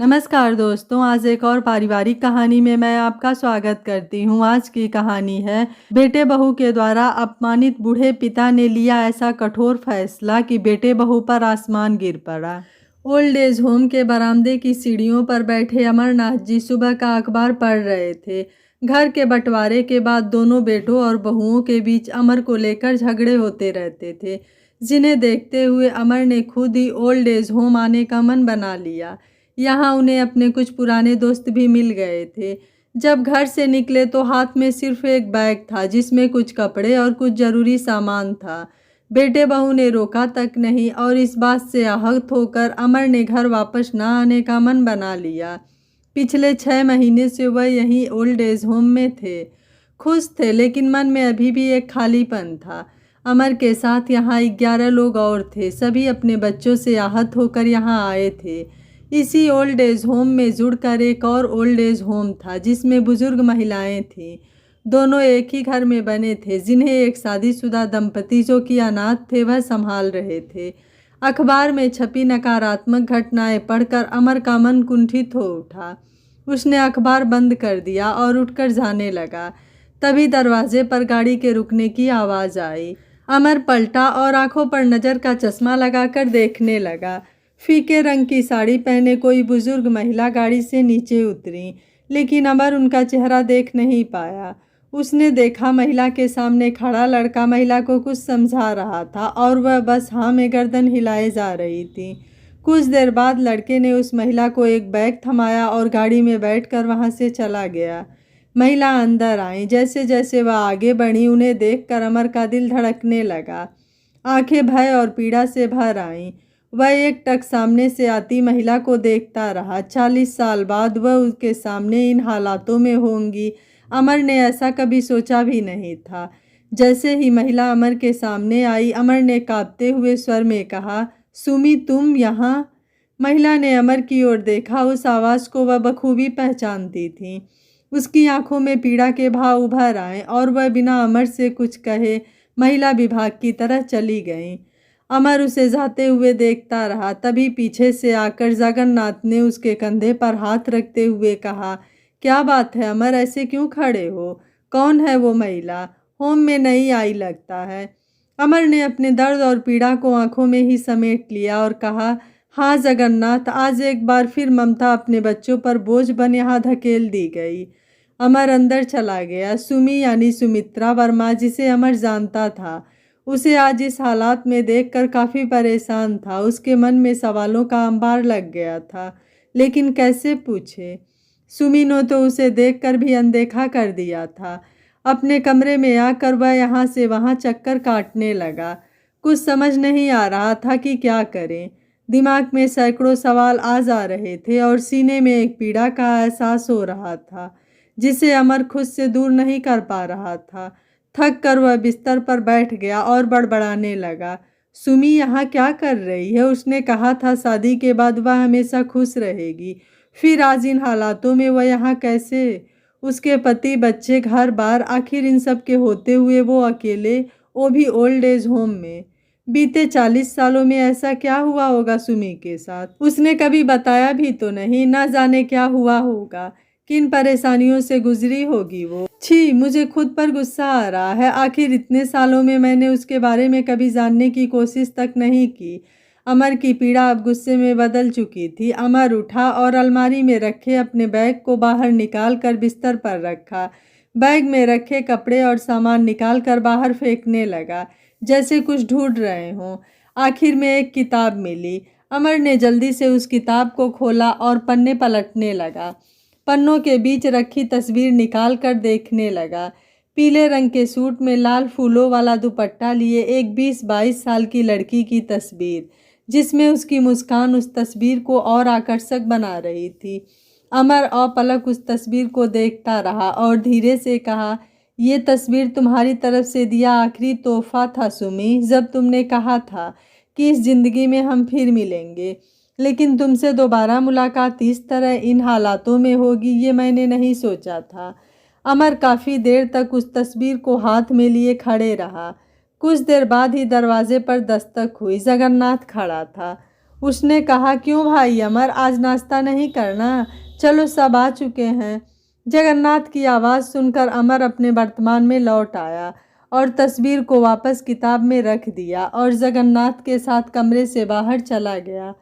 नमस्कार दोस्तों, आज एक और पारिवारिक कहानी में मैं आपका स्वागत करती हूँ। आज की कहानी है बेटे बहू के द्वारा अपमानित बूढ़े पिता ने लिया ऐसा कठोर फैसला कि बेटे बहू पर आसमान गिर पड़ा। ओल्ड एज होम के बरामदे की सीढ़ियों पर बैठे अमरनाथ जी सुबह का अखबार पढ़ रहे थे। घर के बंटवारे के बाद दोनों बेटों और बहुओं के बीच अमर को लेकर झगड़े होते रहते थे, जिन्हें देखते हुए अमर ने खुद ही ओल्ड एज होम आने का मन बना लिया। यहाँ उन्हें अपने कुछ पुराने दोस्त भी मिल गए थे। जब घर से निकले तो हाथ में सिर्फ एक बैग था, जिसमें कुछ कपड़े और कुछ ज़रूरी सामान था। बेटे बहू ने रोका तक नहीं और इस बात से आहत होकर अमर ने घर वापस न आने का मन बना लिया। पिछले 6 महीने से वह यहीं ओल्ड एज होम में थे। खुश थे, लेकिन मन में अभी भी एक खालीपन था। अमर के साथ यहाँ 11 लोग और थे। सभी अपने बच्चों से आहत होकर यहाँ आए थे। इसी ओल्ड एज होम में जुड़कर एक और ओल्ड एज होम था, जिसमें बुजुर्ग महिलाएं थीं। दोनों एक ही घर में बने थे, जिन्हें एक शादीशुदा दंपति जो कि अनाथ थे वह संभाल रहे थे। अखबार में छपी नकारात्मक घटनाएं पढ़कर अमर का मन कुंठित हो उठा। उसने अखबार बंद कर दिया और उठकर जाने लगा। तभी दरवाजे पर गाड़ी के रुकने की आवाज़ आई। अमर पलटा और आंखों पर नज़र का चश्मा लगाकर देखने लगा। फीके रंग की साड़ी पहने कोई बुजुर्ग महिला गाड़ी से नीचे उतरी, लेकिन अमर उनका चेहरा देख नहीं पाया। उसने देखा महिला के सामने खड़ा लड़का महिला को कुछ समझा रहा था और वह बस हाँ में गर्दन हिलाए जा रही थी। कुछ देर बाद लड़के ने उस महिला को एक बैग थमाया और गाड़ी में बैठकर वहाँ से चला गया। महिला अंदर आई। जैसे जैसे वह आगे बढ़ी, उन्हें देखकर अमर का दिल धड़कने लगा। आंखें भय और पीड़ा से भर आईं। वह एकटक सामने से आती महिला को देखता रहा। 40 साल बाद वह उसके सामने इन हालातों में होंगी, अमर ने ऐसा कभी सोचा भी नहीं था। जैसे ही महिला अमर के सामने आई, अमर ने कांपते हुए स्वर में कहा, सुमी तुम यहाँ? महिला ने अमर की ओर देखा। उस आवाज़ को वह बखूबी पहचानती थी। उसकी आंखों में पीड़ा के भाव उभर आए और वह बिना अमर से कुछ कहे महिला विभाग की तरह चली गई। अमर उसे जाते हुए देखता रहा। तभी पीछे से आकर जगन्नाथ ने उसके कंधे पर हाथ रखते हुए कहा, क्या बात है अमर, ऐसे क्यों खड़े हो? कौन है वो महिला? होम में नहीं आई लगता है। अमर ने अपने दर्द और पीड़ा को आंखों में ही समेट लिया और कहा, हाँ जगन्नाथ, आज एक बार फिर ममता अपने बच्चों पर बोझ बन यहाँ धकेल दी गई। अमर अंदर चला गया। सुमी यानी सुमित्रा वर्मा, जिसे अमर जानता था, उसे आज इस हालात में देखकर काफ़ी परेशान था। उसके मन में सवालों का अंबार लग गया था, लेकिन कैसे पूछे? सुमी ने तो उसे देखकर भी अनदेखा कर दिया था। अपने कमरे में आकर वह यहाँ से वहाँ चक्कर काटने लगा। कुछ समझ नहीं आ रहा था कि क्या करें। दिमाग में सैकड़ों सवाल आ जा रहे थे और सीने में एक पीड़ा का एहसास हो रहा था, जिसे अमर खुद से दूर नहीं कर पा रहा था। थक कर वह बिस्तर पर बैठ गया और बड़बड़ाने लगा। सुमी यहाँ क्या कर रही है? उसने कहा था शादी के बाद वह हमेशा खुश रहेगी, फिर आज इन हालातों में वह यहाँ कैसे? उसके पति, बच्चे, घर बार, आखिर इन सब के होते हुए वो अकेले, वो भी ओल्ड एज होम में। बीते 40 सालों में ऐसा क्या हुआ होगा सुमी के साथ? उसने कभी बताया भी तो नहीं। ना जाने क्या हुआ होगा, किन परेशानियों से गुजरी होगी वो। छी, मुझे खुद पर गुस्सा आ रहा है। आखिर इतने सालों में मैंने उसके बारे में कभी जानने की कोशिश तक नहीं की। अमर की पीड़ा अब गुस्से में बदल चुकी थी। अमर उठा और अलमारी में रखे अपने बैग को बाहर निकाल कर बिस्तर पर रखा। बैग में रखे कपड़े और सामान निकाल कर बाहर फेंकने लगा, जैसे कुछ ढूंढ रहे हों। आखिर में एक किताब मिली। अमर ने जल्दी से उस किताब को खोला और पन्ने पलटने लगा। पन्नों के बीच रखी तस्वीर निकाल कर देखने लगा। पीले रंग के सूट में लाल फूलों वाला दुपट्टा लिए एक 20-22 साल की लड़की की तस्वीर, जिसमें उसकी मुस्कान उस तस्वीर को और आकर्षक बना रही थी। अमर अपलक उस तस्वीर को देखता रहा और धीरे से कहा, ये तस्वीर तुम्हारी तरफ से दिया आखिरी तोहफा था सुमी। जब तुमने कहा था कि इस ज़िंदगी में हम फिर मिलेंगे, लेकिन तुमसे दोबारा मुलाकात इस तरह इन हालातों में होगी, ये मैंने नहीं सोचा था। अमर काफ़ी देर तक उस तस्वीर को हाथ में लिए खड़े रहा। कुछ देर बाद ही दरवाजे पर दस्तक हुई। जगन्नाथ खड़ा था। उसने कहा, क्यों भाई अमर, आज नाश्ता नहीं करना? चलो सब आ चुके हैं। जगन्नाथ की आवाज़ सुनकर अमर अपने वर्तमान में लौट आया और तस्वीर को वापस किताब में रख दिया और जगन्नाथ के साथ कमरे से बाहर चला गया।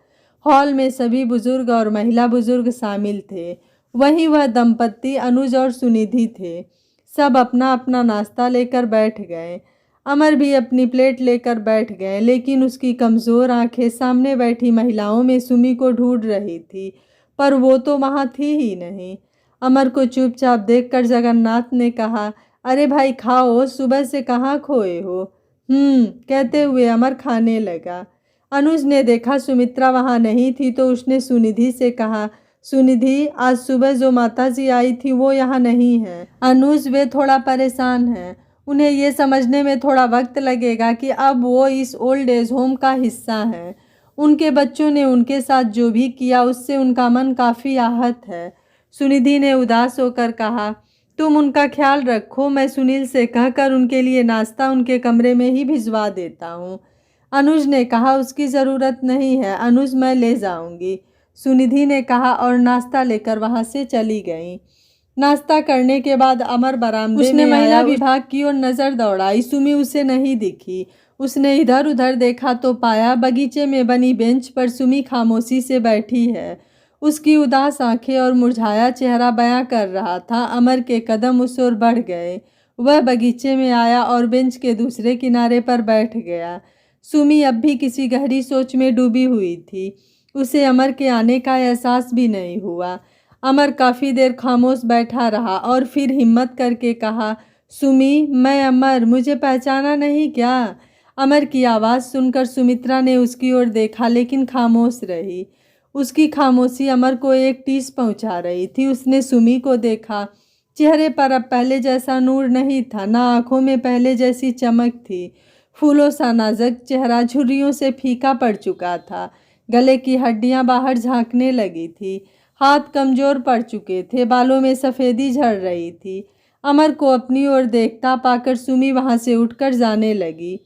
हॉल में सभी बुजुर्ग और महिला बुजुर्ग शामिल थे। वहीं वह दंपत्ति अनुज और सुनिधि थे। सब अपना अपना नाश्ता लेकर बैठ गए। अमर भी अपनी प्लेट लेकर बैठ गए, लेकिन उसकी कमज़ोर आंखें सामने बैठी महिलाओं में सुमी को ढूंढ रही थी, पर वो तो वहाँ थी ही नहीं। अमर को चुपचाप देखकर जगन्नाथ ने कहा, अरे भाई खाओ, सुबह से कहाँ खोए हो? कहते हुए अमर खाने लगा। अनुज ने देखा सुमित्रा वहाँ नहीं थी तो उसने सुनिधि से कहा, सुनिधि, आज सुबह जो माताजी आई थी वो यहाँ नहीं है। अनुज, वे थोड़ा परेशान हैं। उन्हें ये समझने में थोड़ा वक्त लगेगा कि अब वो इस ओल्ड एज होम का हिस्सा हैं। उनके बच्चों ने उनके साथ जो भी किया उससे उनका मन काफ़ी आहत है। सुनिधि ने उदास होकर कहा, तुम उनका ख्याल रखो, मैं सुनील से कहकर उनके लिए नाश्ता उनके कमरे में ही भिजवा देता हूँ। अनुज ने कहा, उसकी ज़रूरत नहीं है अनुज, मैं ले जाऊंगी। सुनिधि ने कहा और नाश्ता लेकर वहाँ से चली गई। नाश्ता करने के बाद अमर बरामदे में महिला विभाग की ओर नज़र दौड़ाई। सुमी उसे नहीं दिखी। उसने इधर उधर देखा तो पाया बगीचे में बनी बेंच पर सुमी खामोशी से बैठी है। उसकी उदास आंखें और मुरझाया चेहरा बयां कर रहा था। अमर के कदम उस ओर बढ़ गए। वह बगीचे में आया और बेंच के दूसरे किनारे पर बैठ गया। सुमी अब भी किसी गहरी सोच में डूबी हुई थी। उसे अमर के आने का एहसास भी नहीं हुआ। अमर काफ़ी देर खामोश बैठा रहा और फिर हिम्मत करके कहा, सुमी, मैं अमर, मुझे पहचाना नहीं क्या? अमर की आवाज़ सुनकर सुमित्रा ने उसकी ओर देखा लेकिन खामोश रही। उसकी खामोशी अमर को एक टीस पहुंचा रही थी। उसने सुमी को देखा। चेहरे पर अब पहले जैसा नूर नहीं था, ना आंखों में पहले जैसी चमक थी। फूलों सा नाजुक चेहरा झुर्रियों से फीका पड़ चुका था। गले की हड्डियां बाहर झांकने लगी थी। हाथ कमज़ोर पड़ चुके थे। बालों में सफ़ेदी झड़ रही थी। अमर को अपनी ओर देखता पाकर सुमी वहाँ से उठकर जाने लगी।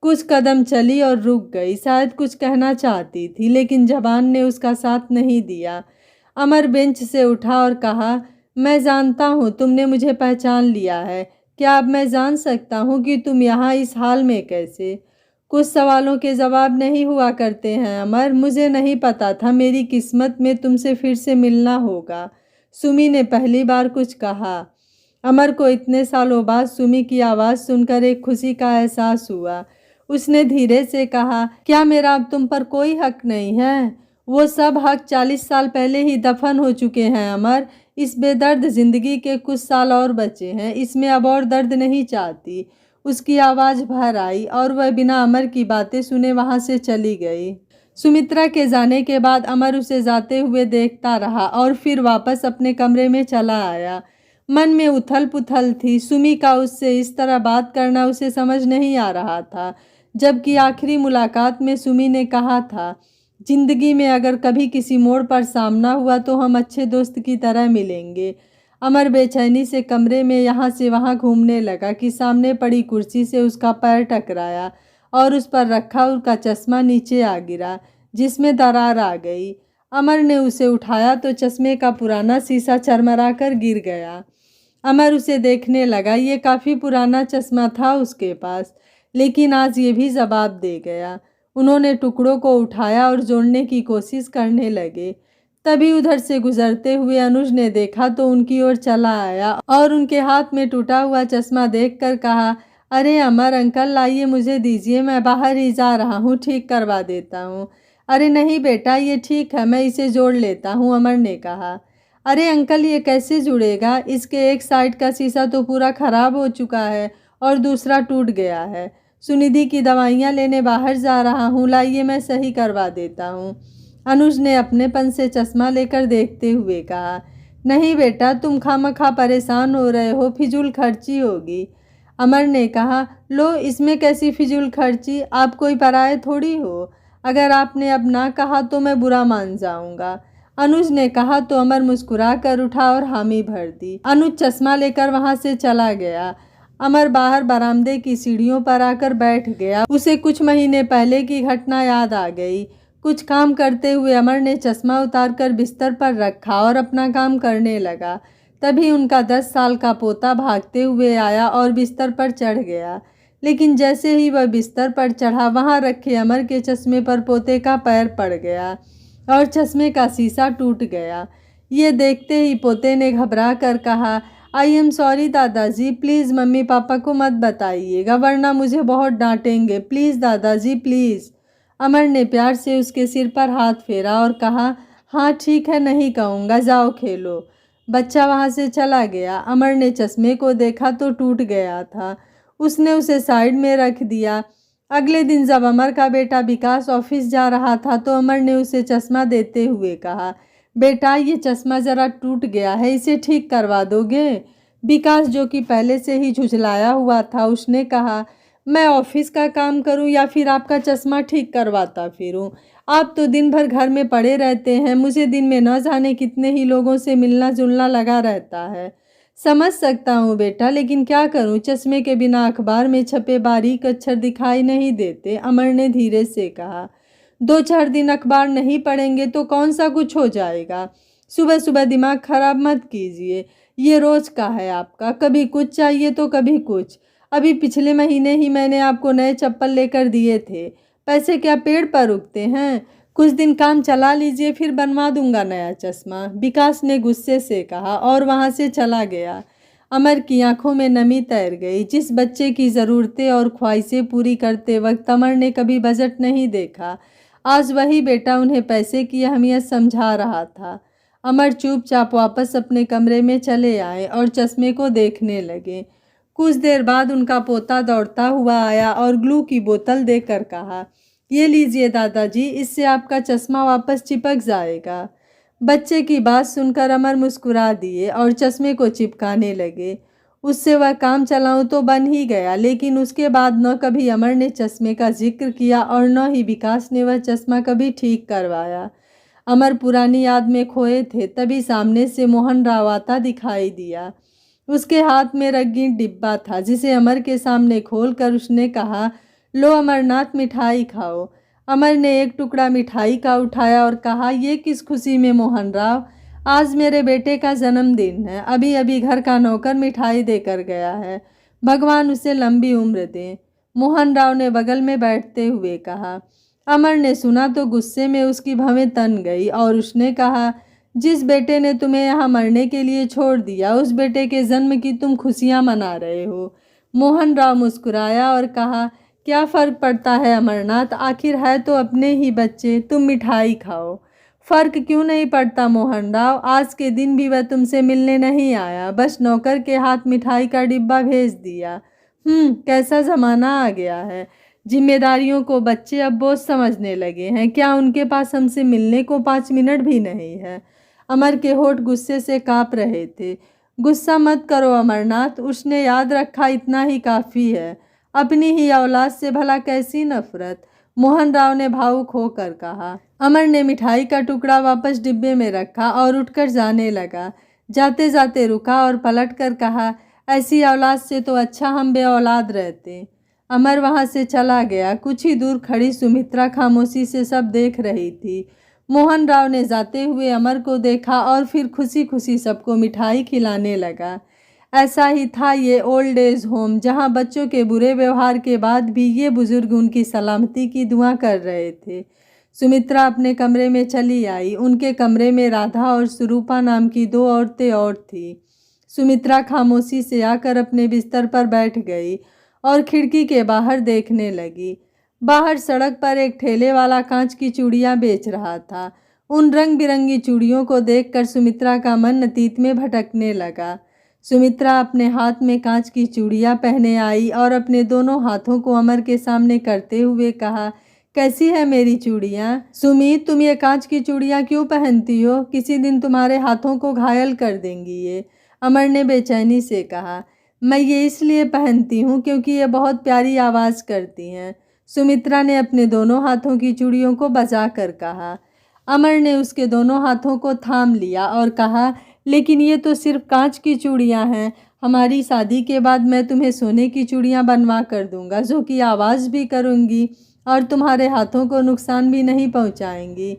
कुछ कदम चली और रुक गई। शायद कुछ कहना चाहती थी लेकिन ज़बान ने उसका साथ नहीं दिया। अमर बेंच से उठा और कहा, मैं जानता हूँ तुमने मुझे पहचान लिया है। क्या अब मैं जान सकता हूँ कि तुम यहाँ इस हाल में कैसे? कुछ सवालों के जवाब नहीं हुआ करते हैं अमर। मुझे नहीं पता था मेरी किस्मत में तुमसे फिर से मिलना होगा। सुमी ने पहली बार कुछ कहा। अमर को इतने सालों बाद सुमी की आवाज़ सुनकर एक खुशी का एहसास हुआ। उसने धीरे से कहा, क्या मेरा अब तुम पर कोई हक नहीं है? वो सब हक 40 साल पहले ही दफन हो चुके हैं अमर। इस बेदर्द जिंदगी के कुछ साल और बचे हैं। इसमें अब और दर्द नहीं चाहती। उसकी आवाज़ भर आई और वह बिना अमर की बातें सुने वहाँ से चली गई। सुमित्रा के जाने के बाद अमर उसे जाते हुए देखता रहा और फिर वापस अपने कमरे में चला आया। मन में उथल पुथल थी। सुमी का उससे इस तरह बात करना उसे समझ नहीं आ रहा था, जबकि आखिरी मुलाकात में सुमी ने कहा था, जिंदगी में अगर कभी किसी मोड़ पर सामना हुआ तो हम अच्छे दोस्त की तरह मिलेंगे। अमर बेचैनी से कमरे में यहाँ से वहाँ घूमने लगा कि सामने पड़ी कुर्सी से उसका पैर टकराया और उस पर रखा उसका चश्मा नीचे आ गिरा, जिसमें दरार आ गई। अमर ने उसे उठाया तो चश्मे का पुराना शीशा चरमरा कर गिर गया। अमर उसे देखने लगा। ये काफ़ी पुराना चश्मा था उसके पास, लेकिन आज ये भी जवाब दे गया। उन्होंने टुकड़ों को उठाया और जोड़ने की कोशिश करने लगे। तभी उधर से गुजरते हुए अनुज ने देखा तो उनकी ओर चला आया और उनके हाथ में टूटा हुआ चश्मा देखकर कहा, अरे अमर अंकल, लाइए मुझे दीजिए, मैं बाहर ही जा रहा हूँ, ठीक करवा देता हूँ। अरे नहीं बेटा, ये ठीक है, मैं इसे जोड़ लेता हूँ, अमर ने कहा। अरे अंकल, ये कैसे जुड़ेगा? इसके एक साइड का शीशा तो पूरा खराब हो चुका है और दूसरा टूट गया है। सुनिधि की दवाइयाँ लेने बाहर जा रहा हूँ, लाइए मैं सही करवा देता हूँ। अनुज ने अपनेपन से चश्मा लेकर देखते हुए कहा, नहीं बेटा, तुम खामखा परेशान हो रहे हो, फिजूल खर्ची होगी। अमर ने कहा, लो, इसमें कैसी फिजूल खर्ची? आप कोई पराये थोड़ी हो। अगर आपने अब ना कहा तो मैं बुरा मान जाऊंगा। अनुज ने कहा तो अमर मुस्कुरा कर उठा और हामी भर दी। अनुज चश्मा लेकर वहाँ से चला गया। अमर बाहर बरामदे की सीढ़ियों पर आकर बैठ गया। उसे कुछ महीने पहले की घटना याद आ गई। कुछ काम करते हुए अमर ने चश्मा उतारकर बिस्तर पर रखा और अपना काम करने लगा। तभी उनका 10 साल का पोता भागते हुए आया और बिस्तर पर चढ़ गया। लेकिन जैसे ही वह बिस्तर पर चढ़ा, वहां रखे अमर के चश्मे पर पोते का पैर पड़ गया और चश्मे का शीशा टूट गया। ये देखते ही पोते ने घबरा कर कहा, आई एम सॉरी दादाजी, प्लीज़ मम्मी पापा को मत बताइएगा वरना मुझे बहुत डांटेंगे, प्लीज़ दादाजी प्लीज़। अमर ने प्यार से उसके सिर पर हाथ फेरा और कहा, हाँ ठीक है, नहीं कहूँगा, जाओ खेलो। बच्चा वहाँ से चला गया। अमर ने चश्मे को देखा तो टूट गया था। उसने उसे साइड में रख दिया। अगले दिन जब अमर का बेटा विकास ऑफिस जा रहा था तो अमर ने उसे चश्मा देते हुए कहा, बेटा ये चश्मा ज़रा टूट गया है, इसे ठीक करवा दोगे? विकास जो कि पहले से ही झुझलाया हुआ था, उसने कहा, मैं ऑफिस का काम करूं या फिर आपका चश्मा ठीक करवाता फिरूं? आप तो दिन भर घर में पड़े रहते हैं, मुझे दिन में न जाने कितने ही लोगों से मिलना जुलना लगा रहता है। समझ सकता हूँ बेटा, लेकिन क्या करूँ, चश्मे के बिना अखबार में छपे बारीक अक्षर दिखाई नहीं देते, अमर ने धीरे से कहा। 2-4 दिन अखबार नहीं पढ़ेंगे तो कौन सा कुछ हो जाएगा। सुबह सुबह दिमाग खराब मत कीजिए, ये रोज का है आपका, कभी कुछ चाहिए तो कभी कुछ। अभी पिछले महीने ही मैंने आपको नए चप्पल लेकर दिए थे, पैसे क्या पेड़ पर उगते हैं? कुछ दिन काम चला लीजिए, फिर बनवा दूंगा नया चश्मा, विकास ने गुस्से से कहा और वहां से चला गया। अमर की आंखों में नमी तैर गई। जिस बच्चे की ज़रूरतें और ख्वाहिशें पूरी करते वक्त अमर ने कभी बजट नहीं देखा, आज वही बेटा उन्हें पैसे की अहमियत समझा रहा था। अमर चुपचाप वापस अपने कमरे में चले आए और चश्मे को देखने लगे। कुछ देर बाद उनका पोता दौड़ता हुआ आया और ग्लू की बोतल देकर कहा, ये लीजिए दादाजी, इससे आपका चश्मा वापस चिपक जाएगा। बच्चे की बात सुनकर अमर मुस्कुरा दिए और चश्मे को चिपकाने लगे। उससे वह काम चलाऊं तो बन ही गया, लेकिन उसके बाद न कभी अमर ने चश्मे का जिक्र किया और न ही विकास ने वह चश्मा कभी ठीक करवाया। अमर पुरानी याद में खोए थे, तभी सामने से मोहन राव आता दिखाई दिया। उसके हाथ में रंगीन डिब्बा था, जिसे अमर के सामने खोलकर उसने कहा, लो अमरनाथ, मिठाई खाओ। अमर ने एक टुकड़ा मिठाई का उठाया और कहा, ये किस खुशी में मोहन राव, आज मेरे बेटे का जन्मदिन है, अभी अभी घर का नौकर मिठाई देकर गया है, भगवान उसे लंबी उम्र दे, मोहन राव ने बगल में बैठते हुए कहा। अमर ने सुना तो गुस्से में उसकी भवें तन गई और उसने कहा, जिस बेटे ने तुम्हें यहाँ मरने के लिए छोड़ दिया, उस बेटे के जन्म की तुम खुशियाँ मना रहे हो। मोहन राव मुस्कुराया और कहा, क्या फ़र्क पड़ता है अमरनाथ, आखिर है तो अपने ही बच्चे, तुम मिठाई खाओ। फ़र्क क्यों नहीं पड़ता मोहन राव, आज के दिन भी वह तुमसे मिलने नहीं आया, बस नौकर के हाथ मिठाई का डिब्बा भेज दिया। कैसा ज़माना आ गया है, जिम्मेदारियों को बच्चे अब बोझ समझने लगे हैं। क्या उनके पास हमसे मिलने को 5 मिनट भी नहीं है? अमर के होठ गुस्से से काँप रहे थे। गुस्सा मत करो अमरनाथ, उसने याद रखा इतना ही काफ़ी है, अपनी ही औलाद से भला कैसी नफरत, मोहन राव ने भावुक होकर कहा। अमर ने मिठाई का टुकड़ा वापस डिब्बे में रखा और उठकर जाने लगा। जाते जाते रुका और पलटकर कहा, ऐसी औलाद से तो अच्छा हम बे औलाद रहते। अमर वहां से चला गया। कुछ ही दूर खड़ी सुमित्रा खामोशी से सब देख रही थी। मोहन राव ने जाते हुए अमर को देखा और फिर खुशी खुशी सबको मिठाई खिलाने लगा। ऐसा ही था ये ओल्ड एज होम, जहां बच्चों के बुरे व्यवहार के बाद भी ये बुजुर्ग उनकी सलामती की दुआ कर रहे थे। सुमित्रा अपने कमरे में चली आई। उनके कमरे में राधा और सुरूपा नाम की 2 औरतें और थीं। सुमित्रा खामोशी से आकर अपने बिस्तर पर बैठ गई और खिड़की के बाहर देखने लगी। बाहर सड़क पर एक ठेले वाला कांच की चूड़ियाँ बेच रहा था। उन रंग बिरंगी चूड़ियों को देखकर सुमित्रा का मन अतीत में भटकने लगा। सुमित्रा अपने हाथ में कांच की चूड़ियाँ पहने आई और अपने दोनों हाथों को अमर के सामने करते हुए कहा, कैसी है मेरी चूड़ियाँ? सुमी, तुम ये कांच की चूड़ियाँ क्यों पहनती हो? किसी दिन तुम्हारे हाथों को घायल कर देंगी ये, अमर ने बेचैनी से कहा। मैं ये इसलिए पहनती हूँ क्योंकि ये बहुत प्यारी आवाज़ करती हैं, सुमित्रा ने अपने दोनों हाथों की चूड़ियों को बजा कर कहा। अमर ने उसके दोनों हाथों को थाम लिया और कहा, लेकिन ये तो सिर्फ कांच की चूड़ियाँ हैं, हमारी शादी के बाद मैं तुम्हें सोने की चूड़ियाँ बनवा कर दूंगा, जो कि आवाज़ भी करूँगी और तुम्हारे हाथों को नुकसान भी नहीं पहुंचाएंगी।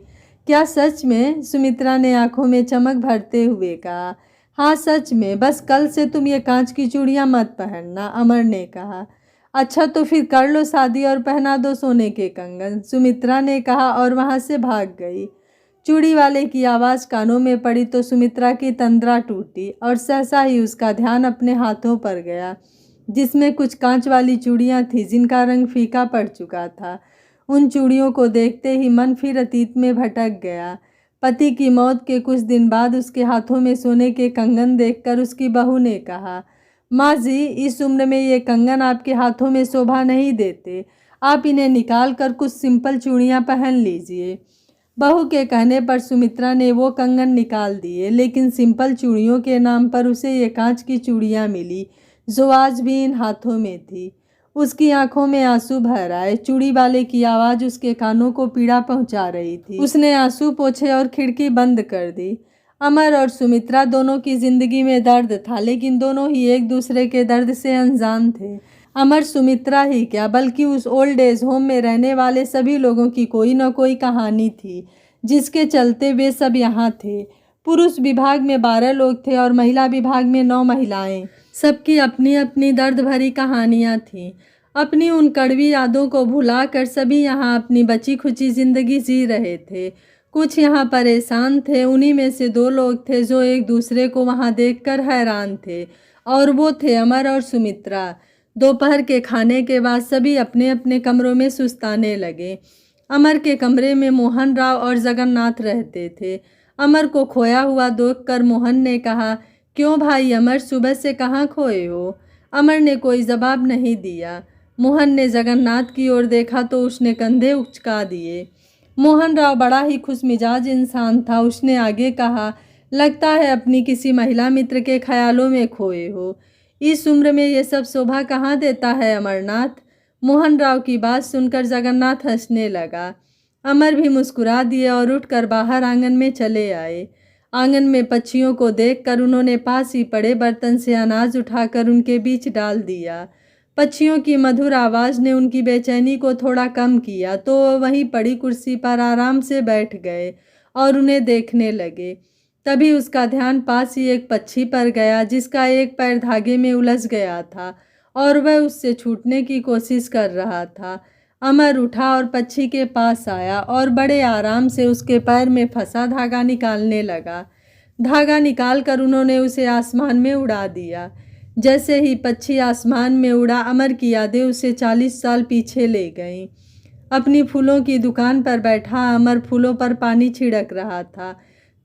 क्या सच में? सुमित्रा ने आंखों में चमक भरते हुए कहा। हाँ सच में, बस कल से तुम ये कांच की चूड़ियाँ मत पहनना, अमर ने कहा। अच्छा तो फिर कर लो शादी और पहना दो सोने के कंगन, सुमित्रा ने कहा और वहाँ से भाग गई। चूड़ी वाले की आवाज़ कानों में पड़ी तो सुमित्रा की तंद्रा टूटी और सहसा ही उसका ध्यान अपने हाथों पर गया, जिसमें कुछ कांच वाली चूड़ियाँ थीं जिनका रंग फीका पड़ चुका था। उन चूड़ियों को देखते ही मन फिर अतीत में भटक गया। पति की मौत के कुछ दिन बाद उसके हाथों में सोने के कंगन देखकर उसकी बहू ने कहा, माँ जी, इस उम्र में ये कंगन आपके हाथों में शोभा नहीं देते, आप इन्हें निकाल कर कुछ सिंपल चूड़ियाँ पहन लीजिए। बहू के कहने पर सुमित्रा ने वो कंगन निकाल दिए, लेकिन सिंपल चूड़ियों के नाम पर उसे ये कांच की चूड़ियाँ मिली जो आज भी इन हाथों में थी। उसकी आंखों में आंसू भर आए। चूड़ी वाले की आवाज़ उसके कानों को पीड़ा पहुंचा रही थी। उसने आंसू पोंछे और खिड़की बंद कर दी। अमर और सुमित्रा दोनों की जिंदगी में दर्द था, लेकिन दोनों ही एक दूसरे के दर्द से अनजान थे। अमर सुमित्रा ही क्या, बल्कि उस ओल्ड एज होम में रहने वाले सभी लोगों की कोई न कोई कहानी थी, जिसके चलते वे सब यहाँ थे। पुरुष विभाग में 12 लोग थे और महिला विभाग में 9 महिलाएं। सबकी अपनी अपनी दर्द भरी कहानियाँ थीं। अपनी उन कड़वी यादों को भुलाकर सभी यहाँ अपनी बची खुची जिंदगी जी रहे थे। कुछ यहाँ परेशान थे। उन्हीं में से 2 लोग थे जो एक दूसरे को वहाँ देखकर हैरान थे, और वो थे अमर और सुमित्रा। दोपहर के खाने के बाद सभी अपने अपने कमरों में सुस्ताने लगे। अमर के कमरे में मोहन राव और जगन्नाथ रहते थे। अमर को खोया हुआ देखकर मोहन ने कहा, क्यों भाई अमर, सुबह से कहाँ खोए हो? अमर ने कोई जवाब नहीं दिया। मोहन ने जगन्नाथ की ओर देखा तो उसने कंधे उचका दिए। मोहन राव बड़ा ही खुशमिजाज इंसान था। उसने आगे कहा, लगता है अपनी किसी महिला मित्र के ख्यालों में खोए हो। इस उम्र में ये सब शोभा कहाँ देता है अमरनाथ? मोहन राव की बात सुनकर जगन्नाथ हंसने लगा। अमर भी मुस्कुरा दिए और उठकर बाहर आंगन में चले आए। आंगन में पक्षियों को देखकर उन्होंने पास ही पड़े बर्तन से अनाज उठाकर उनके बीच डाल दिया। पक्षियों की मधुर आवाज़ ने उनकी बेचैनी को थोड़ा कम किया तो वह वहीं पड़ी कुर्सी पर आराम से बैठ गए और उन्हें देखने लगे। तभी उसका ध्यान पास ही एक पक्षी पर गया जिसका एक पैर धागे में उलझ गया था और वह उससे छूटने की कोशिश कर रहा था। अमर उठा और पक्षी के पास आया और बड़े आराम से उसके पैर में फंसा धागा निकालने लगा। धागा निकालकर उन्होंने उसे आसमान में उड़ा दिया। जैसे ही पक्षी आसमान में उड़ा, अमर की यादें उसे 40 साल पीछे ले गईं। अपनी फूलों की दुकान पर बैठा अमर फूलों पर पानी छिड़क रहा था।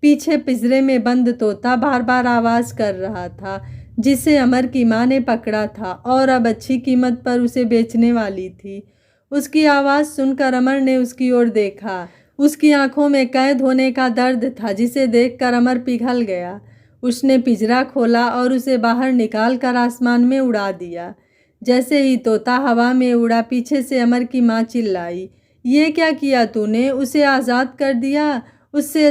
पीछे पिंजरे में बंद तोता बार बार आवाज़ कर रहा था, जिसे अमर की माँ ने पकड़ा था और अब अच्छी कीमत पर उसे बेचने वाली थी। उसकी आवाज़ सुनकर अमर ने उसकी ओर देखा। उसकी आंखों में कैद होने का दर्द था, जिसे देखकर अमर पिघल गया। उसने पिंजरा खोला और उसे बाहर निकाल कर आसमान में उड़ा दिया। जैसे ही तोता हवा में उड़ा, पीछे से अमर की माँ चिल्लाई, ये क्या किया तूने? उसे आज़ाद कर दिया। उससे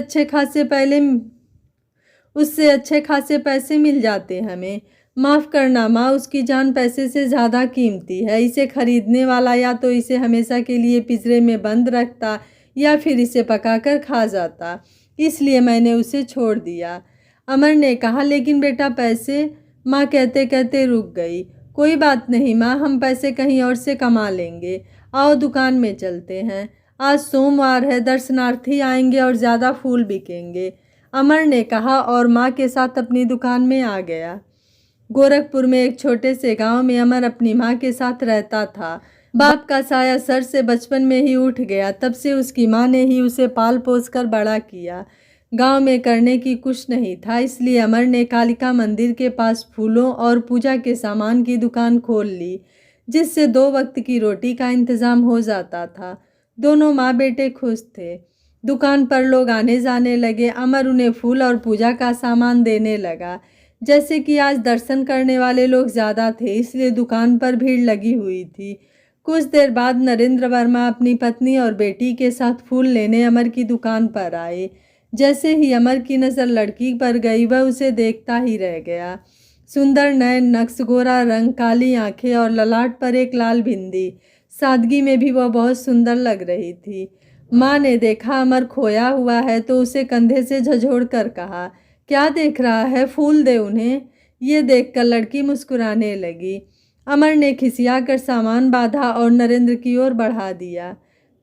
अच्छे खासे पैसे मिल जाते हमें। माफ़ करना माँ, उसकी जान पैसे से ज़्यादा कीमती है। इसे खरीदने वाला या तो इसे हमेशा के लिए पिंजरे में बंद रखता या फिर इसे पकाकर खा जाता, इसलिए मैंने उसे छोड़ दिया। अमर ने कहा, लेकिन बेटा पैसे? माँ कहते कहते रुक गई। कोई बात नहीं माँ, हम पैसे कहीं और से कमा लेंगे। आओ दुकान में चलते हैं। आज सोमवार है, दर्शनार्थी आएंगे और ज़्यादा फूल बिकेंगे, अमर ने कहा और माँ के साथ अपनी दुकान में आ गया। गोरखपुर में एक छोटे से गांव में अमर अपनी माँ के साथ रहता था। बाप का साया सर से बचपन में ही उठ गया। तब से उसकी माँ ने ही उसे पाल पोस कर बड़ा किया। गांव में करने की कुछ नहीं था, इसलिए अमर ने कालिका मंदिर के पास फूलों और पूजा के सामान की दुकान खोल ली, जिससे 2 वक्त की रोटी का इंतज़ाम हो जाता था। दोनों माँ बेटे खुश थे। दुकान पर लोग आने जाने लगे। अमर उन्हें फूल और पूजा का सामान देने लगा। जैसे कि आज दर्शन करने वाले लोग ज़्यादा थे, इसलिए दुकान पर भीड़ लगी हुई थी। कुछ देर बाद नरेंद्र वर्मा अपनी पत्नी और बेटी के साथ फूल लेने अमर की दुकान पर आए। जैसे ही अमर की नज़र लड़की पर गई, वह उसे देखता ही रह गया। सुंदर नयन, नक्श, गोरा रंग, काली आंखें और ललाट पर एक लाल बिंदी, सादगी में भी वह बहुत सुंदर लग रही थी। माँ ने देखा अमर खोया हुआ है तो उसे कंधे से झंझोड़ कर कहा, क्या देख रहा है, फूल दे उन्हें। ये देखकर लड़की मुस्कुराने लगी। अमर ने खिसिया कर सामान बांधा और नरेंद्र की ओर बढ़ा दिया।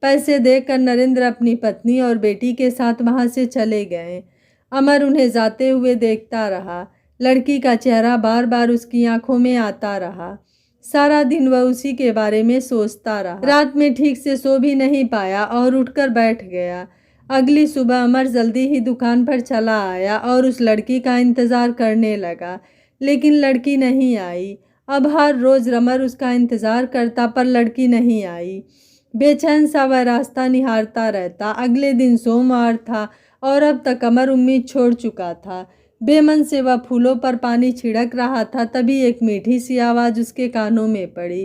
पैसे देकर नरेंद्र अपनी पत्नी और बेटी के साथ वहां से चले गए। अमर उन्हें जाते हुए देखता रहा। लड़की का चेहरा बार बार उसकी आंखों में आता रहा। सारा दिन वह उसी के बारे में सोचता रहा। रात में ठीक से सो भी नहीं पाया और उठकर बैठ गया। अगली सुबह अमर जल्दी ही दुकान पर चला आया और उस लड़की का इंतज़ार करने लगा, लेकिन लड़की नहीं आई। अब हर रोज़ अमर उसका इंतज़ार करता पर लड़की नहीं आई। बेचैन सा वह रास्ता निहारता रहता। अगले दिन सोमवार था और अब तक अमर उम्मीद छोड़ चुका था। बेमन से वह फूलों पर पानी छिड़क रहा था, तभी एक मीठी सी आवाज़ उसके कानों में पड़ी,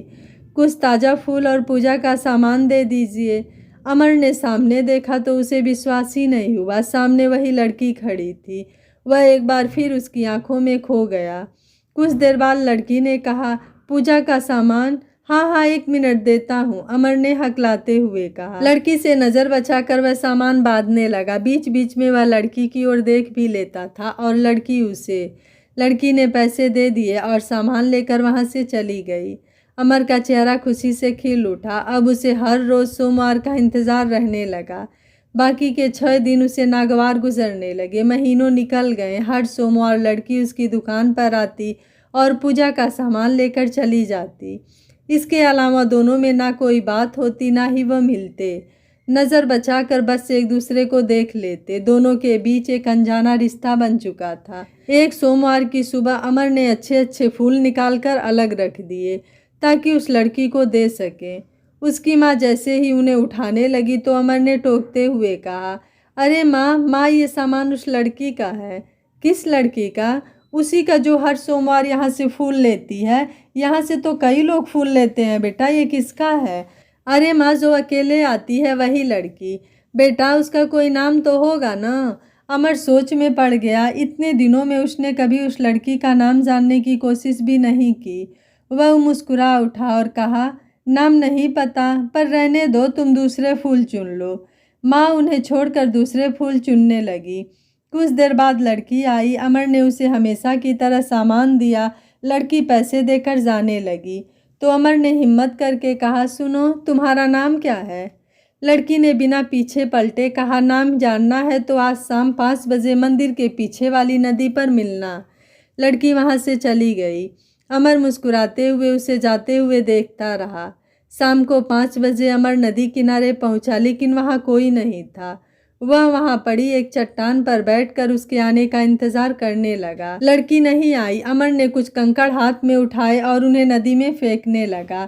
कुछ ताज़ा फूल और पूजा का सामान दे दीजिए। अमर ने सामने देखा तो उसे विश्वास ही नहीं हुआ। सामने वही लड़की खड़ी थी। वह एक बार फिर उसकी आंखों में खो गया। कुछ देर बाद लड़की ने कहा, पूजा का सामान? हाँ हाँ, 1 मिनट देता हूँ, अमर ने हकलाते हुए कहा। लड़की से नज़र बचाकर वह सामान बांधने लगा। बीच बीच में वह लड़की की ओर देख भी लेता था और लड़की उसे। लड़की ने पैसे दे दिए और सामान लेकर वहाँ से चली गई। अमर का चेहरा खुशी से खिल उठा। अब उसे हर रोज़ सोमवार का इंतज़ार रहने लगा। बाकी के 6 दिन उसे नागवार गुजरने लगे। महीनों निकल गए। हर सोमवार लड़की उसकी दुकान पर आती और पूजा का सामान लेकर चली जाती। इसके अलावा दोनों में ना कोई बात होती, ना ही वह मिलते। नज़र बचाकर बस एक दूसरे को देख लेते। दोनों के बीच एक अनजाना रिश्ता बन चुका था। एक सोमवार की सुबह अमर ने अच्छे अच्छे फूल निकालकर अलग रख दिए ताकि उस लड़की को दे सके। उसकी माँ जैसे ही उन्हें उठाने लगी तो अमर ने टोकते हुए कहा, अरे माँ, ये सामान उस लड़की का है। किस लड़की का? उसी का जो हर सोमवार यहाँ से फूल लेती है। यहाँ से तो कई लोग फूल लेते हैं बेटा, ये किसका है? अरे माँ, जो अकेले आती है वही लड़की। बेटा उसका कोई नाम तो होगा ना। अमर सोच में पड़ गया। इतने दिनों में उसने कभी उस लड़की का नाम जानने की कोशिश भी नहीं की। वह मुस्कुरा उठा और कहा, नाम नहीं पता, पर रहने दो, तुम दूसरे फूल चुन लो। माँ उन्हें छोड़कर दूसरे फूल चुनने लगी। कुछ देर बाद लड़की आई। अमर ने उसे हमेशा की तरह सामान दिया। लड़की पैसे देकर जाने लगी तो अमर ने हिम्मत करके कहा, सुनो, तुम्हारा नाम क्या है? लड़की ने बिना पीछे पलटे कहा, नाम जानना है तो आज शाम 5 बजे मंदिर के पीछे वाली नदी पर मिलना। लड़की वहां से चली गई। अमर मुस्कुराते हुए उसे जाते हुए देखता रहा। शाम को 5 बजे अमर नदी किनारे पहुंचा, लेकिन वहां कोई नहीं था। वह वहां पड़ी एक चट्टान पर बैठकर उसके आने का इंतजार करने लगा। लड़की नहीं आई। अमर ने कुछ कंकड़ हाथ में उठाए और उन्हें नदी में फेंकने लगा।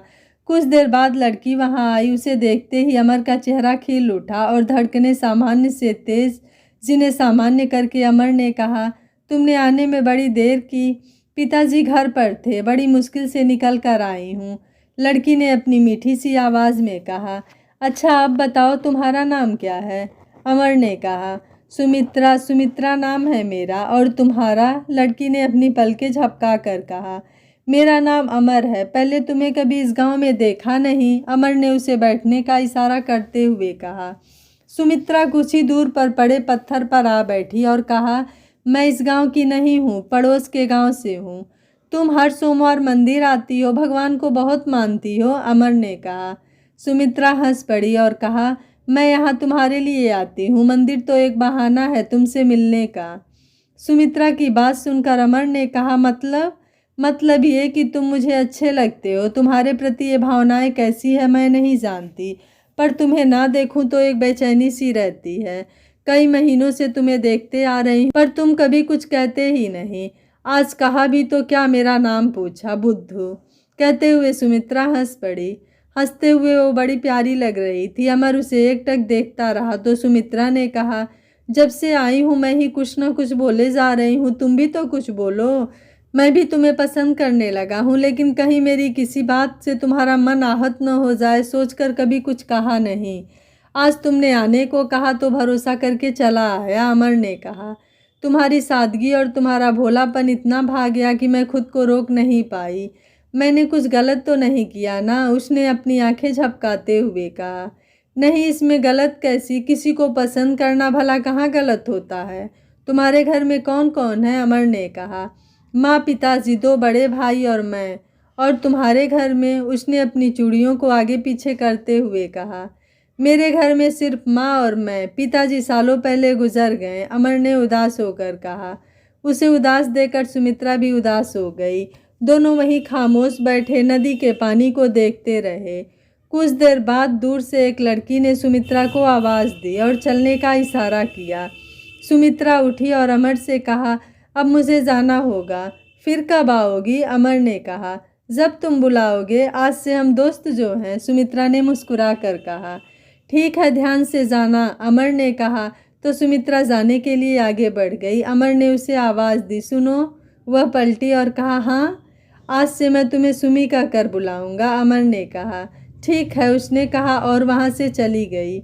कुछ देर बाद लड़की वहां आई। उसे देखते ही अमर का चेहरा खिल उठा और धड़कने सामान्य से तेज। जिन्हें सामान्य करके अमर ने कहा, तुमने आने में बड़ी देर की। पिताजी घर पर थे, बड़ी मुश्किल से निकल कर आई हूँ। लड़की ने अपनी मीठी सी आवाज़ में कहा, अच्छा अब बताओ तुम्हारा नाम क्या है? अमर ने कहा, सुमित्रा। सुमित्रा नाम है मेरा, और तुम्हारा? लड़की ने अपनी पलकें झपका कर कहा, मेरा नाम अमर है। पहले तुम्हें कभी इस गांव में देखा नहीं। अमर ने उसे बैठने का इशारा करते हुए कहा। सुमित्रा कुछ ही दूर पर पड़े पत्थर पर आ बैठी और कहा, मैं इस गांव की नहीं हूँ, पड़ोस के गांव से हूँ। तुम हर सोमवार मंदिर आती हो, भगवान को बहुत मानती हो। अमर ने कहा। सुमित्रा हंस पड़ी और कहा, मैं यहाँ तुम्हारे लिए आती हूँ, मंदिर तो एक बहाना है तुमसे मिलने का। सुमित्रा की बात सुनकर अमर ने कहा, मतलब ये कि तुम मुझे अच्छे लगते हो। तुम्हारे प्रति ये भावनाएं कैसी है मैं नहीं जानती, पर तुम्हें ना देखूं तो एक बेचैनी सी रहती है। कई महीनों से तुम्हें देखते आ रही हूं, पर तुम कभी कुछ कहते ही नहीं। आज कहा भी तो क्या, मेरा नाम पूछा, बुद्धू। कहते हुए सुमित्रा हंस पड़ी। हंसते हुए वो बड़ी प्यारी लग रही थी। अमर उसे एकटक देखता रहा तो सुमित्रा ने कहा, जब से आई हूँ मैं ही कुछ न कुछ बोले जा रही हूँ, तुम भी तो कुछ बोलो। मैं भी तुम्हें पसंद करने लगा हूँ, लेकिन कहीं मेरी किसी बात से तुम्हारा मन आहत न हो जाए, सोचकर कभी कुछ कहा नहीं। आज तुमने आने को कहा तो भरोसा करके चला आया। अमर ने कहा, तुम्हारी सादगी और तुम्हारा भोलापन इतना भा गया कि मैं खुद को रोक नहीं पाई। मैंने कुछ गलत तो नहीं किया ना? उसने अपनी आंखें झपकाते हुए कहा। नहीं, इसमें गलत कैसी? किसी को पसंद करना भला कहाँ गलत होता है? तुम्हारे घर में कौन कौन है? अमर ने कहा। माँ, पिताजी, 2 बड़े भाई और मैं। और तुम्हारे घर में? उसने अपनी चूड़ियों को आगे पीछे करते हुए कहा। मेरे घर में सिर्फ माँ और मैं। पिताजी सालों पहले गुजर गए, अमर ने उदास होकर कहा। उसे उदास देखकर सुमित्रा भी उदास हो गई। दोनों वहीं खामोश बैठे नदी के पानी को देखते रहे। कुछ देर बाद दूर से एक लड़की ने सुमित्रा को आवाज़ दी और चलने का इशारा किया। सुमित्रा उठी और अमर से कहा, अब मुझे जाना होगा। फिर कब आओगी? अमर ने कहा। जब तुम बुलाओगे। आज से हम दोस्त जो हैं, सुमित्रा ने मुस्कुरा कर कहा। ठीक है, ध्यान से जाना, अमर ने कहा तो सुमित्रा जाने के लिए आगे बढ़ गई। अमर ने उसे आवाज़ दी, सुनो। वह पलटी और कहा, हाँ। आज से मैं तुम्हें सुमी का कर बुलाऊंगा, अमर ने कहा। ठीक है, उसने कहा और वहाँ से चली गई।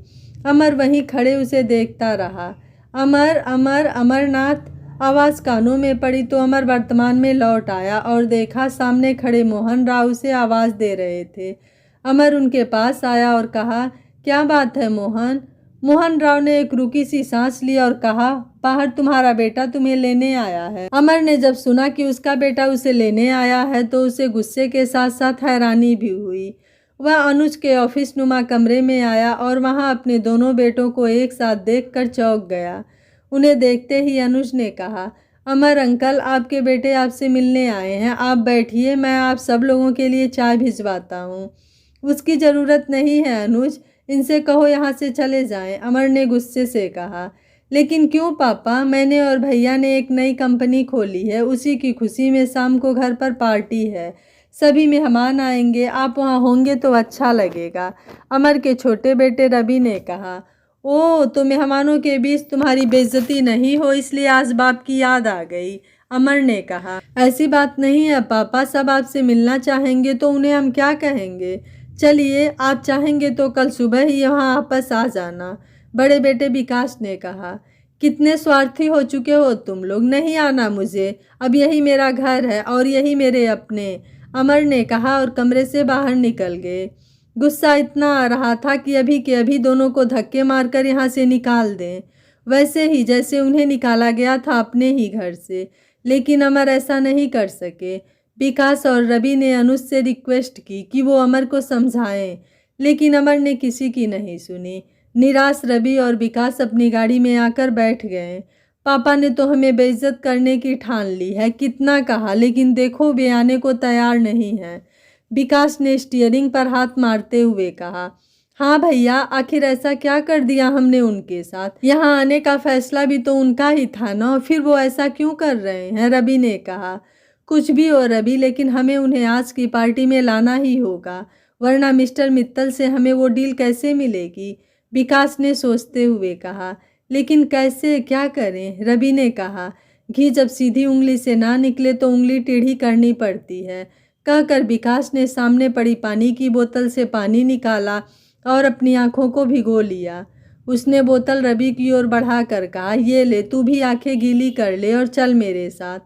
अमर वहीं खड़े उसे देखता रहा। अमर, अमर, अमरनाथ। आवाज़ कानों में पड़ी तो अमर वर्तमान में लौट आया और देखा सामने खड़े मोहन राव उसे आवाज़ दे रहे थे। अमर उनके पास आया और कहा, क्या बात है मोहन? मोहन राव ने एक रुकी सी सांस ली और कहा, बाहर तुम्हारा बेटा तुम्हें लेने आया है। अमर ने जब सुना कि उसका बेटा उसे लेने आया है तो उसे गुस्से के साथ साथ हैरानी भी हुई। वह अनुज के ऑफिस नुमा कमरे में आया और वहां अपने दोनों बेटों को एक साथ देखकर चौंक गया। उन्हें देखते ही अनुज ने कहा, अमर अंकल, आपके बेटे आपसे मिलने आए हैं। आप बैठिए, मैं आप सब लोगों के लिए चाय भिजवाता हूँ। उसकी ज़रूरत नहीं है अनुज, इनसे कहो यहाँ से चले जाएं, अमर ने गुस्से से कहा। लेकिन क्यों पापा? मैंने और भैया ने एक नई कंपनी खोली है, उसी की खुशी में शाम को घर पर पार्टी है। सभी मेहमान आएंगे, आप वहाँ होंगे तो अच्छा लगेगा, अमर के छोटे बेटे रवि ने कहा। ओह, तो मेहमानों के बीच तुम्हारी बेइज्जती नहीं हो इसलिए आज बाप की याद आ गई, अमर ने कहा। ऐसी बात नहीं है पापा, सब आपसे मिलना चाहेंगे तो उन्हें हम क्या कहेंगे। चलिए, आप चाहेंगे तो कल सुबह ही यहाँ वापस आ जाना, बड़े बेटे विकास ने कहा। कितने स्वार्थी हो चुके हो तुम लोग, नहीं आना मुझे, अब यही मेरा घर है और यही मेरे अपने, अमर ने कहा और कमरे से बाहर निकल गए। गुस्सा इतना आ रहा था कि अभी के अभी दोनों को धक्के मारकर यहाँ से निकाल दें, वैसे ही जैसे उन्हें निकाला गया था अपने ही घर से। लेकिन अमर ऐसा नहीं कर सके। विकास और रवि ने अनुज से रिक्वेस्ट की कि वो अमर को समझाएं, लेकिन अमर ने किसी की नहीं सुनी। निराश रवि और विकास अपनी गाड़ी में आकर बैठ गए। पापा ने तो हमें बेइज्जत करने की ठान ली है, कितना कहा, लेकिन देखो वे आने को तैयार नहीं है, विकास ने स्टीयरिंग पर हाथ मारते हुए कहा। हाँ भैया, आखिर ऐसा क्या कर दिया हमने उनके साथ? यहाँ आने का फैसला भी तो उनका ही था ना, फिर वो ऐसा क्यों कर रहे हैं, रवि ने कहा। कुछ भी हो रवि, लेकिन हमें उन्हें आज की पार्टी में लाना ही होगा, वरना मिस्टर मित्तल से हमें वो डील कैसे मिलेगी, विकास ने सोचते हुए कहा। लेकिन कैसे, क्या करें, रवि ने कहा। घी जब सीधी उंगली से ना निकले तो उंगली टेढ़ी करनी पड़ती है, कहकर विकास ने सामने पड़ी पानी की बोतल से पानी निकाला और अपनी आंखों को भिगो लिया। उसने बोतल रवि की ओर बढ़ा कर कहा, ये ले, तू भी आंखें गीली कर ले और चल मेरे साथ।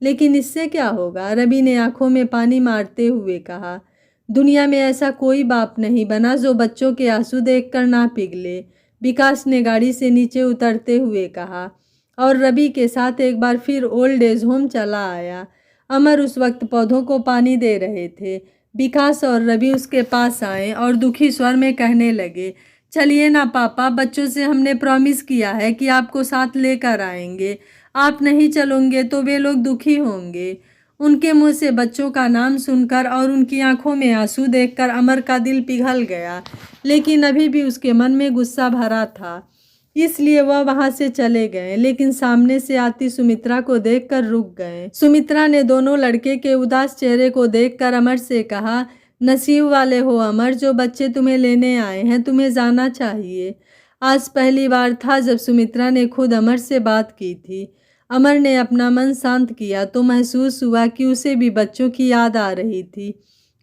लेकिन इससे क्या होगा, रवि ने आंखों में पानी मारते हुए कहा। दुनिया में ऐसा कोई बाप नहीं बना जो बच्चों के आंसू देखकर ना पिघले, विकास ने गाड़ी से नीचे उतरते हुए कहा और रवि के साथ एक बार फिर ओल्ड एज होम चला आया। अमर उस वक्त पौधों को पानी दे रहे थे। विकास और रवि उसके पास आए और दुखी स्वर में कहने लगे, चलिए ना पापा, बच्चों से हमने प्रॉमिस किया है कि आपको साथ लेकर आएंगे, आप नहीं चलोगे तो वे लोग दुखी होंगे। उनके मुंह से बच्चों का नाम सुनकर और उनकी आंखों में आंसू देखकर अमर का दिल पिघल गया, लेकिन अभी भी उसके मन में गुस्सा भरा था, इसलिए वह वहां से चले गए। लेकिन सामने से आती सुमित्रा को देखकर रुक गए। सुमित्रा ने दोनों लड़के के उदास चेहरे को देखकर अमर से कहा, नसीब वाले हो अमर, जो बच्चे तुम्हें लेने आए हैं, तुम्हें जाना चाहिए। आज पहली बार था जब सुमित्रा ने खुद अमर से बात की थी। अमर ने अपना मन शांत किया तो महसूस हुआ कि उसे भी बच्चों की याद आ रही थी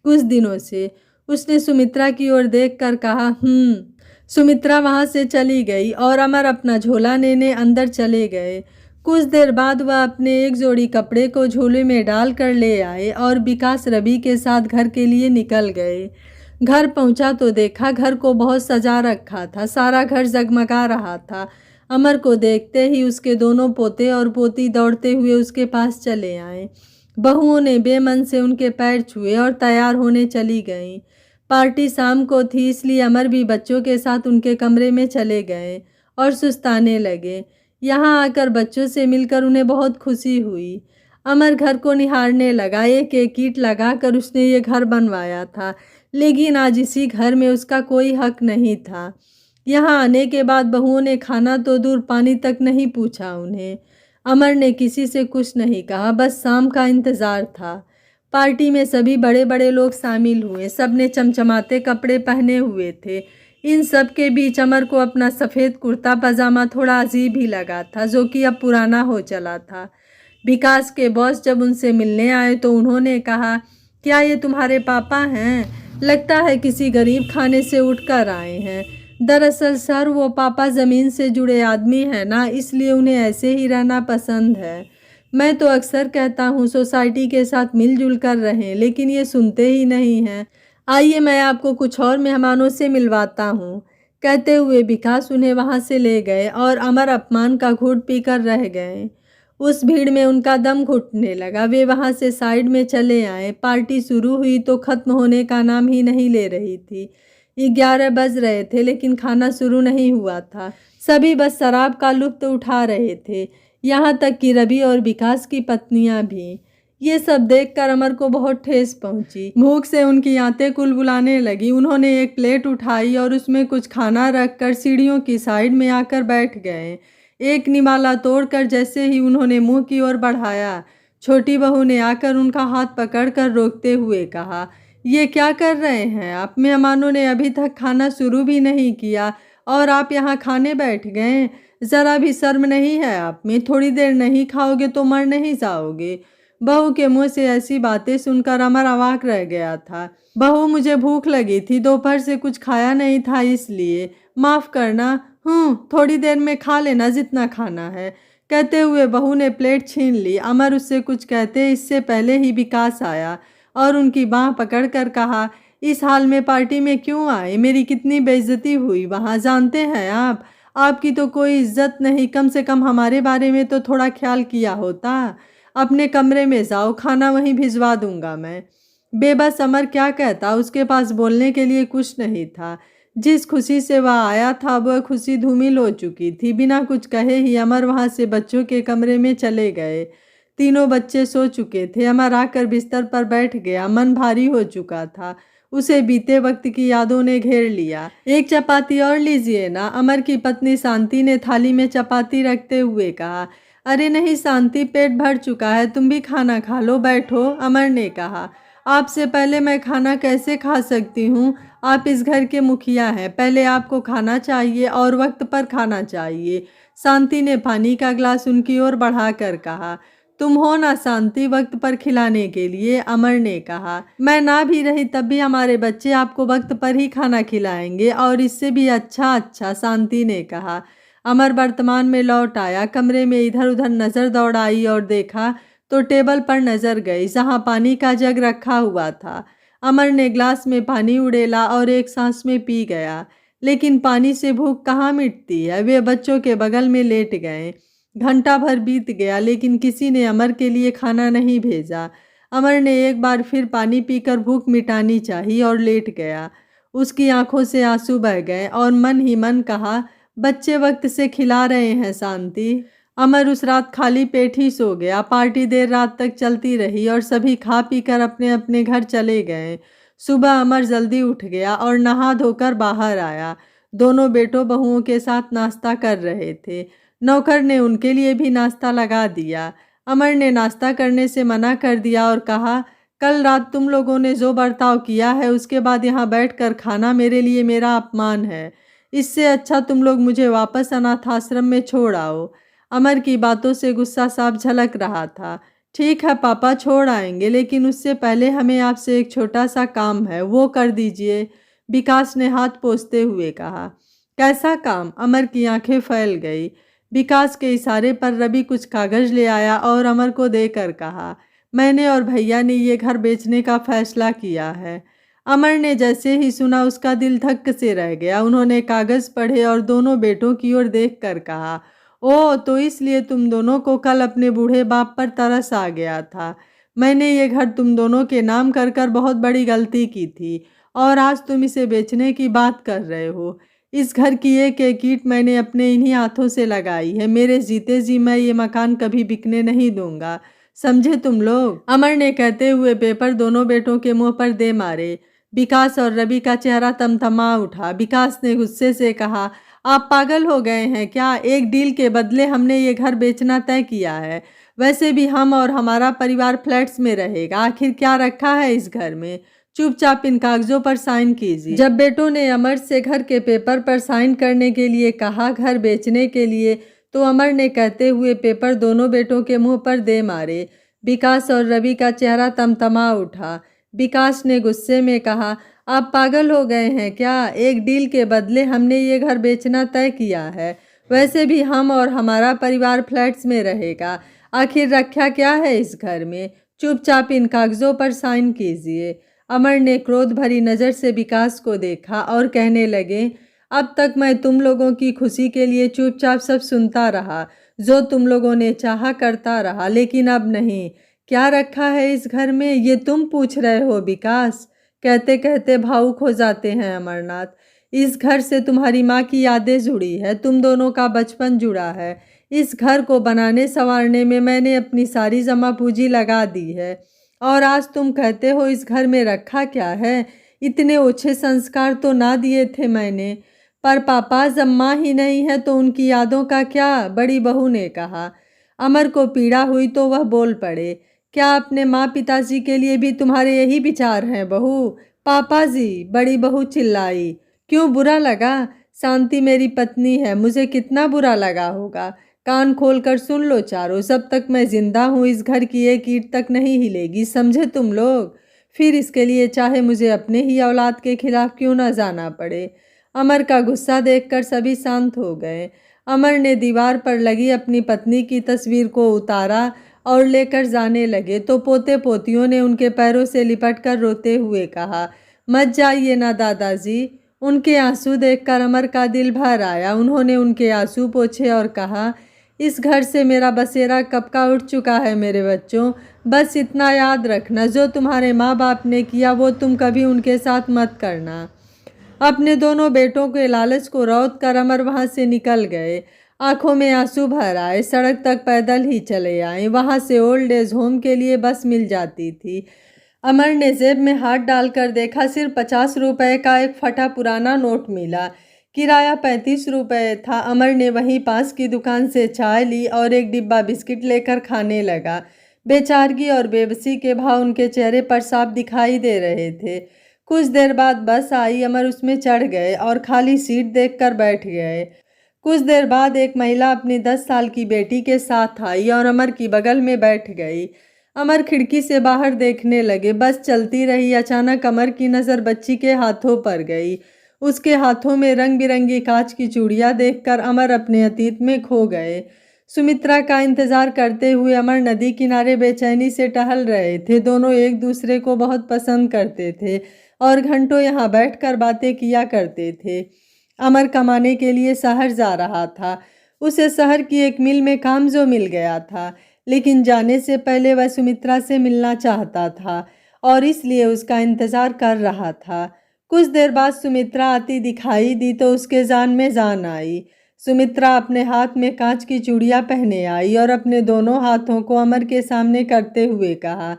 कुछ दिनों से। उसने सुमित्रा की ओर देखकर कहा, सुमित्रा वहां से चली गई और अमर अपना झोला लेने अंदर चले गए। कुछ देर बाद वह अपने एक जोड़ी कपड़े को झोले में डाल कर ले आए और विकास रवि के साथ घर के लिए निकल गए। घर पहुंचा तो देखा घर को बहुत सजा रखा था, सारा घर जगमगा रहा था। अमर को देखते ही उसके दोनों पोते और पोती दौड़ते हुए उसके पास चले आए। बहुओं ने बेमन से उनके पैर छुए और तैयार होने चली गईं। पार्टी शाम को थी, इसलिए अमर भी बच्चों के साथ उनके कमरे में चले गए और सुस्ताने लगे। यहाँ आकर बच्चों से मिलकर उन्हें बहुत खुशी हुई। अमर घर को निहारने लगा। एक एक ईंट लगाकर उसने ये घर बनवाया था, लेकिन आज इसी घर में उसका कोई हक नहीं था। यहाँ आने के बाद बहुओं ने खाना तो दूर पानी तक नहीं पूछा उन्हें। अमर ने किसी से कुछ नहीं कहा, बस शाम का इंतज़ार था। पार्टी में सभी बड़े बड़े लोग शामिल हुए। सब ने चमचमाते कपड़े पहने हुए थे। इन सब के बीच अमर को अपना सफ़ेद कुर्ता पजामा थोड़ा अजीब ही लगा था, जो कि अब पुराना हो चला था। विकास के बॉस जब उनसे मिलने आए तो उन्होंने कहा, क्या ये तुम्हारे पापा हैं? लगता है किसी गरीब खाने से उठकर आए हैं। दरअसल सर, वो पापा ज़मीन से जुड़े आदमी हैं ना, इसलिए उन्हें ऐसे ही रहना पसंद है। मैं तो अक्सर कहता हूँ सोसाइटी के साथ मिलजुल कर रहें, लेकिन ये सुनते ही नहीं हैं। आइए मैं आपको कुछ और मेहमानों से मिलवाता हूँ। कहते हुए विकास उन्हें वहाँ से ले गए और अमर अपमान का घूंट पीकर रह गए। उस भीड़ में उनका दम घुटने लगा। वे वहाँ से साइड में चले आए। पार्टी शुरू हुई तो ख़त्म होने का नाम ही नहीं ले रही थी। 11 बज रहे थे, लेकिन खाना शुरू नहीं हुआ था। सभी बस शराब का लुत्फ़ उठा रहे थे, यहाँ तक कि रवि और विकास की पत्नियाँ भी। ये सब देखकर अमर को बहुत ठेस पहुंची। भूख से उनकी आंतें कुलबुलाने लगी। उन्होंने एक प्लेट उठाई और उसमें कुछ खाना रखकर सीढ़ियों की साइड में आकर बैठ गए। एक निवाला तोड़कर जैसे ही उन्होंने मुंह की ओर बढ़ाया, छोटी बहू ने आकर उनका हाथ पकड़कर रोकते हुए कहा, ये क्या कर रहे हैं आप? मेहमानों ने अभी तक खाना शुरू भी नहीं किया और आप यहाँ खाने बैठ गए। ज़रा भी शर्म नहीं है आप में? थोड़ी देर नहीं खाओगे तो मर नहीं जाओगे? बहू के मुंह से ऐसी बातें सुनकर अमर अवाक रह गया था। बहू, मुझे भूख लगी थी, दोपहर से कुछ खाया नहीं था, इसलिए माफ़ करना। थोड़ी देर में खा लेना जितना खाना है। कहते हुए बहू ने प्लेट छीन ली। अमर उससे कुछ कहते इससे पहले ही विकास आया और उनकी बाँह पकड़कर कहा, इस हाल में पार्टी में क्यों आए? मेरी कितनी बेइज्जती हुई वहाँ, जानते हैं आप? आपकी तो कोई इज्जत नहीं, कम से कम हमारे बारे में तो थोड़ा ख्याल किया होता। अपने कमरे में जाओ, खाना वहीं भिजवा दूंगा मैं। बेबस अमर क्या कहता, उसके पास बोलने के लिए कुछ नहीं था। जिस खुशी से वह आया था वह खुशी धूमिल हो चुकी थी। बिना कुछ कहे ही अमर वहां से बच्चों के कमरे में चले गए। तीनों बच्चे सो चुके थे। अमर आकर बिस्तर पर बैठ गया। मन भारी हो चुका था। उसे बीते वक्त की यादों ने घेर लिया। एक चपाती और लीजिए ना, अमर की पत्नी शांति ने थाली में चपाती रखते हुए कहा। अरे नहीं शांति, पेट भर चुका है, तुम भी खाना खा लो, बैठो, अमर ने कहा। आपसे पहले मैं खाना कैसे खा सकती हूँ? आप इस घर के मुखिया हैं, पहले आपको खाना चाहिए और वक्त पर खाना चाहिए। शांति ने पानी का ग्लास उनकी ओर बढ़ाकर कहा। तुम हो ना शांति, वक्त पर खिलाने के लिए, अमर ने कहा। मैं ना भी रही तब भी हमारे बच्चे आपको वक्त पर ही खाना खिलाएंगे और इससे भी अच्छा, शांति ने कहा। अमर वर्तमान में लौट आया। कमरे में इधर उधर नज़र दौड़ाई और देखा तो टेबल पर नज़र गई, जहां पानी का जग रखा हुआ था। अमर ने ग्लास में पानी उड़ेला और एक सांस में पी गया। लेकिन पानी से भूख कहाँ मिटती है। वे बच्चों के बगल में लेट गए। घंटा भर बीत गया, लेकिन किसी ने अमर के लिए खाना नहीं भेजा। अमर ने एक बार फिर पानी पीकर भूख मिटानी चाहिए और लेट गया। उसकी आंखों से आंसू बह गए और मन ही मन कहा, बच्चे वक्त से खिला रहे हैं शांति। अमर उस रात खाली पेट ही सो गया। पार्टी देर रात तक चलती रही और सभी खा पीकर अपने अपने घर चले गए। सुबह अमर जल्दी उठ गया और नहा धोकर बाहर आया। दोनों बेटों बहुओं के साथ नाश्ता कर रहे थे। नौकर ने उनके लिए भी नाश्ता लगा दिया। अमर ने नाश्ता करने से मना कर दिया और कहा, कल रात तुम लोगों ने जो बर्ताव किया है उसके बाद यहाँ बैठकर खाना मेरे लिए मेरा अपमान है। इससे अच्छा तुम लोग मुझे वापस अनाथ आश्रम में छोड़ आओ। अमर की बातों से गुस्सा साफ झलक रहा था। ठीक है पापा, छोड़ आएंगे, लेकिन उससे पहले हमें आपसे एक छोटा सा काम है, वो कर दीजिए, विकास ने हाथ पोंछते हुए कहा। कैसा काम? अमर की आंखें फैल गई। विकास के इशारे पर रवि कुछ कागज ले आया और अमर को देकर कहा, मैंने और भैया ने ये घर बेचने का फैसला किया है। अमर ने जैसे ही सुना उसका दिल धक्क से रह गया। उन्होंने कागज पढ़े और दोनों बेटों की ओर देखकर कहा, ओ तो इसलिए तुम दोनों को कल अपने बूढ़े बाप पर तरस आ गया था। मैंने ये घर तुम दोनों के नाम कर कर बहुत बड़ी गलती की थी और आज तुम इसे बेचने की बात कर रहे हो। इस घर की एक एक ईंट मैंने अपने इन्हीं हाथों से लगाई है। मेरे जीते जी मैं ये मकान कभी बिकने नहीं दूंगा, समझे तुम लोग। अमर ने कहते हुए पेपर दोनों बेटों के मुंह पर दे मारे। विकास और रवि का चेहरा तमतमा उठा। विकास ने गुस्से से कहा, आप पागल हो गए हैं क्या? एक डील के बदले हमने ये घर बेचना तय किया है। वैसे भी हम और हमारा परिवार फ्लैट्स में रहेगा। आखिर क्या रखा है इस घर में? चुपचाप इन कागजों पर साइन कीजिए। जब बेटों ने अमर से घर के पेपर पर साइन करने के लिए कहा घर बेचने के लिए, तो अमर ने कहते हुए पेपर दोनों बेटों के मुंह पर दे मारे। विकास और रवि का चेहरा तमतमा उठा। विकास ने गुस्से में कहा, आप पागल हो गए हैं क्या? एक डील के बदले हमने ये घर बेचना तय किया है। वैसे भी हम और हमारा परिवार फ्लैट्स में रहेगा। आखिर रखा क्या है इस घर में? चुपचाप इन कागजों पर साइन कीजिए। अमर ने क्रोध भरी नज़र से विकास को देखा और कहने लगे, अब तक मैं तुम लोगों की खुशी के लिए चुपचाप सब सुनता रहा, जो तुम लोगों ने चाहा करता रहा, लेकिन अब नहीं। क्या रखा है इस घर में ये तुम पूछ रहे हो विकास? कहते कहते भावुक हो जाते हैं अमरनाथ। इस घर से तुम्हारी माँ की यादें जुड़ी है, तुम दोनों का बचपन जुड़ा है। इस घर को बनाने संवारने में मैंने अपनी सारी जमा पूंजी लगा दी है और आज तुम कहते हो इस घर में रखा क्या है? इतने ओछे संस्कार तो ना दिए थे मैंने। पर पापा जब माँ ही नहीं है तो उनकी यादों का क्या? बड़ी बहू ने कहा। अमर को पीड़ा हुई तो वह बोल पड़े, क्या अपने माँ पिताजी के लिए भी तुम्हारे यही विचार हैं बहू? पापा जी, बड़ी बहू चिल्लाई। क्यों बुरा लगा? शांति मेरी पत्नी है, मुझे कितना बुरा लगा होगा। कान खोलकर सुन लो चारों, जब तक मैं जिंदा हूँ इस घर की एक ईंट तक नहीं हिलेगी, समझे तुम लोग? फिर इसके लिए चाहे मुझे अपने ही औलाद के खिलाफ क्यों ना जाना पड़े। अमर का गुस्सा देखकर सभी शांत हो गए। अमर ने दीवार पर लगी अपनी पत्नी की तस्वीर को उतारा और लेकर जाने लगे तो पोते पोतियों ने उनके पैरों से लिपटकर रोते हुए कहा, मत जाइए ना दादाजी। उनके आंसू देखकर अमर का दिल भर आया। उन्होंने उनके आंसू पोंछे और कहा, इस घर से मेरा बसेरा कब का उठ चुका है मेरे बच्चों। बस इतना याद रखना, जो तुम्हारे माँ बाप ने किया वो तुम कभी उनके साथ मत करना। अपने दोनों बेटों के लालच को रौंद कर अमर वहाँ से निकल गए। आंखों में आंसू भर आए। सड़क तक पैदल ही चले आए। वहाँ से ओल्ड एज होम के लिए बस मिल जाती थी। अमर ने जेब में हाथ डालकर देखा, सिर्फ 50 रुपए का एक फटा पुराना नोट मिला। किराया 35 रुपए था। अमर ने वहीं पास की दुकान से चाय ली और एक डिब्बा बिस्किट लेकर खाने लगा। बेचारगी और बेबसी के भाव उनके चेहरे पर साफ दिखाई दे रहे थे। कुछ देर बाद बस आई। अमर उसमें चढ़ गए और खाली सीट देखकर बैठ गए। कुछ देर बाद एक महिला अपनी 10 साल की बेटी के साथ आई और अमर की बगल में बैठ गई। अमर खिड़की से बाहर देखने लगे। बस चलती रही। अचानक अमर की नज़र बच्ची के हाथों पर गई। उसके हाथों में रंग बिरंगी कांच की चूड़ियाँ देखकर अमर अपने अतीत में खो गए। सुमित्रा का इंतजार करते हुए अमर नदी किनारे बेचैनी से टहल रहे थे। दोनों एक दूसरे को बहुत पसंद करते थे और घंटों यहाँ बैठकर बातें किया करते थे। अमर कमाने के लिए शहर जा रहा था। उसे शहर की एक मिल में काम जो मिल गया था, लेकिन जाने से पहले वह सुमित्रा से मिलना चाहता था और इसलिए उसका इंतजार कर रहा था। कुछ देर बाद सुमित्रा आती दिखाई दी तो उसके जान में जान आई। सुमित्रा अपने हाथ में कांच की चूड़ियाँ पहने आई और अपने दोनों हाथों को अमर के सामने करते हुए कहा,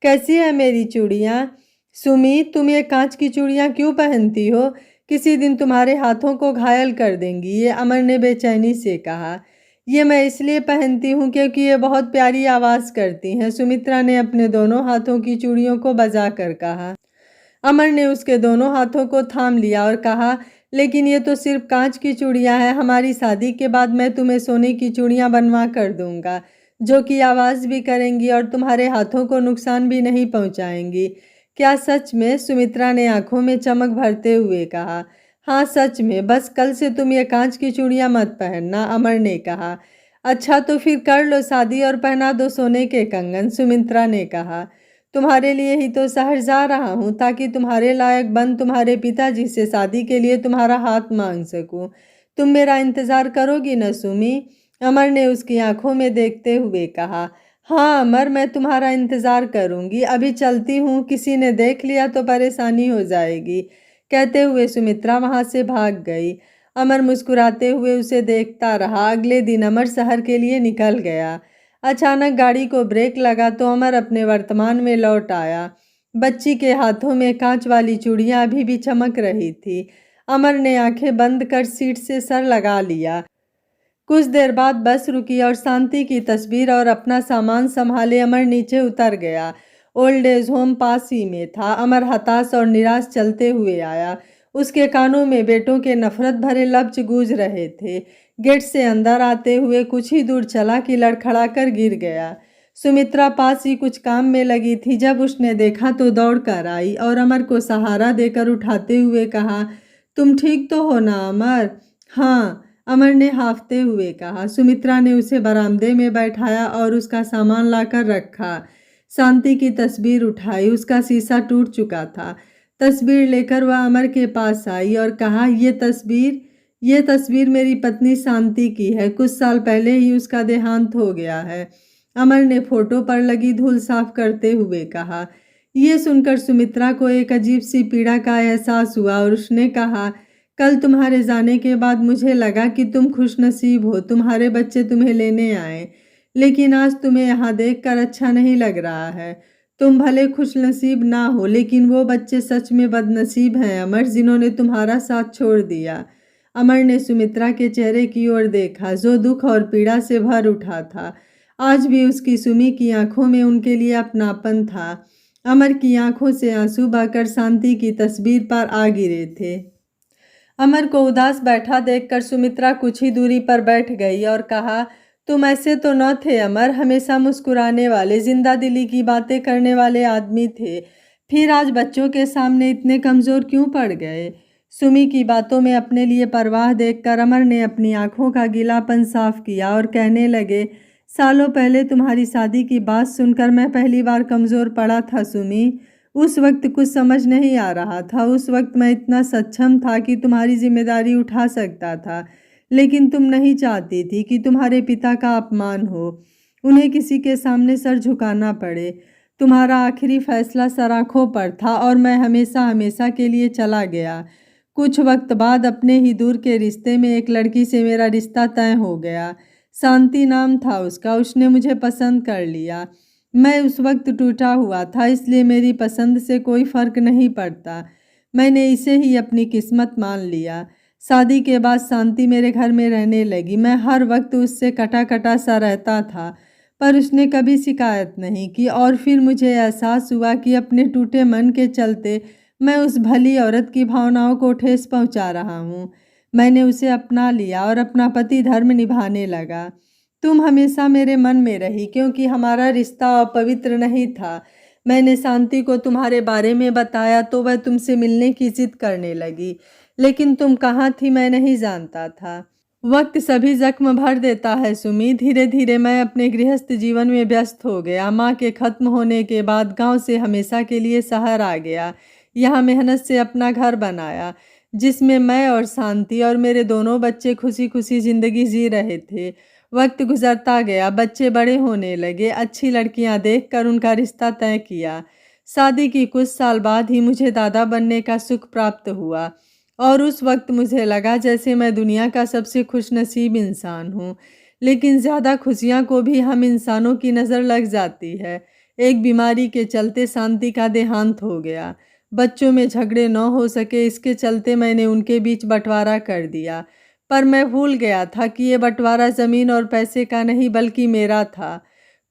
कैसी है मेरी चूड़ियाँ? सुमी, तुम ये कांच की चूड़ियाँ क्यों पहनती हो? किसी दिन तुम्हारे हाथों को घायल कर देंगी ये। अमर ने बेचैनी से कहा, ये मैं इसलिए पहनती हूँ क्योंकि ये बहुत प्यारी आवाज़ करती हैं। सुमित्रा ने अपने दोनों हाथों की चूड़ियों को बजा कर कहा। अमर ने उसके दोनों हाथों को थाम लिया और कहा, लेकिन ये तो सिर्फ कांच की चूड़ियाँ हैं। हमारी शादी के बाद मैं तुम्हें सोने की चूड़ियाँ बनवा कर दूंगा, जो कि आवाज़ भी करेंगी और तुम्हारे हाथों को नुकसान भी नहीं पहुँचाएंगी। क्या सच में? सुमित्रा ने आंखों में चमक भरते हुए कहा। हाँ सच में, बस कल से तुम ये कांच की चूड़ियां मत पहनना, अमर ने कहा। अच्छा तो फिर कर लो शादी और पहना दो सोने के कंगन, सुमित्रा ने कहा। तुम्हारे लिए ही तो शहर जा रहा हूँ ताकि तुम्हारे लायक बन तुम्हारे पिताजी से शादी के लिए तुम्हारा हाथ मांग सकूं। तुम मेरा इंतजार करोगी न सुमी? अमर ने उसकी आंखों में देखते हुए कहा। हाँ अमर, मैं तुम्हारा इंतजार करूंगी। अभी चलती हूँ, किसी ने देख लिया तो परेशानी हो जाएगी। कहते हुए सुमित्रा वहां से भाग गई। अमर मुस्कुराते हुए उसे देखता रहा। अगले दिन अमर शहर के लिए निकल गया। अचानक गाड़ी को ब्रेक लगा तो अमर अपने वर्तमान में लौट आया। बच्ची के हाथों में कांच वाली चूड़ियां अभी भी चमक रही थी। अमर ने आंखें बंद कर सीट से सर लगा लिया। कुछ देर बाद बस रुकी और शांति की तस्वीर और अपना सामान संभाले अमर नीचे उतर गया। ओल्ड एज होम पास ही में था। अमर हताश और निराश चलते हुए आया। उसके कानों में बेटों के नफरत भरे लफ्ज गूंज रहे थे। गेट से अंदर आते हुए कुछ ही दूर चला कि लड़खड़ा कर गिर गया। सुमित्रा पास ही कुछ काम में लगी थी। जब उसने देखा तो दौड़ कर आई और अमर को सहारा देकर उठाते हुए कहा, तुम ठीक तो हो ना अमर? हाँ, अमर ने हांफते हुए कहा। सुमित्रा ने उसे बरामदे में बैठाया और उसका सामान लाकर रखा। शांति की तस्वीर उठाई। उसका शीशा टूट चुका था। तस्वीर लेकर वह अमर के पास आई और कहा, ये तस्वीर मेरी पत्नी शांति की है। कुछ साल पहले ही उसका देहांत हो गया है। अमर ने फोटो पर लगी धूल साफ करते हुए कहा। यह सुनकर सुमित्रा को एक अजीब सी पीड़ा का एहसास हुआ और उसने कहा, कल तुम्हारे जाने के बाद मुझे लगा कि तुम खुशनसीब हो, तुम्हारे बच्चे तुम्हें लेने आए। लेकिन आज तुम्हें यहाँ देखकर अच्छा नहीं लग रहा है। तुम भले खुशनसीब ना हो, लेकिन वो बच्चे सच में बदनसीब हैं अमर, जिन्होंने तुम्हारा साथ छोड़ दिया। अमर ने सुमित्रा के चेहरे की ओर देखा, जो दुख और पीड़ा से भर उठा था। आज भी उसकी सुमी की आंखों में उनके लिए अपनापन था। अमर की आंखों से आंसू बहकर शांति की तस्वीर पर आ गिरे थे। अमर को उदास बैठा देखकर सुमित्रा कुछ ही दूरी पर बैठ गई और कहा, तुम ऐसे तो न थे अमर, हमेशा मुस्कुराने वाले, जिंदा दिली की बातें करने वाले आदमी थे। फिर आज बच्चों के सामने इतने कमजोर क्यों पड़ गए? सुमी की बातों में अपने लिए परवाह देखकर अमर ने अपनी आंखों का गीलापन साफ किया और कहने लगे, सालों पहले तुम्हारी शादी की बात सुनकर मैं पहली बार कमजोर पड़ा था सुमी। उस वक्त कुछ समझ नहीं आ रहा था। उस वक्त मैं इतना सक्षम था कि तुम्हारी जिम्मेदारी उठा सकता था, लेकिन तुम नहीं चाहती थी कि तुम्हारे पिता का अपमान हो, उन्हें किसी के सामने सर झुकाना पड़े। तुम्हारा आखिरी फैसला सराखों पर था और मैं हमेशा हमेशा के लिए चला गया। कुछ वक्त बाद अपने ही दूर के रिश्ते में एक लड़की से मेरा रिश्ता तय हो गया। शांति नाम था उसका। उसने मुझे पसंद कर लिया। मैं उस वक्त टूटा हुआ था, इसलिए मेरी पसंद से कोई फर्क नहीं पड़ता। मैंने इसे ही अपनी किस्मत मान लिया। शादी के बाद शांति मेरे घर में रहने लगी। मैं हर वक्त उससे कटा कटा सा रहता था, पर उसने कभी शिकायत नहीं की। और फिर मुझे एहसास हुआ कि अपने टूटे मन के चलते मैं उस भली औरत की भावनाओं को ठेस पहुंचा रहा हूँ। मैंने उसे अपना लिया और अपना पति धर्म निभाने लगा। तुम हमेशा मेरे मन में रही, क्योंकि हमारा रिश्ता अपवित्र नहीं था। मैंने शांति को तुम्हारे बारे में बताया तो वह तुमसे मिलने की जिद करने लगी, लेकिन तुम कहाँ थी मैं नहीं जानता था। वक्त सभी जख्म भर देता है सुमी। धीरे धीरे मैं अपने गृहस्थ जीवन में व्यस्त हो गया। माँ के खत्म होने के बाद गांव से हमेशा के लिए शहर आ गया। यहाँ मेहनत से अपना घर बनाया, जिसमें मैं और शांति और मेरे दोनों बच्चे खुशी खुशी जिंदगी जी रहे थे। वक्त गुजरता गया, बच्चे बड़े होने लगे। अच्छी लड़कियां देखकर उनका रिश्ता तय किया। शादी की कुछ साल बाद ही मुझे दादा बनने का सुख प्राप्त हुआ और उस वक्त मुझे लगा जैसे मैं दुनिया का सबसे खुशनसीब इंसान हूँ। लेकिन ज़्यादा खुशियाँ को भी हम इंसानों की नज़र लग जाती है। एक बीमारी के चलते शांति का देहांत हो गया। बच्चों में झगड़े न हो सके, इसके चलते मैंने उनके बीच बंटवारा कर दिया। पर मैं भूल गया था कि ये बंटवारा ज़मीन और पैसे का नहीं बल्कि मेरा था।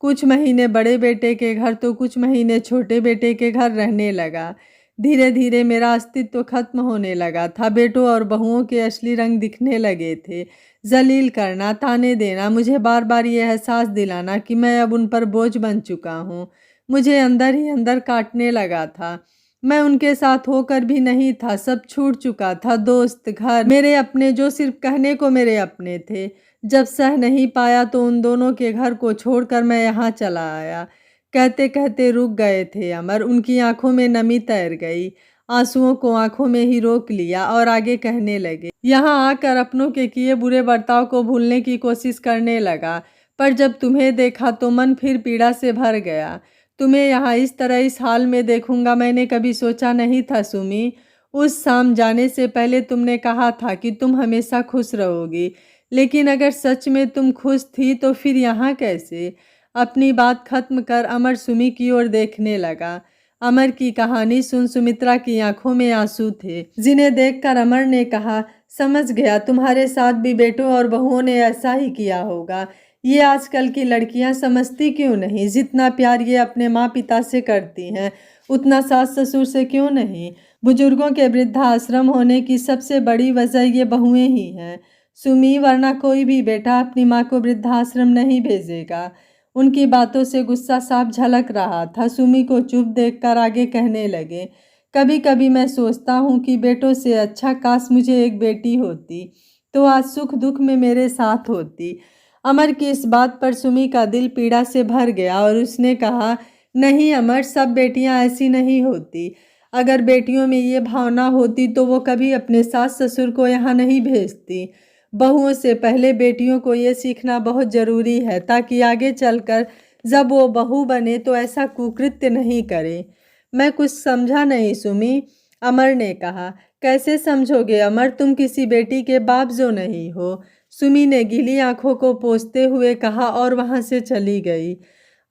कुछ महीने बड़े बेटे के घर तो कुछ महीने छोटे बेटे के घर रहने लगा। धीरे धीरे मेरा अस्तित्व खत्म होने लगा था। बेटों और बहुओं के असली रंग दिखने लगे थे। जलील करना, ताने देना, मुझे बार बार ये एहसास दिलाना कि मैं अब उन पर बोझ बन चुका हूँ, मुझे अंदर ही अंदर काटने लगा था। मैं उनके साथ होकर भी नहीं था, सब छूट चुका था, दोस्त, घर, मेरे अपने जो सिर्फ कहने को मेरे अपने थे। जब सह नहीं पाया तो उन दोनों के घर को छोड़कर मैं यहाँ चला आया। कहते कहते रुक गए थे अमर, उनकी आंखों में नमी तैर गई। आंसुओं को आंखों में ही रोक लिया और आगे कहने लगे। यहाँ आकर अपनों के किए बुरे बर्ताव को भूलने की कोशिश करने लगा, पर जब तुम्हें देखा तो मन फिर पीड़ा से भर गया। तुम्हें यहाँ इस तरह इस हाल में देखूंगा मैंने कभी सोचा नहीं था सुमी। उस शाम जाने से पहले तुमने कहा था कि तुम हमेशा खुश रहोगी, लेकिन अगर सच में तुम खुश थी तो फिर यहाँ कैसे? अपनी बात खत्म कर अमर सुमी की ओर देखने लगा। अमर की कहानी सुन सुमित्रा की आंखों में आंसू थे, जिन्हें देखकर अमर ने कहा, समझ गया, तुम्हारे साथ भी बेटों और बहुओं ने ऐसा ही किया होगा। ये आजकल की लड़कियां समझती क्यों नहीं? जितना प्यार ये अपने माँ पिता से करती हैं, उतना सास ससुर से क्यों नहीं? बुजुर्गों के वृद्धाश्रम होने की सबसे बड़ी वजह ये बहुएं ही हैं सुमी, वरना कोई भी बेटा अपनी माँ को वृद्धाश्रम नहीं भेजेगा। उनकी बातों से गुस्सा साफ झलक रहा था। सुमी को चुप देखकर आगे कहने लगे, कभी कभी मैं सोचता हूँ कि बेटों से अच्छा काश मुझे एक बेटी होती, तो आज सुख दुख में मेरे साथ होती। अमर की इस बात पर सुमी का दिल पीड़ा से भर गया और उसने कहा, नहीं अमर, सब बेटियां ऐसी नहीं होती। अगर बेटियों में ये भावना होती तो वो कभी अपने सास ससुर को यहाँ नहीं भेजती। बहुओं से पहले बेटियों को ये सीखना बहुत ज़रूरी है, ताकि आगे चलकर जब वो बहू बने तो ऐसा कुकृत्य नहीं करे। मैं कुछ समझा नहीं सुमी, अमर ने कहा। कैसे समझोगे अमर, तुम किसी बेटी के बाप जो नहीं हो, सुमी ने गीली आंखों को पोंछते हुए कहा और वहां से चली गई।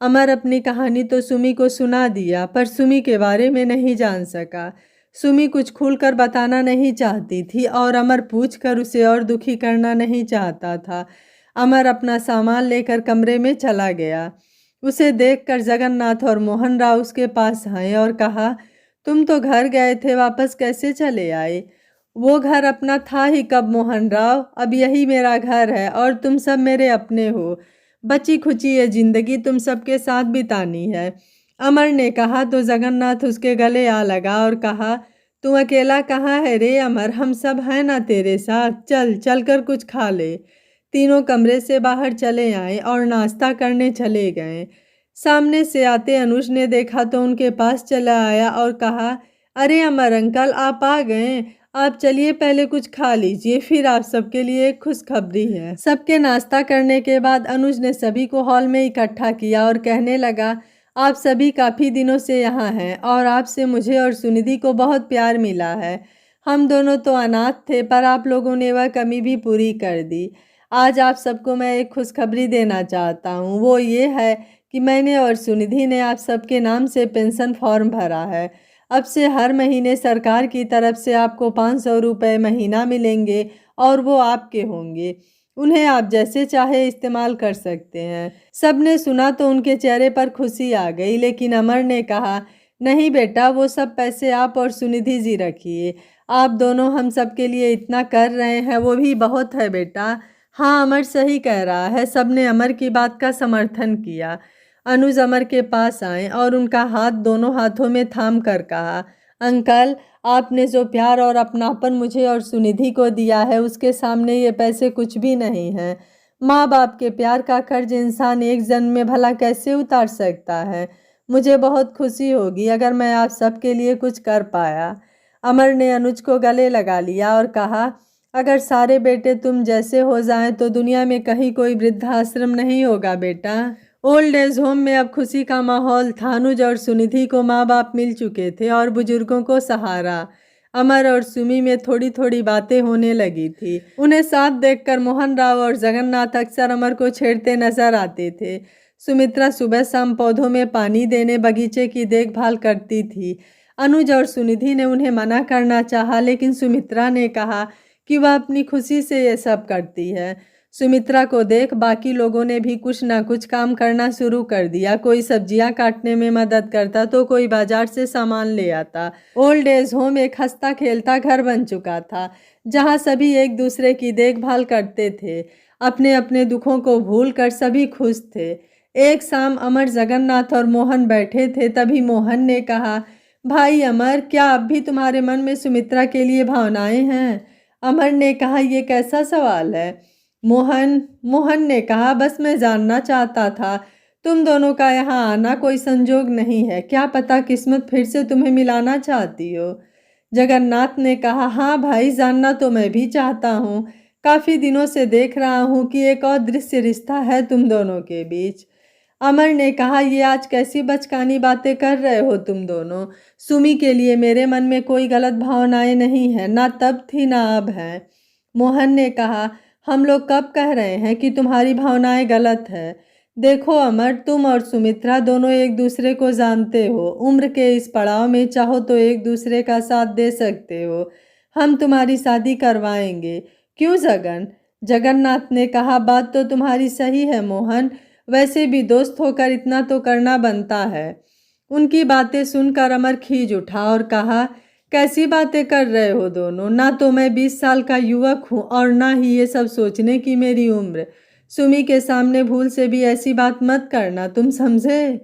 अमर अपनी कहानी तो सुमी को सुना दिया, पर सुमी के बारे में नहीं जान सका। सुमी कुछ खुलकर बताना नहीं चाहती थी और अमर पूछकर उसे और दुखी करना नहीं चाहता था। अमर अपना सामान लेकर कमरे में चला गया। उसे देखकर जगन्नाथ और मोहन राव उसके पास आए और कहा, तुम तो घर गए थे, वापस कैसे चले आए? वो घर अपना था ही कब मोहन राव, अब यही मेरा घर है और तुम सब मेरे अपने हो। बची खुची ये जिंदगी तुम सबके साथ बितानी है, अमर ने कहा तो जगन्नाथ उसके गले आ लगा और कहा, तू अकेला कहाँ है रे अमर, हम सब हैं ना तेरे साथ, चल चल कर कुछ खा ले। तीनों कमरे से बाहर चले आए और नाश्ता करने चले गए। सामने से आते अनुज ने देखा तो उनके पास चला आया और कहा, अरे अमर अंकल, आप आ गए, आप चलिए पहले कुछ खा लीजिए, फिर आप सबके लिए एक खुशखबरी है। सबके नाश्ता करने के बाद अनुज ने सभी को हॉल में इकट्ठा किया और कहने लगा, आप सभी काफ़ी दिनों से यहाँ हैं और आपसे मुझे और सुनिधि को बहुत प्यार मिला है। हम दोनों तो अनाथ थे, पर आप लोगों ने वह कमी भी पूरी कर दी। आज आप सबको मैं एक खुशखबरी देना चाहता हूँ। वो ये है कि मैंने और सुनिधि ने आप सबके नाम से पेंशन फॉर्म भरा है। अब से हर महीने सरकार की तरफ से आपको 500 रुपये महीना मिलेंगे और वो आपके होंगे। उन्हें आप जैसे चाहे इस्तेमाल कर सकते हैं। सबने सुना तो उनके चेहरे पर खुशी आ गई, लेकिन अमर ने कहा, नहीं बेटा, वो सब पैसे आप और सुनिधि जी रखिए। आप दोनों हम सब के लिए इतना कर रहे हैं, वो भी बहुत है बेटा। हाँ, अमर सही कह रहा है। सबने अमर की बात का समर्थन किया। अनुज अमर के पास आए और उनका हाथ दोनों हाथों में थाम कर कहा, अंकल, आपने जो प्यार और अपनापन मुझे और सुनिधि को दिया है, उसके सामने ये पैसे कुछ भी नहीं हैं। माँ बाप के प्यार का कर्ज इंसान एक जन्म में भला कैसे उतार सकता है? मुझे बहुत खुशी होगी अगर मैं आप सबके लिए कुछ कर पाया। अमर ने अनुज को गले लगा लिया और कहा, अगर सारे बेटे तुम जैसे हो जाएं तो दुनिया में कहीं कोई वृद्धाश्रम नहीं होगा बेटा। ओल्ड एज होम में अब खुशी का माहौल था। अनुज और सुनिधि को माँ बाप मिल चुके थे और बुजुर्गों को सहारा। अमर और सुमी में थोड़ी थोड़ी बातें होने लगी थी। उन्हें साथ देखकर मोहन राव और जगन्नाथ अक्सर अमर को छेड़ते नजर आते थे। सुमित्रा सुबह शाम पौधों में पानी देने, बगीचे की देखभाल करती थी। अनुज और सुनिधि ने उन्हें मना करना चाहा, लेकिन सुमित्रा ने कहा कि वह अपनी खुशी से ये सब करती है। सुमित्रा को देख बाकी लोगों ने भी कुछ ना कुछ काम करना शुरू कर दिया। कोई सब्जियां काटने में मदद करता तो कोई बाजार से सामान ले आता। ओल्ड एज होम एक हंसता खेलता घर बन चुका था, जहां सभी एक दूसरे की देखभाल करते थे। अपने अपने दुखों को भूलकर सभी खुश थे। एक शाम अमर, जगन्नाथ और मोहन बैठे थे, तभी मोहन ने कहा, भाई अमर, क्या अब भी तुम्हारे मन में सुमित्रा के लिए भावनाएं हैं? अमर ने कहा, यह कैसा सवाल है? मोहन मोहन ने कहा, बस मैं जानना चाहता था। तुम दोनों का यहाँ आना कोई संजोग नहीं है, क्या पता किस्मत फिर से तुम्हें मिलाना चाहती हो। जगन्नाथ ने कहा, हाँ भाई, जानना तो मैं भी चाहता हूँ। काफी दिनों से देख रहा हूँ कि एक और दृश्य रिश्ता है तुम दोनों के बीच। अमर ने कहा, ये आज कैसी बचकानी बातें कर रहे हो तुम दोनों? सुमी के लिए मेरे मन में कोई गलत भावनाएं नहीं है, ना तब थी ना अब है। मोहन ने कहा, हम लोग कब कह रहे हैं कि तुम्हारी भावनाएं गलत है? देखो अमर, तुम और सुमित्रा दोनों एक दूसरे को जानते हो। उम्र के इस पड़ाव में चाहो तो एक दूसरे का साथ दे सकते हो। हम तुम्हारी शादी करवाएंगे। क्यों जगन? जगन्नाथ ने कहा, बात तो तुम्हारी सही है मोहन, वैसे भी दोस्त होकर इतना तो करना बनता है। उनकी बातें सुनकर अमर खींच उठा और कहा, कैसी बातें कर रहे हो दोनों? ना तो मैं 20 साल का युवक हूँ और ना ही ये सब सोचने की मेरी उम्र। सुमी के सामने भूल से भी ऐसी बात मत करना, तुम समझे?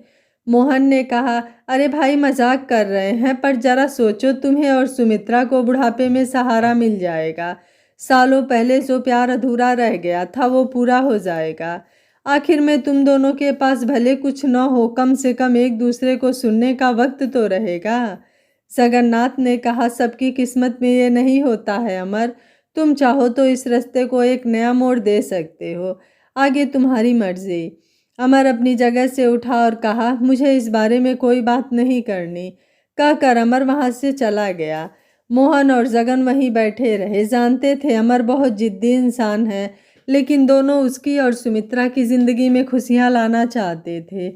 मोहन ने कहा, अरे भाई, मजाक कर रहे हैं, पर जरा सोचो, तुम्हें और सुमित्रा को बुढ़ापे में सहारा मिल जाएगा। सालों पहले जो प्यार अधूरा रह गया था वो पूरा हो जाएगा। आखिर में तुम दोनों के पास भले कुछ न हो, कम से कम एक दूसरे को सुनने का वक्त तो रहेगा। जगन्नाथ ने कहा, सबकी किस्मत में ये नहीं होता है अमर। तुम चाहो तो इस रास्ते को एक नया मोड़ दे सकते हो, आगे तुम्हारी मर्जी। अमर अपनी जगह से उठा और कहा, मुझे इस बारे में कोई बात नहीं करनी। कहकर अमर वहां से चला गया। मोहन और जगन वहीं बैठे रहे। जानते थे अमर बहुत जिद्दी इंसान है, लेकिन दोनों उसकी और सुमित्रा की जिंदगी में खुशियां लाना चाहते थे।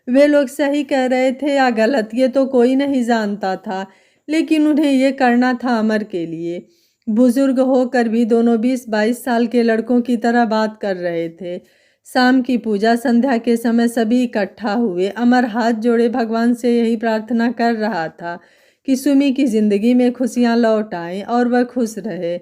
वे लोग सही कह रहे थे या गलत, ये तो कोई नहीं जानता था, लेकिन उन्हें ये करना था अमर के लिए। बुजुर्ग होकर भी दोनों 20-22 साल के लड़कों की तरह बात कर रहे थे। शाम की पूजा संध्या के समय सभी इकट्ठा हुए। अमर हाथ जोड़े भगवान से यही प्रार्थना कर रहा था कि सुमी की जिंदगी में खुशियां लौट आएं और वह खुश रहे।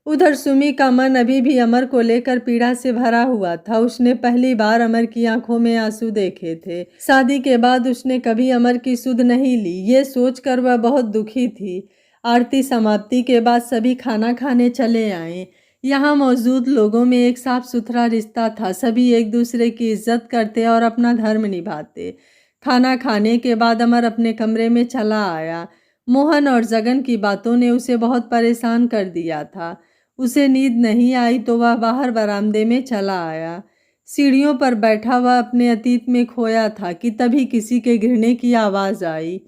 उधर सुमी का मन अभी भी अमर को लेकर पीड़ा से भरा हुआ था। उसने पहली बार अमर की आंखों में आंसू देखे थे। शादी के बाद उसने कभी अमर की सुध नहीं ली, ये सोचकर वह बहुत दुखी थी। आरती समाप्ति के बाद सभी खाना खाने चले आए। यहाँ मौजूद लोगों में एक साफ सुथरा रिश्ता था। सभी एक दूसरे की इज्जत करते और अपना धर्म निभाते। खाना खाने के बाद अमर अपने कमरे में चला आया। मोहन और जगन की बातों ने उसे बहुत परेशान कर दिया था। उसे नींद नहीं आई तो वह बाहर बरामदे में चला आया। सीढ़ियों पर बैठा वह अपने अतीत में खोया था कि तभी किसी के गिरने की आवाज आई।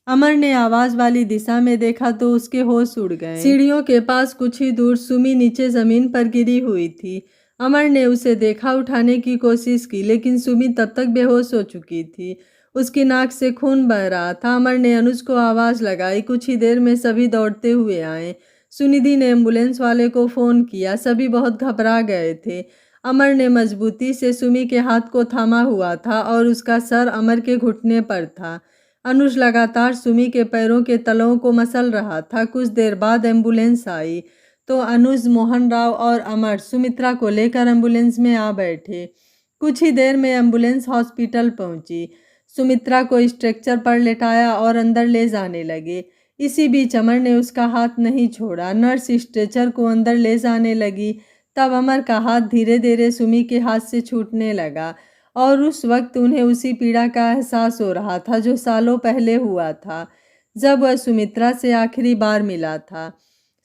अमर ने आवाज वाली दिशा में देखा तो उसके होश उड़ गए। सीढ़ियों के पास कुछ ही दूर सुमी नीचे जमीन पर गिरी हुई थी। अमर ने उसे देखा, उठाने की कोशिश की, लेकिन सुमी तब तक बेहोश हो चुकी थी। उसकी नाक से खून बह रहा था। अमर ने अनुज को आवाज लगाई। कुछ ही देर में सभी दौड़ते हुए आए। सुनिधि ने एम्बुलेंस वाले को फोन किया। सभी बहुत घबरा गए थे। अमर ने मजबूती से सुमी के हाथ को थामा हुआ था और उसका सर अमर के घुटने पर था। अनुज लगातार सुमी के पैरों के तलों को मसल रहा था। कुछ देर बाद एम्बुलेंस आई तो अनुज, मोहन राव और अमर सुमित्रा को लेकर एम्बुलेंस में आ बैठे। कुछ ही देर में एम्बुलेंस हॉस्पिटल पहुंची। सुमित्रा को स्ट्रेचर पर लेटाया और अंदर ले जाने लगे। इसी बीच अमर ने उसका हाथ नहीं छोड़ा। नर्स स्ट्रेचर को अंदर ले जाने लगी। तब अमर का हाथ धीरे धीरे सुमी के हाथ से छूटने लगा और उस वक्त उन्हें उसी पीड़ा का एहसास हो रहा था जो सालों पहले हुआ था, जब वह सुमित्रा से आखिरी बार मिला था।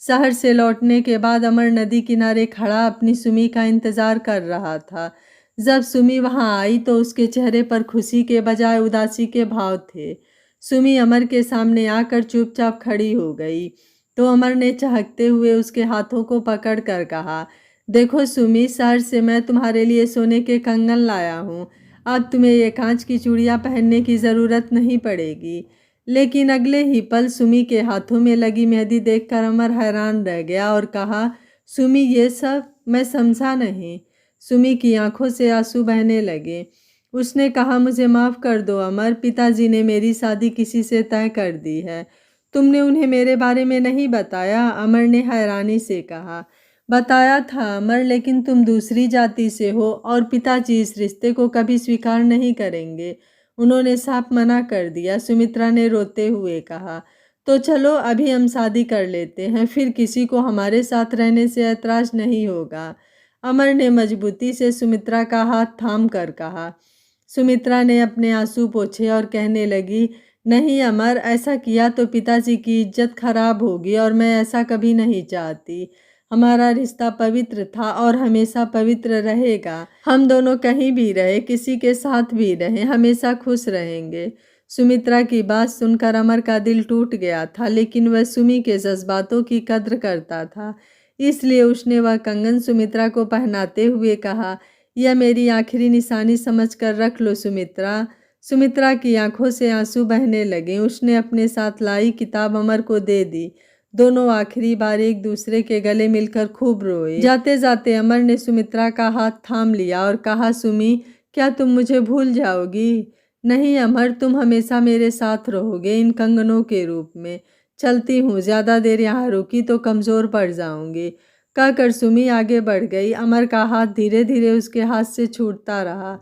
शहर से लौटने के बाद अमर नदी किनारे खड़ा अपनी सुमी का इंतजार कर रहा था। जब सुमी वहां आई तो उसके चेहरे पर खुशी के बजाय उदासी के भाव थे। सुमी अमर के सामने आकर चुपचाप खड़ी हो गई तो अमर ने चहकते हुए उसके हाथों को पकड़ कर कहा, देखो सुमी, शहर से मैं तुम्हारे लिए सोने के कंगन लाया हूँ। अब तुम्हें ये कांच की चूड़ियाँ पहनने की ज़रूरत नहीं पड़ेगी। लेकिन अगले ही पल सुमी के हाथों में लगी मेहंदी देखकर अमर हैरान रह गया और कहा, सुमी, ये सब मैं समझा नहीं। सुमी की आंखों से आंसू बहने लगे। उसने कहा, मुझे माफ़ कर दो अमर, पिताजी ने मेरी शादी किसी से तय कर दी है। तुमने उन्हें मेरे बारे में नहीं बताया? अमर ने हैरानी से कहा। बताया था अमर, लेकिन तुम दूसरी जाति से हो और पिताजी इस रिश्ते को कभी स्वीकार नहीं करेंगे। उन्होंने साफ मना कर दिया। सुमित्रा ने रोते हुए कहा, तो चलो अभी हम शादी कर लेते हैं, फिर किसी को हमारे साथ रहने से ऐतराज नहीं होगा। अमर ने मजबूती से सुमित्रा का हाथ थाम कर कहा। सुमित्रा ने अपने आंसू पोंछे और कहने लगी, नहीं अमर, ऐसा किया तो पिताजी की इज्जत खराब होगी और मैं ऐसा कभी नहीं चाहती। हमारा रिश्ता पवित्र था और हमेशा पवित्र रहेगा। हम दोनों कहीं भी रहे, किसी के साथ भी रहे, हमेशा खुश रहेंगे। सुमित्रा की बात सुनकर अमर का दिल टूट गया था, लेकिन वह सुमी के जज्बातों की कद्र करता था, इसलिए उसने वह कंगन सुमित्रा को पहनाते हुए कहा, यह मेरी आखिरी निशानी समझकर रख लो सुमित्रा। सुमित्रा की आंखों से आंसू बहने लगे। उसने अपने साथ लाई किताब अमर को दे दी। दोनों आखिरी बार एक दूसरे के गले मिलकर खूब रोए। जाते जाते अमर ने सुमित्रा का हाथ थाम लिया और कहा, सुमी, क्या तुम मुझे भूल जाओगी? नहीं अमर, तुम हमेशा मेरे साथ रहोगे इन कंगनों के रूप में। चलती हूँ, ज़्यादा देर यहाँ रुकी तो कमज़ोर पड़ जाऊंगी। कहकर सुमी आगे बढ़ गई। अमर का हाथ धीरे धीरे उसके हाथ से छूटता रहा।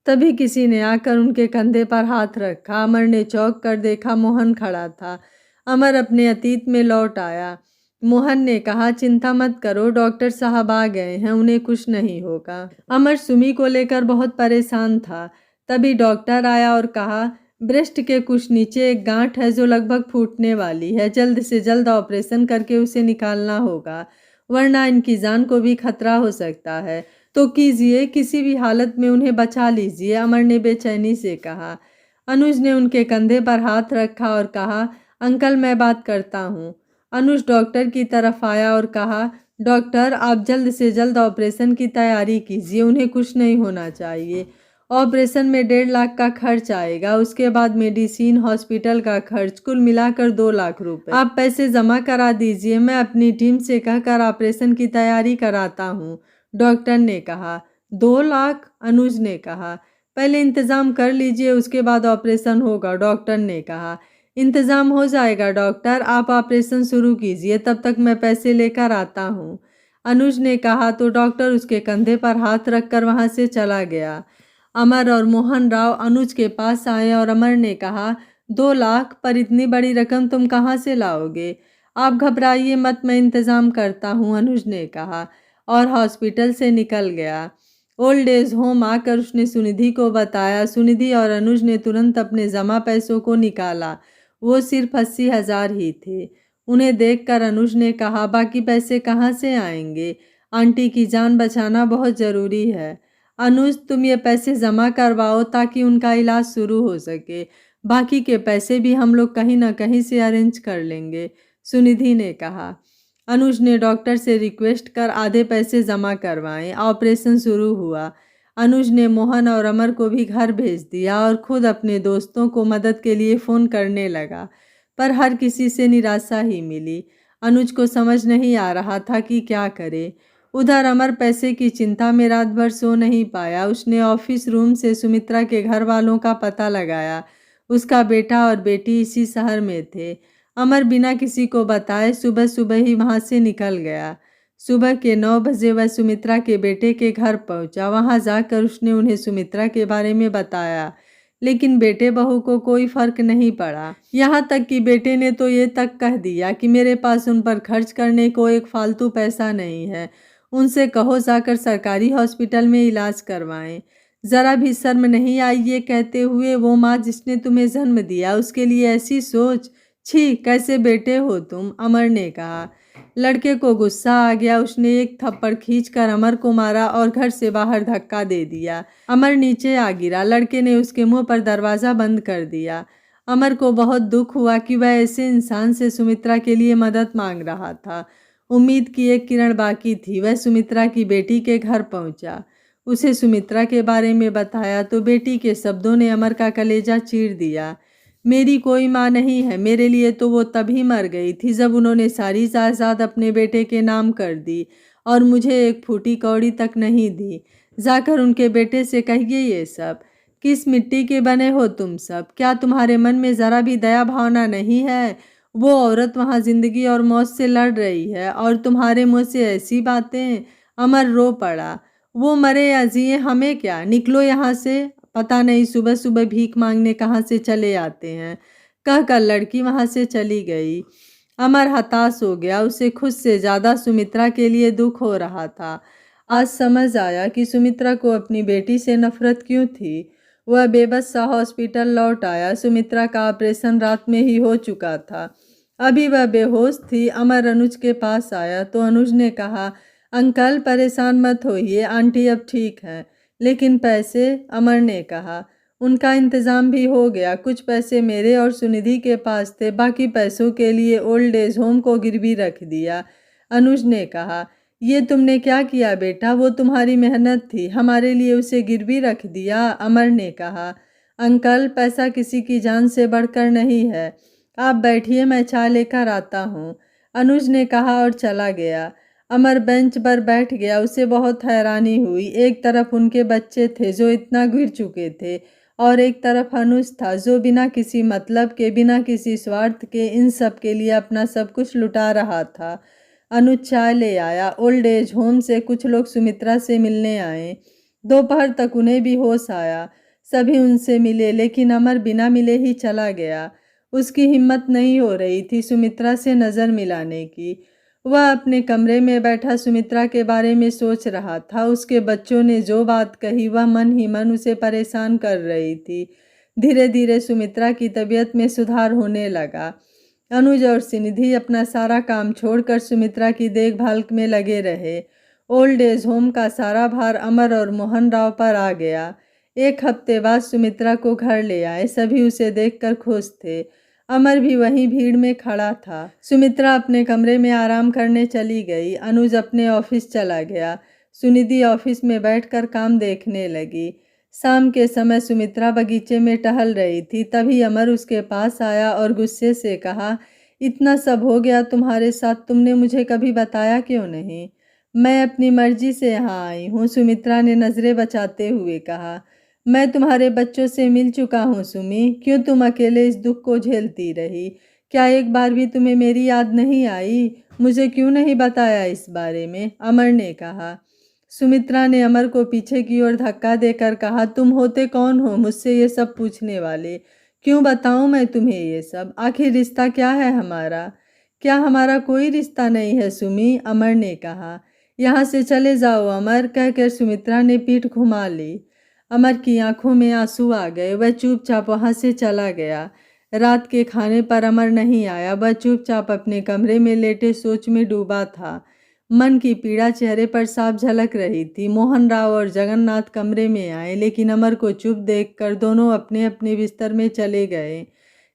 तभी किसी ने आकर उनके कंधे पर हाथ रखा। अमर ने चौंक कर देखा, मोहन खड़ा था। अमर अपने अतीत में लौट आया। मोहन ने कहा, चिंता मत करो, डॉक्टर साहब आ गए हैं, उन्हें कुछ नहीं होगा। अमर सुमी को लेकर बहुत परेशान था। तभी डॉक्टर आया और कहा, ब्रेस्ट के कुछ नीचे एक गांठ है जो लगभग फूटने वाली है। जल्द से जल्द ऑपरेशन करके उसे निकालना होगा, वरना इनकी जान को भी खतरा हो सकता है। तो कीजिए, किसी भी हालत में उन्हें बचा लीजिए, अमर ने बेचैनी से कहा। अनुज ने उनके कंधे पर हाथ रखा और कहा, अंकल मैं बात करता हूँ। अनुज डॉक्टर की तरफ आया और कहा, डॉक्टर आप जल्द से जल्द ऑपरेशन की तैयारी कीजिए, उन्हें कुछ नहीं होना चाहिए। ऑपरेशन में 1.5 लाख का खर्च आएगा, उसके बाद मेडिसिन, हॉस्पिटल का खर्च, कुल मिलाकर 2 लाख रुपए। आप पैसे जमा करा दीजिए, मैं अपनी टीम से कहकर ऑपरेशन की तैयारी कराता हूँ, डॉक्टर ने कहा। 2 लाख? अनुज ने कहा। पहले इंतजाम कर लीजिए, उसके बाद ऑपरेशन होगा, डॉक्टर ने कहा। इंतजाम हो जाएगा डॉक्टर, आप ऑपरेशन शुरू कीजिए, तब तक मैं पैसे लेकर आता हूँ, अनुज ने कहा। तो डॉक्टर उसके कंधे पर हाथ रखकर वहाँ से चला गया। अमर और मोहन राव अनुज के पास आए और अमर ने कहा, 2 लाख? पर इतनी बड़ी रकम तुम कहाँ से लाओगे? आप घबराइए मत, मैं इंतज़ाम करता हूँ, अनुज ने कहा और हॉस्पिटल से निकल गया। ओल्ड एज होम आकर उसने सुनिधि को बताया। सुनिधि और अनुज ने तुरंत अपने जमा पैसों को निकाला। वो सिर्फ 80,000 ही थे। उन्हें देखकर अनुज ने कहा, बाकी पैसे कहाँ से आएंगे? आंटी की जान बचाना बहुत ज़रूरी है। अनुज तुम ये पैसे जमा करवाओ ताकि उनका इलाज शुरू हो सके, बाकी के पैसे भी हम लोग कहीं ना कहीं से अरेंज कर लेंगे, सुनिधि ने कहा। अनुज ने डॉक्टर से रिक्वेस्ट कर आधे पैसे जमा करवाए। ऑपरेशन शुरू हुआ। अनुज ने मोहन और अमर को भी घर भेज दिया और खुद अपने दोस्तों को मदद के लिए फ़ोन करने लगा, पर हर किसी से निराशा ही मिली। अनुज को समझ नहीं आ रहा था कि क्या करे। उधर अमर पैसे की चिंता में रात भर सो नहीं पाया। उसने ऑफिस रूम से सुमित्रा के घर वालों का पता लगाया। उसका बेटा और बेटी इसी शहर में थे। अमर बिना किसी को बताए सुबह सुबह ही वहां से निकल गया। सुबह के 9 बजे वह सुमित्रा के बेटे के घर पहुंचा। वहां जाकर उसने उन्हें सुमित्रा के बारे में बताया, लेकिन बेटे बहू को कोई फर्क नहीं पड़ा। यहाँ तक कि बेटे ने तो ये तक कह दिया कि मेरे पास उन पर खर्च करने को एक फालतू पैसा नहीं है, उनसे कहो जाकर सरकारी हॉस्पिटल में इलाज करवाएं। जरा भी शर्म नहीं आई ये कहते हुए, वो माँ जिसने तुम्हें जन्म दिया उसके लिए ऐसी सोच? छी, कैसे बेटे हो तुम, अमर ने कहा। लड़के को गुस्सा आ गया। उसने एक थप्पड़ खींचकर अमर को मारा और घर से बाहर धक्का दे दिया। अमर नीचे आ गिरा। लड़के ने उसके मुंह पर दरवाज़ा बंद कर दिया। अमर को बहुत दुख हुआ कि वह ऐसे इंसान से सुमित्रा के लिए मदद मांग रहा था। उम्मीद की एक किरण बाकी थी। वह सुमित्रा की बेटी के घर पहुंचा। उसे सुमित्रा के बारे में बताया तो बेटी के शब्दों ने अमर का कलेजा चीर दिया। मेरी कोई माँ नहीं है, मेरे लिए तो वो तभी मर गई थी जब उन्होंने सारी जायदाद अपने बेटे के नाम कर दी और मुझे एक फूटी कौड़ी तक नहीं दी। जाकर उनके बेटे से कहिए ये सब। किस मिट्टी के बने हो तुम सब? क्या तुम्हारे मन में ज़रा भी दया भावना नहीं है? वो औरत वहाँ जिंदगी और मौत से लड़ रही है और तुम्हारे मुँह से ऐसी बातें। अमर रो पड़ा। वो मरे या जिए हमें क्या, निकलो यहाँ से, पता नहीं सुबह सुबह भीख मांगने कहाँ से चले आते हैं, कहकर लड़की वहाँ से चली गई। अमर हताश हो गया। उसे खुद से ज़्यादा सुमित्रा के लिए दुख हो रहा था। आज समझ आया कि सुमित्रा को अपनी बेटी से नफरत क्यों थी। वह बेबस सा हॉस्पिटल लौट आया। सुमित्रा का ऑपरेशन रात में ही हो चुका था। अभी वह बेहोश थी। अमर अनुज के पास आया तो अनुज ने कहा, अंकल परेशान मत होइए, आंटी अब ठीक है। लेकिन पैसे? अमर ने कहा। उनका इंतज़ाम भी हो गया। कुछ पैसे मेरे और सुनिधि के पास थे, बाकी पैसों के लिए ओल्ड एज होम को गिरवी रख दिया। अनुज ने कहा, ये तुमने क्या किया बेटा? वो तुम्हारी मेहनत थी, हमारे लिए उसे गिरवी रख दिया। अमर ने कहा, अंकल पैसा किसी की जान से बढ़कर नहीं है। आप बैठिए, मैं चाय लेकर आता हूँ, अनुज ने कहा और चला गया। अमर बेंच पर बैठ गया। उसे बहुत हैरानी हुई। एक तरफ उनके बच्चे थे जो इतना गिर चुके थे और एक तरफ अनुज था जो बिना किसी मतलब के, बिना किसी स्वार्थ के इन सब के लिए अपना सब कुछ लुटा रहा था। अनुज चाय ले आया। ओल्ड एज होम से कुछ लोग सुमित्रा से मिलने आए। दोपहर तक उन्हें भी होश आया। सभी उनसे मिले, लेकिन अमर बिना मिले ही चला गया। उसकी हिम्मत नहीं हो रही थी सुमित्रा से नज़र मिलाने की। वह अपने कमरे में बैठा सुमित्रा के बारे में सोच रहा था। उसके बच्चों ने जो बात कही वह मन ही मन उसे परेशान कर रही थी। धीरे धीरे सुमित्रा की तबीयत में सुधार होने लगा। अनुज और सिनिधि अपना सारा काम छोड़कर सुमित्रा की देखभाल में लगे रहे। ओल्ड एज होम का सारा भार अमर और मोहन राव पर आ गया। एक हफ्ते बाद सुमित्रा को घर ले आए। सभी उसे देखकर खुश थे। अमर भी वहीं भीड़ में खड़ा था। सुमित्रा अपने कमरे में आराम करने चली गई। अनुज अपने ऑफिस चला गया। सुनिधि ऑफिस में बैठकर काम देखने लगी। शाम के समय सुमित्रा बगीचे में टहल रही थी। तभी अमर उसके पास आया और गुस्से से कहा, इतना सब हो गया तुम्हारे साथ, तुमने मुझे कभी बताया क्यों नहीं? मैं अपनी मर्जी से यहाँ आई हूँ, सुमित्रा ने नज़रें बचाते हुए कहा। मैं तुम्हारे बच्चों से मिल चुका हूँ सुमी। क्यों तुम अकेले इस दुख को झेलती रही? क्या एक बार भी तुम्हें मेरी याद नहीं आई? मुझे क्यों नहीं बताया इस बारे में? अमर ने कहा। सुमित्रा ने अमर को पीछे की ओर धक्का देकर कहा, तुम होते कौन हो मुझसे ये सब पूछने वाले? क्यों बताऊं मैं तुम्हें ये सब? आखिर रिश्ता क्या है हमारा? क्या हमारा कोई रिश्ता नहीं है सुमी? अमर ने कहा। यहाँ से चले जाओ अमर, कहकर सुमित्रा ने पीठ घुमा ली। अमर की आंखों में आंसू आ गए। वह चुपचाप वहाँ से चला गया। रात के खाने पर अमर नहीं आया। वह चुपचाप अपने कमरे में लेटे सोच में डूबा था। मन की पीड़ा चेहरे पर साफ झलक रही थी। मोहन राव और जगन्नाथ कमरे में आए, लेकिन अमर को चुप देखकर दोनों अपने अपने बिस्तर में चले गए।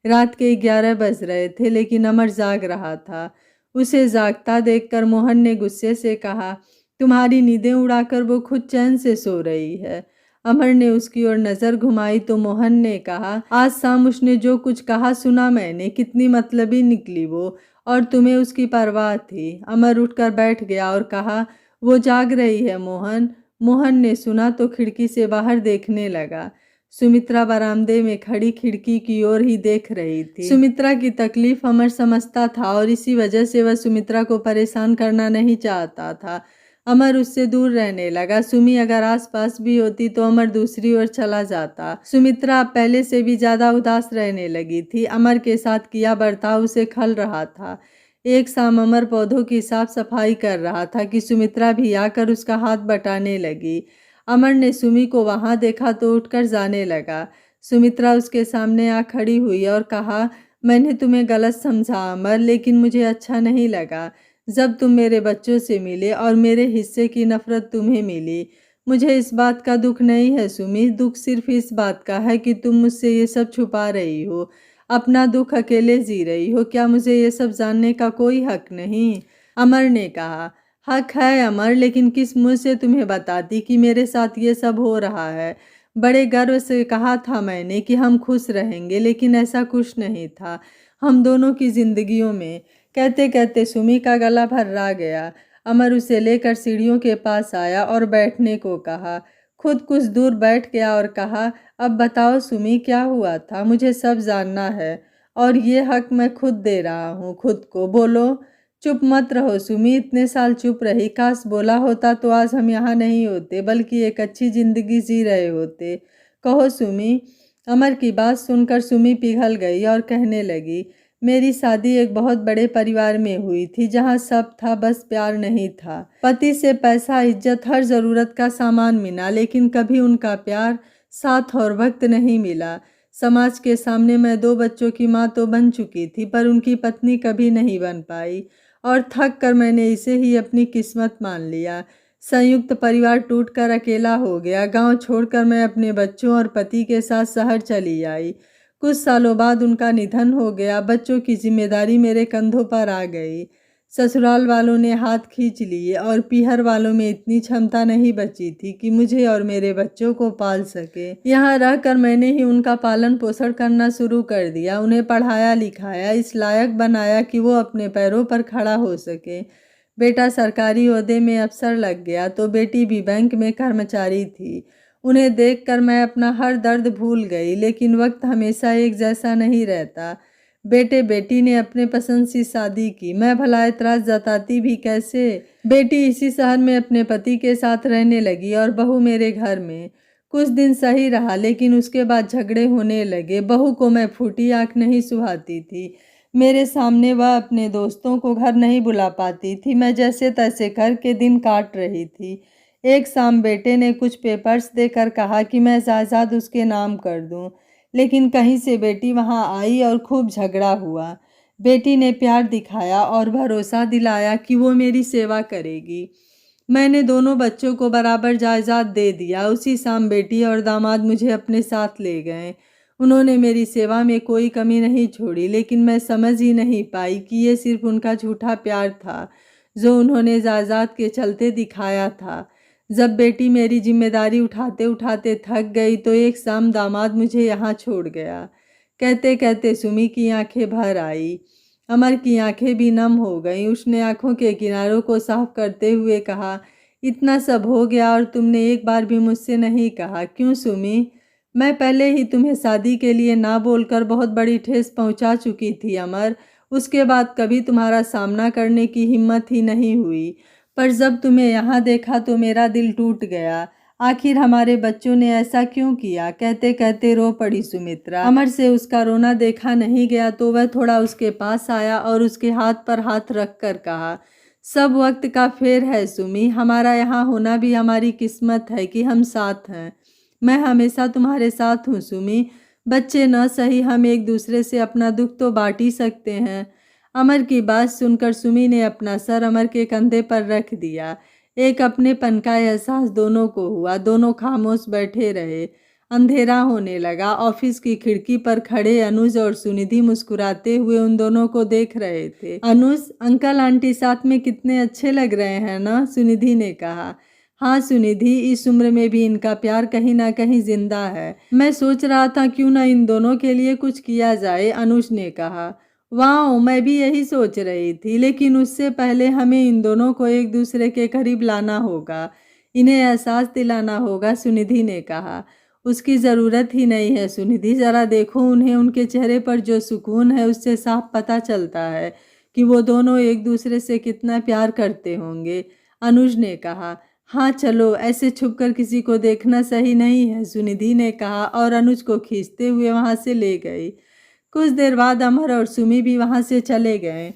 रात के 11 बज रहे थे, लेकिन अमर जाग रहा था। उसे जागता देखकर मोहन ने गुस्से से कहा, तुम्हारी नींदें उड़ाकर वो खुद चैन से सो रही है। अमर ने उसकी ओर नजर घुमाई तो मोहन ने कहा, आज शाम उसने जो कुछ कहा सुना मैंने, कितनी मतलबी निकली वो, और तुम्हें उसकी परवाह थी। अमर उठकर बैठ गया और कहा, वो जाग रही है मोहन। मोहन ने सुना तो खिड़की से बाहर देखने लगा। सुमित्रा बरामदे में खड़ी खिड़की की ओर ही देख रही थी। सुमित्रा की तकलीफ अमर समझता था और इसी वजह से वह सुमित्रा को परेशान करना नहीं चाहता था। अमर उससे दूर रहने लगा। सुमी अगर आसपास भी होती तो अमर दूसरी ओर चला जाता। सुमित्रा पहले से भी ज्यादा उदास रहने लगी थी। अमर के साथ किया बर्ताव उसे खल रहा था। एक शाम अमर पौधों की साफ सफाई कर रहा था कि सुमित्रा भी आकर उसका हाथ बटाने लगी। अमर ने सुमी को वहां देखा तो उठकर जाने लगा। सुमित्रा उसके सामने आ खड़ी हुई और कहा, मैंने तुम्हें गलत समझा अमर, लेकिन मुझे अच्छा नहीं लगा जब तुम मेरे बच्चों से मिले और मेरे हिस्से की नफरत तुम्हें मिली। मुझे इस बात का दुख नहीं है सुमी, दुख सिर्फ इस बात का है कि तुम मुझसे ये सब छुपा रही हो, अपना दुख अकेले जी रही हो। क्या मुझे ये सब जानने का कोई हक नहीं? अमर ने कहा, हक है अमर, लेकिन किस मुंह से तुम्हें बताती कि मेरे साथ ये सब हो रहा है? बड़े गर्व से कहा था मैंने कि हम खुश रहेंगे, लेकिन ऐसा कुछ नहीं था हम दोनों की जिंदगियों में। कहते कहते सुमी का गला भर्रा गया। अमर उसे लेकर सीढ़ियों के पास आया और बैठने को कहा। खुद कुछ दूर बैठ गया और कहा, अब बताओ सुमी, क्या हुआ था? मुझे सब जानना है और ये हक मैं खुद दे रहा हूँ खुद को। बोलो। चुप मत रहो सुमी, इतने साल चुप रही। काश बोला होता तो आज हम यहाँ नहीं होते, बल्कि एक अच्छी जिंदगी जी रहे होते। कहो सुमी। अमर की बात सुनकर सुमी पिघल गई और कहने लगी, मेरी शादी एक बहुत बड़े परिवार में हुई थी जहाँ सब था, बस प्यार नहीं था। पति से पैसा, इज्जत, हर ज़रूरत का सामान मिला, लेकिन कभी उनका प्यार, साथ और वक्त नहीं मिला। समाज के सामने मैं 2 बच्चों की माँ तो बन चुकी थी, पर उनकी पत्नी कभी नहीं बन पाई और थक कर मैंने इसे ही अपनी किस्मत मान लिया। संयुक्त परिवार टूटकर अकेला हो गया। गांव छोड़कर मैं अपने बच्चों और पति के साथ शहर चली आई। कुछ सालों बाद उनका निधन हो गया। बच्चों की जिम्मेदारी मेरे कंधों पर आ गई। ससुराल वालों ने हाथ खींच लिए और पीहर वालों में इतनी क्षमता नहीं बची थी कि मुझे और मेरे बच्चों को पाल सके। यहाँ रहकर मैंने ही उनका पालन पोषण करना शुरू कर दिया। उन्हें पढ़ाया लिखाया, इस लायक बनाया कि वो अपने पैरों पर खड़ा हो सके। बेटा सरकारी ओहदे में अफसर लग गया तो बेटी भी बैंक में कर्मचारी थी। उन्हें देखकर मैं अपना हर दर्द भूल गई, लेकिन वक्त हमेशा एक जैसा नहीं रहता। बेटे बेटी ने अपने पसंद से शादी की। मैं भला एतराज जताती भी कैसे। बेटी इसी शहर में अपने पति के साथ रहने लगी और बहू मेरे घर में। कुछ दिन सही रहा, लेकिन उसके बाद झगड़े होने लगे। बहू को मैं फूटी आंख नहीं सुहाती थी। मेरे सामने वह अपने दोस्तों को घर नहीं बुला पाती थी। मैं जैसे तैसे करके दिन काट रही थी। एक शाम बेटे ने कुछ पेपर्स देकर कहा कि मैं जायदाद उसके नाम कर दूं, लेकिन कहीं से बेटी वहां आई और खूब झगड़ा हुआ। बेटी ने प्यार दिखाया और भरोसा दिलाया कि वो मेरी सेवा करेगी। मैंने दोनों बच्चों को बराबर जायदाद दे दिया। उसी शाम बेटी और दामाद मुझे अपने साथ ले गए। उन्होंने मेरी सेवा में कोई कमी नहीं छोड़ी, लेकिन मैं समझ ही नहीं पाई कि ये सिर्फ उनका झूठा प्यार था जो उन्होंने जायदाद के चलते दिखाया था। जब बेटी मेरी जिम्मेदारी उठाते उठाते थक गई तो एक शाम दामाद मुझे यहाँ छोड़ गया। कहते कहते सुमी की आंखें भर आई। अमर की आंखें भी नम हो गईं। उसने आंखों के किनारों को साफ करते हुए कहा, इतना सब हो गया और तुमने एक बार भी मुझसे नहीं कहा, क्यों सुमी? मैं पहले ही तुम्हें शादी के लिए ना बोलकर बहुत बड़ी ठेस पहुंचा चुकी थी अमर। उसके बाद कभी तुम्हारा सामना करने की हिम्मत ही नहीं हुई, पर जब तुम्हें यहाँ देखा तो मेरा दिल टूट गया। आखिर हमारे बच्चों ने ऐसा क्यों किया? कहते कहते रो पड़ी सुमित्रा। अमर से उसका रोना देखा नहीं गया तो वह थोड़ा उसके पास आया और उसके हाथ पर हाथ रख कर कहा, सब वक्त का फेर है सुमी। हमारा यहाँ होना भी हमारी किस्मत है कि हम साथ हैं। मैं हमेशा तुम्हारे साथ हूँ सुमी। बच्चे न सही, हम एक दूसरे से अपना दुख तो बांट ही सकते हैं। अमर की बात सुनकर सुमी ने अपना सर अमर के कंधे पर रख दिया। एक अपनेपन का एहसास दोनों को हुआ। दोनों खामोश बैठे रहे। अंधेरा होने लगा। ऑफिस की खिड़की पर खड़े अनुज और सुनिधि मुस्कुराते हुए उन दोनों को देख रहे थे। अनुज, अंकल आंटी साथ में कितने अच्छे लग रहे हैं ना? सुनिधि ने कहा। हाँ सुनिधि, इस उम्र में भी इनका प्यार कहीं ना कहीं जिंदा है। मैं सोच रहा था क्यों ना इन दोनों के लिए कुछ किया जाए, अनुज ने कहा। वाह, मैं भी यही सोच रही थी, लेकिन उससे पहले हमें इन दोनों को एक दूसरे के करीब लाना होगा, इन्हें एहसास दिलाना होगा, सुनिधि ने कहा। उसकी ज़रूरत ही नहीं है सुनिधि, ज़रा देखो उन्हें, उनके चेहरे पर जो सुकून है उससे साफ पता चलता है कि वो दोनों एक दूसरे से कितना प्यार करते होंगे, अनुज ने कहा। हाँ चलो, ऐसे छुपकर किसी को देखना सही नहीं है, सुनिधि ने कहा और अनुज को खींचते हुए वहाँ से ले गई। कुछ देर बाद अमर और सुमी भी वहां से चले गए।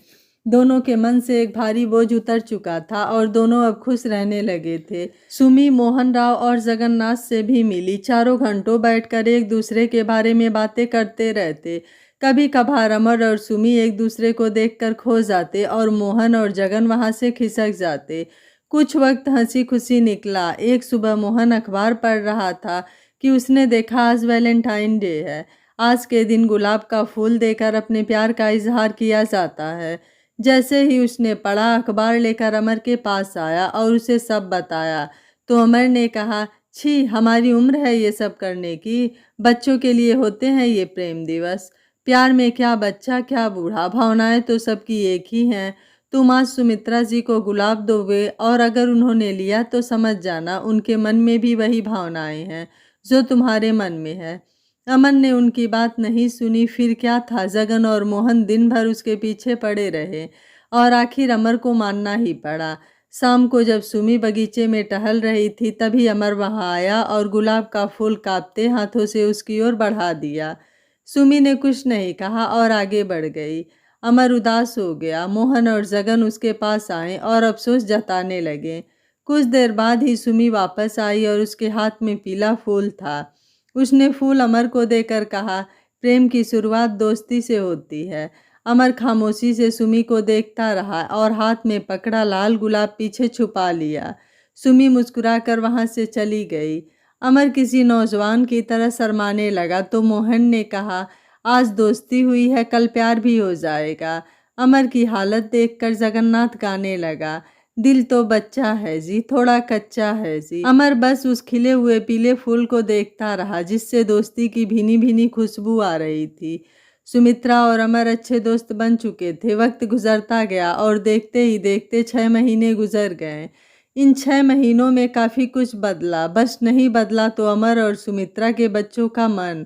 दोनों के मन से एक भारी बोझ उतर चुका था और दोनों अब खुश रहने लगे थे। सुमी मोहन राव और जगन्नाथ से भी मिली। चारों घंटों बैठकर एक दूसरे के बारे में बातें करते रहते। कभी कभार अमर और सुमी एक दूसरे को देखकर खो जाते और मोहन और जगन वहां से खिसक जाते। कुछ वक्त हंसी खुशी निकला। एक सुबह मोहन अखबार पढ़ रहा था कि उसने देखा आज वैलेंटाइन डे है। आज के दिन गुलाब का फूल देकर अपने प्यार का इजहार किया जाता है। जैसे ही उसने पढ़ा, अखबार लेकर अमर के पास आया और उसे सब बताया तो अमर ने कहा, छी, हमारी उम्र है ये सब करने की। बच्चों के लिए होते हैं ये प्रेम दिवस। प्यार में क्या बच्चा क्या बूढ़ा, भावनाएं तो सबकी एक ही हैं। तुम आज सुमित्रा जी को गुलाब दोगे और अगर उन्होंने लिया तो समझ जाना उनके मन में भी वही भावनाएं हैं जो तुम्हारे मन में है। अमन ने उनकी बात नहीं सुनी। फिर क्या था, जगन और मोहन दिन भर उसके पीछे पड़े रहे और आखिर अमर को मानना ही पड़ा। शाम को जब सुमी बगीचे में टहल रही थी तभी अमर वहां आया और गुलाब का फूल कांपते हाथों से उसकी ओर बढ़ा दिया। सुमी ने कुछ नहीं कहा और आगे बढ़ गई। अमर उदास हो गया। मोहन और जगन उसके पास आए और अफसोस जताने लगे। कुछ देर बाद ही सुमी वापस आई और उसके हाथ में पीला फूल था। उसने फूल अमर को देकर कहा, प्रेम की शुरुआत दोस्ती से होती है। अमर खामोशी से सुमी को देखता रहा और हाथ में पकड़ा लाल गुलाब पीछे छुपा लिया। सुमी मुस्कुराकर वहां से चली गई। अमर किसी नौजवान की तरह शर्माने लगा तो मोहन ने कहा, आज दोस्ती हुई है, कल प्यार भी हो जाएगा। अमर की हालत देखकर जगन्नाथ गाने लगा, दिल तो बच्चा है जी, थोड़ा कच्चा है जी। अमर बस उस खिले हुए पीले फूल को देखता रहा जिससे दोस्ती की भीनी भीनी खुशबू आ रही थी। सुमित्रा और अमर अच्छे दोस्त बन चुके थे। वक्त गुजरता गया और देखते ही देखते 6 महीने गुजर गए। इन 6 महीनों में काफी कुछ बदला, बस नहीं बदला तो अमर और सुमित्रा के बच्चों का मन।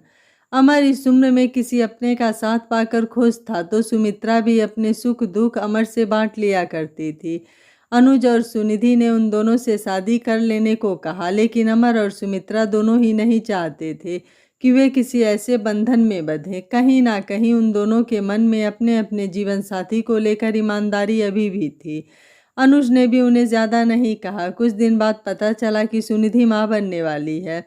अमर इस उम्र में किसी अपने का साथ पाकर खुश था तो सुमित्रा भी अपने सुख दुख अमर से बांट लिया करती थी। अनुज और सुनिधि ने उन दोनों से शादी कर लेने को कहा, लेकिन अमर और सुमित्रा दोनों ही नहीं चाहते थे कि वे किसी ऐसे बंधन में बंधे। कहीं ना कहीं उन दोनों के मन में अपने अपने जीवन साथी को लेकर ईमानदारी अभी भी थी। अनुज ने भी उन्हें ज्यादा नहीं कहा। कुछ दिन बाद पता चला कि सुनिधि मां बनने वाली है।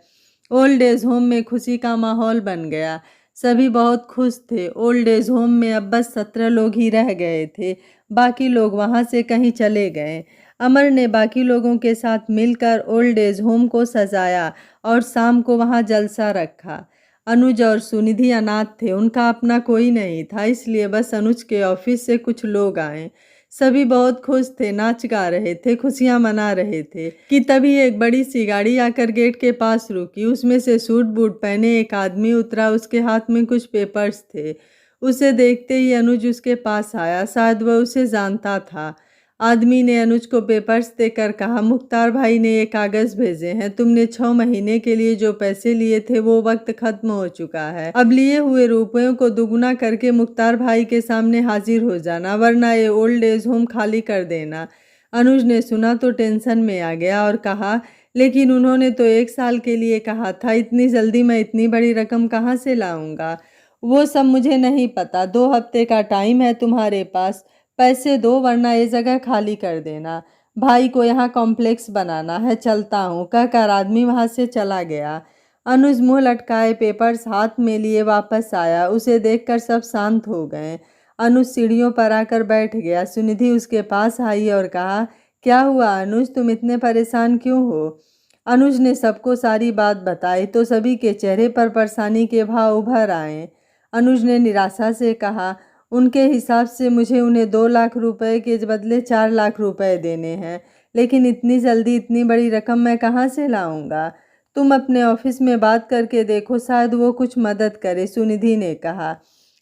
ओल्ड एज होम में खुशी का माहौल बन गया। सभी बहुत खुश थे। ओल्ड एज होम में अब बस 17 लोग ही रह गए थे, बाकी लोग वहां से कहीं चले गए। अमर ने बाकी लोगों के साथ मिलकर ओल्ड एज होम को सजाया और शाम को वहां जलसा रखा। अनुज और सुनिधि अनाथ थे, उनका अपना कोई नहीं था, इसलिए बस अनुज के ऑफिस से कुछ लोग आए। सभी बहुत खुश थे, नाच गा रहे थे, खुशियां मना रहे थे कि तभी एक बड़ी सी गाड़ी आकर गेट के पास रुकी। उसमें से सूट बूट पहने एक आदमी उतरा। उसके हाथ में कुछ पेपर्स थे। उसे देखते ही अनुज उसके पास आया, शायद वह उसे जानता था। आदमी ने अनुज को पेपर्स देकर कहा, मुख्तार भाई ने ये कागज भेजे हैं। तुमने 6 महीने के लिए जो पैसे लिए थे वो वक्त खत्म हो चुका है। अब लिए हुए रुपयों को दुगुना करके मुख्तार भाई के सामने हाजिर हो जाना, वरना ये ओल्ड एज होम खाली कर देना। अनुज ने सुना तो टेंशन में आ गया और कहा, लेकिन उन्होंने तो 1 साल के लिए कहा था, इतनी जल्दी मैं इतनी बड़ी रकम कहाँ से लाऊंगा? वो सब मुझे नहीं पता। 2 हफ्ते का टाइम है तुम्हारे पास, पैसे दो वरना ये जगह खाली कर देना। भाई को यहाँ कॉम्प्लेक्स बनाना है, चलता हूँ, कहकर आदमी वहां से चला गया। अनुज मुंह लटकाए पेपर्स हाथ में लिए वापस आया। उसे देखकर सब शांत हो गए। अनुज सीढ़ियों पर आकर बैठ गया। सुनिधि उसके पास आई और कहा, क्या हुआ अनुज, तुम इतने परेशान क्यों हो? अनुज ने सबको सारी बात बताई तो सभी के चेहरे पर परेशानी के भाव उभर आए। अनुज ने निराशा से कहा, उनके हिसाब से मुझे उन्हें 2 लाख रुपए के बदले 4 लाख रुपए देने हैं, लेकिन इतनी जल्दी इतनी बड़ी रकम मैं कहाँ से लाऊंगा? तुम अपने ऑफिस में बात करके देखो, शायद वो कुछ मदद करे, सुनिधि ने कहा।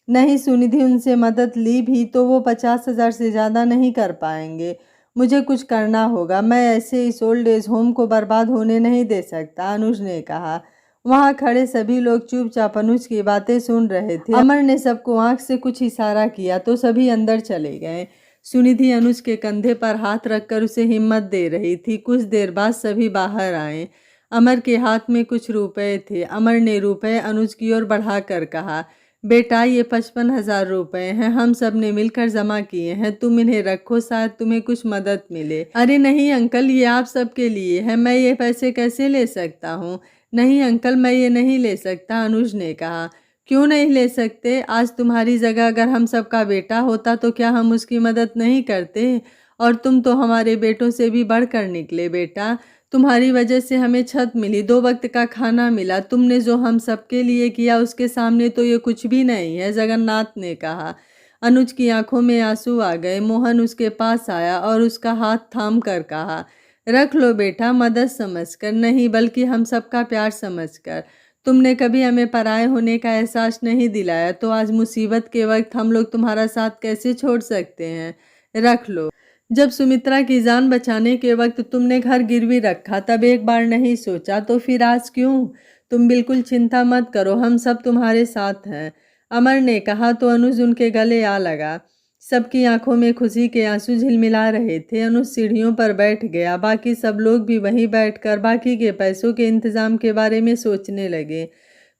नहीं सुनिधि, उनसे मदद ली भी तो वो 50,000 से ज़्यादा नहीं कर पाएंगे। मुझे कुछ करना होगा, मैं ऐसे इस ओल्ड एज होम को बर्बाद होने नहीं दे सकता, अनुज ने कहा। वहां खड़े सभी लोग चुपचाप अनुज की बातें सुन रहे थे। अमर ने सबको आंख से कुछ इशारा किया तो सभी अंदर चले गए। सुनिधि अनुज के कंधे पर हाथ रखकर उसे हिम्मत दे रही थी। कुछ देर बाद सभी बाहर आए। अमर के हाथ में कुछ रुपए थे। अमर ने रुपए अनुज की ओर बढ़ाकर कहा, बेटा ये 55,000 रुपए हैं, हम सब ने मिलकर जमा किए हैं, तुम इन्हें रखो, शायद तुम्हें कुछ मदद मिले। अरे नहीं अंकल, ये आप सबके लिए है, मैं ये पैसे कैसे ले सकता हूँ? नहीं अंकल, मैं ये नहीं ले सकता, अनुज ने कहा। क्यों नहीं ले सकते? आज तुम्हारी जगह अगर हम सबका बेटा होता तो क्या हम उसकी मदद नहीं करते? और तुम तो हमारे बेटों से भी बढ़कर निकले बेटा। तुम्हारी वजह से हमें छत मिली, 2 वक्त का खाना मिला। तुमने जो हम सबके लिए किया उसके सामने तो ये कुछ भी नहीं है, जगन्नाथ ने कहा। अनुज की आंखों में आंसू आ गए। मोहन उसके पास आया और उसका हाथ थाम कर कहा, रख लो बेटा, मदद समझकर नहीं बल्कि हम सबका प्यार समझकर। तुमने कभी हमें पराये होने का एहसास नहीं दिलाया, तो आज मुसीबत के वक्त हम लोग तुम्हारा साथ कैसे छोड़ सकते हैं? रख लो। जब सुमित्रा की जान बचाने के वक्त तुमने घर गिरवी रखा तब एक बार नहीं सोचा, तो फिर आज क्यों? तुम बिल्कुल चिंता मत करो, हम सब तुम्हारे साथ हैं, अमर ने कहा तो अनुज उनके गले आ लगा। सबकी आंखों में खुशी के आंसू झिलमिला रहे थे। अनुज सीढ़ियों पर बैठ गया। बाकी सब लोग भी वहीं बैठकर बाकी के पैसों के इंतजाम के बारे में सोचने लगे।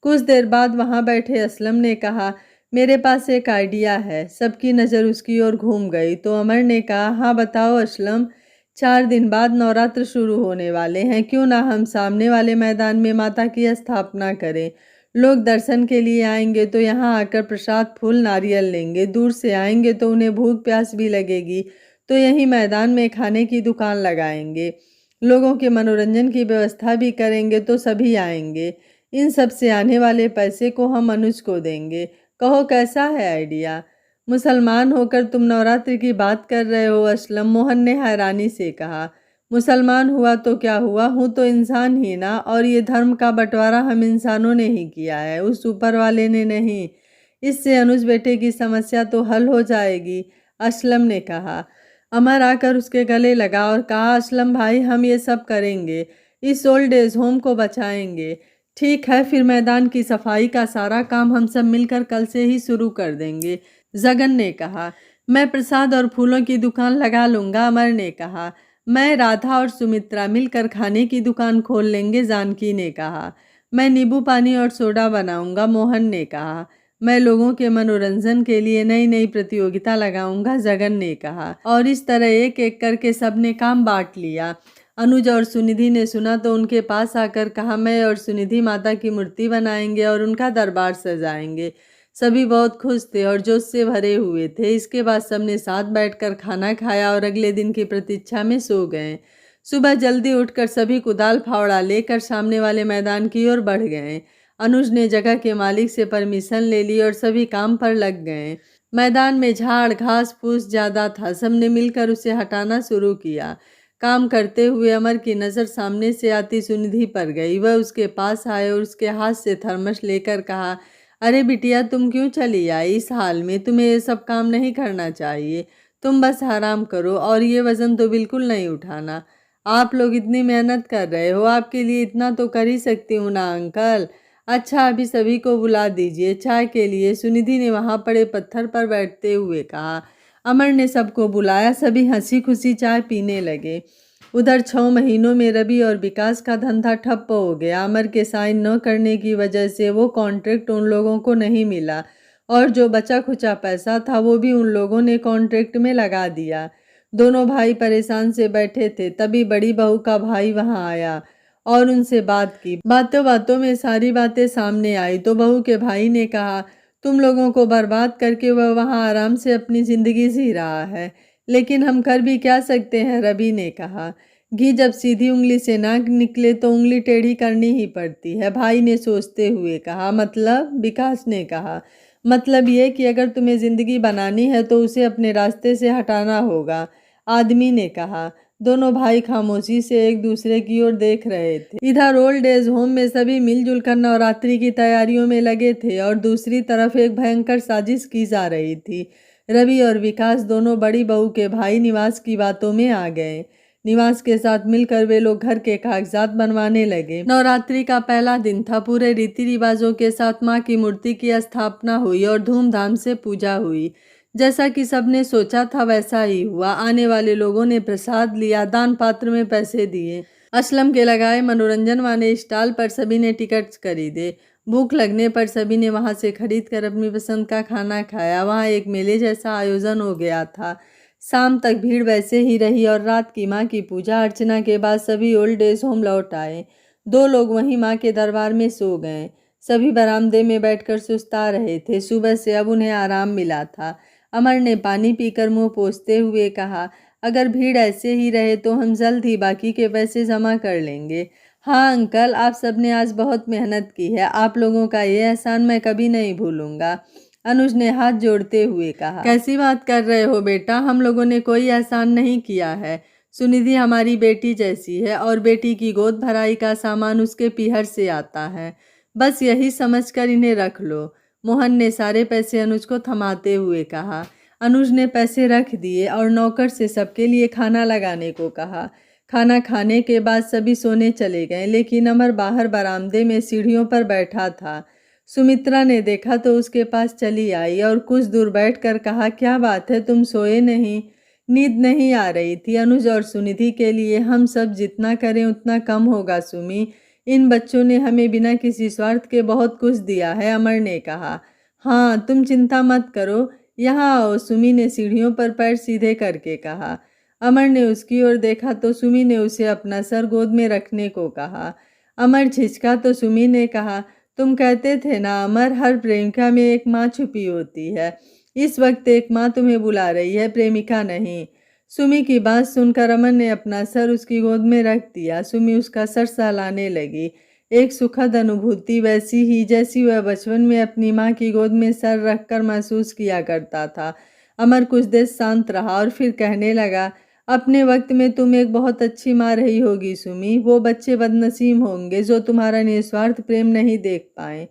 कुछ देर बाद वहां बैठे असलम ने कहा, मेरे पास एक आइडिया है। सबकी नज़र उसकी ओर घूम गई तो अमर ने कहा, हाँ बताओ असलम। 4 दिन बाद नवरात्र शुरू होने वाले हैं, क्यों ना हम सामने वाले मैदान में माता की स्थापना करें। लोग दर्शन के लिए आएंगे तो यहाँ आकर प्रसाद फूल नारियल लेंगे। दूर से आएंगे तो उन्हें भूख प्यास भी लगेगी, तो यहीं मैदान में खाने की दुकान लगाएंगे। लोगों के मनोरंजन की व्यवस्था भी करेंगे तो सभी आएंगे। इन सब से आने वाले पैसे को हम अनुज को देंगे। कहो कैसा है आइडिया। मुसलमान होकर तुम नवरात्रि की बात कर रहे हो असलम, मोहन ने हैरानी से कहा। मुसलमान हुआ तो क्या हुआ, हूँ तो इंसान ही ना, और ये धर्म का बंटवारा हम इंसानों ने ही किया है, उस ऊपर वाले ने नहीं। इससे अनुज बेटे की समस्या तो हल हो जाएगी, असलम ने कहा। अमर आकर उसके गले लगा और कहा, असलम भाई हम ये सब करेंगे, इस ओल्ड एज होम को बचाएंगे। ठीक है, फिर मैदान की सफाई का सारा काम हम सब मिलकर कल से ही शुरू कर देंगे, जगन ने कहा। मैं प्रसाद और फूलों की दुकान लगा लूंगा, अमर ने कहा। मैं, राधा और सुमित्रा मिलकर खाने की दुकान खोल लेंगे, जानकी ने कहा। मैं नींबू पानी और सोडा बनाऊंगा, मोहन ने कहा। मैं लोगों के मनोरंजन के लिए नई नई प्रतियोगिता लगाऊंगा, जगन ने कहा। और इस तरह एक एक करके सबने काम बांट लिया। अनुज और सुनिधि ने सुना तो उनके पास आकर कहा, मैं और सुनिधि माता की मूर्ति बनाएंगे और उनका दरबार सजाएंगे। सभी बहुत खुश थे और जोश से भरे हुए थे। इसके बाद सबने साथ बैठकर खाना खाया और अगले दिन की प्रतीक्षा में सो गए। सुबह जल्दी उठकर सभी कुदाल फावड़ा लेकर सामने वाले मैदान की ओर बढ़ गए। अनुज ने जगह के मालिक से परमिशन ले ली और सभी काम पर लग गए। मैदान में झाड़ घास फूस ज्यादा था, सबने मिलकर उसे हटाना शुरू किया। काम करते हुए अमर की नज़र सामने से आती सुनिधि पर गई। वह उसके पास आए और उसके हाथ से थर्मस लेकर कहा, अरे बिटिया तुम क्यों चली आई इस हाल में, तुम्हें ये सब काम नहीं करना चाहिए। तुम बस आराम करो और ये वज़न तो बिल्कुल नहीं उठाना। आप लोग इतनी मेहनत कर रहे हो, आपके लिए इतना तो कर ही सकती हूँ ना अंकल। अच्छा अभी सभी को बुला दीजिए चाय के लिए, सुनिधि ने वहाँ पड़े पत्थर पर बैठते हुए कहा। अमर ने सबको बुलाया, सभी हंसी खुशी चाय पीने लगे। उधर 6 महीनों में रवि और विकास का धंधा ठप्प हो गया। अमर के साइन न करने की वजह से वो कॉन्ट्रैक्ट उन लोगों को नहीं मिला और जो बचा खुचा पैसा था वो भी उन लोगों ने कॉन्ट्रैक्ट में लगा दिया। दोनों भाई परेशान से बैठे थे, तभी बड़ी बहू का भाई वहां आया और उनसे बात की। बातों बातों में सारी बातें सामने आई तो बहू के भाई ने कहा, तुम लोगों को बर्बाद करके वह वहां आराम से अपनी जिंदगी जी रहा है, लेकिन हम कर भी क्या सकते हैं, रवि ने कहा। घी जब सीधी उंगली से ना निकले तो उंगली टेढ़ी करनी ही पड़ती है, भाई ने सोचते हुए कहा। मतलब, विकास ने कहा, मतलब ये कि अगर तुम्हें जिंदगी बनानी है तो उसे अपने रास्ते से हटाना होगा, आदमी ने कहा। दोनों भाई खामोशी से एक दूसरे की ओर देख रहे थे। इधर ओल्ड एज होम में सभी मिलजुल कर नवरात्रि की तैयारियों में लगे थे और दूसरी तरफ एक भयंकर साजिश की जा रही थी। रवि और विकास दोनों बड़ी बहू के भाई निवास की बातों में आ गए। निवास के साथ मिलकर वे लोग घर के कागजात बनवाने लगे। नवरात्रि का पहला दिन था। पूरे रीति रिवाजों के साथ माँ की मूर्ति की स्थापना हुई और धूमधाम से पूजा हुई। जैसा कि सबने सोचा था वैसा ही हुआ। आने वाले लोगों ने प्रसाद लिया, दान पात्र में पैसे दिए। असलम के लगाए मनोरंजन वाले स्टॉल पर सभी ने टिकट्स खरीदे। भूख लगने पर सभी ने वहां से खरीद कर अपनी पसंद का खाना खाया। वहां एक मेले जैसा आयोजन हो गया था। शाम तक भीड़ वैसे ही रही और रात की माँ की पूजा अर्चना के बाद सभी ओल्ड एज होम लौट आए। 2 लोग वहीं माँ के दरबार में सो गए। सभी बरामदे में बैठकर सुस्ता रहे थे। सुबह से अब उन्हें आराम मिला था। अमर ने पानी पीकर मुंह पोंछते हुए कहा, अगर भीड़ ऐसे ही रहे तो हम जल्द ही बाकी के पैसे जमा कर लेंगे। हाँ अंकल, आप सबने आज बहुत मेहनत की है, आप लोगों का ये एहसान मैं कभी नहीं भूलूंगा, अनुज ने हाथ जोड़ते हुए कहा। कैसी बात कर रहे हो बेटा, हम लोगों ने कोई एहसान नहीं किया है। सुनिधि हमारी बेटी जैसी है और बेटी की गोद भराई का सामान उसके पीहर से आता है, बस यही समझकर इन्हें रख लो। मोहन ने सारे पैसे अनुज को थमाते हुए कहा। अनुज ने पैसे रख दिए और नौकर से सबके लिए खाना लगाने को कहा। खाना खाने के बाद सभी सोने चले गए, लेकिन अमर बाहर बरामदे में सीढ़ियों पर बैठा था। सुमित्रा ने देखा तो उसके पास चली आई और कुछ दूर बैठकर कहा, क्या बात है, तुम सोए नहीं? नींद नहीं आ रही थी। अनुज और सुनिधि के लिए हम सब जितना करें उतना कम होगा सुमी। इन बच्चों ने हमें बिना किसी स्वार्थ के बहुत कुछ दिया है, अमर ने कहा। हाँ, तुम चिंता मत करो, यहाँ आओ, सुमी ने सीढ़ियों पर पैर सीधे करके कहा। अमर ने उसकी ओर देखा तो सुमी ने उसे अपना सर गोद में रखने को कहा। अमर झिझका तो सुमी ने कहा, तुम कहते थे ना अमर, हर प्रेमिका में एक माँ छुपी होती है। इस वक्त एक माँ तुम्हें बुला रही है, प्रेमिका नहीं। सुमी की बात सुनकर अमर ने अपना सर उसकी गोद में रख दिया। सुमी उसका सर सहलाने लगी। एक सुखद अनुभूति, वैसी ही जैसी वह बचपन में अपनी माँ की गोद में सर रखकर महसूस किया करता था। अमर कुछ देर शांत रहा और फिर कहने लगा, अपने वक्त में तुम एक बहुत अच्छी माँ रही होगी सुमी। वो बच्चे बदनसीब होंगे जो तुम्हारा निस्वार्थ प्रेम नहीं देख पाए।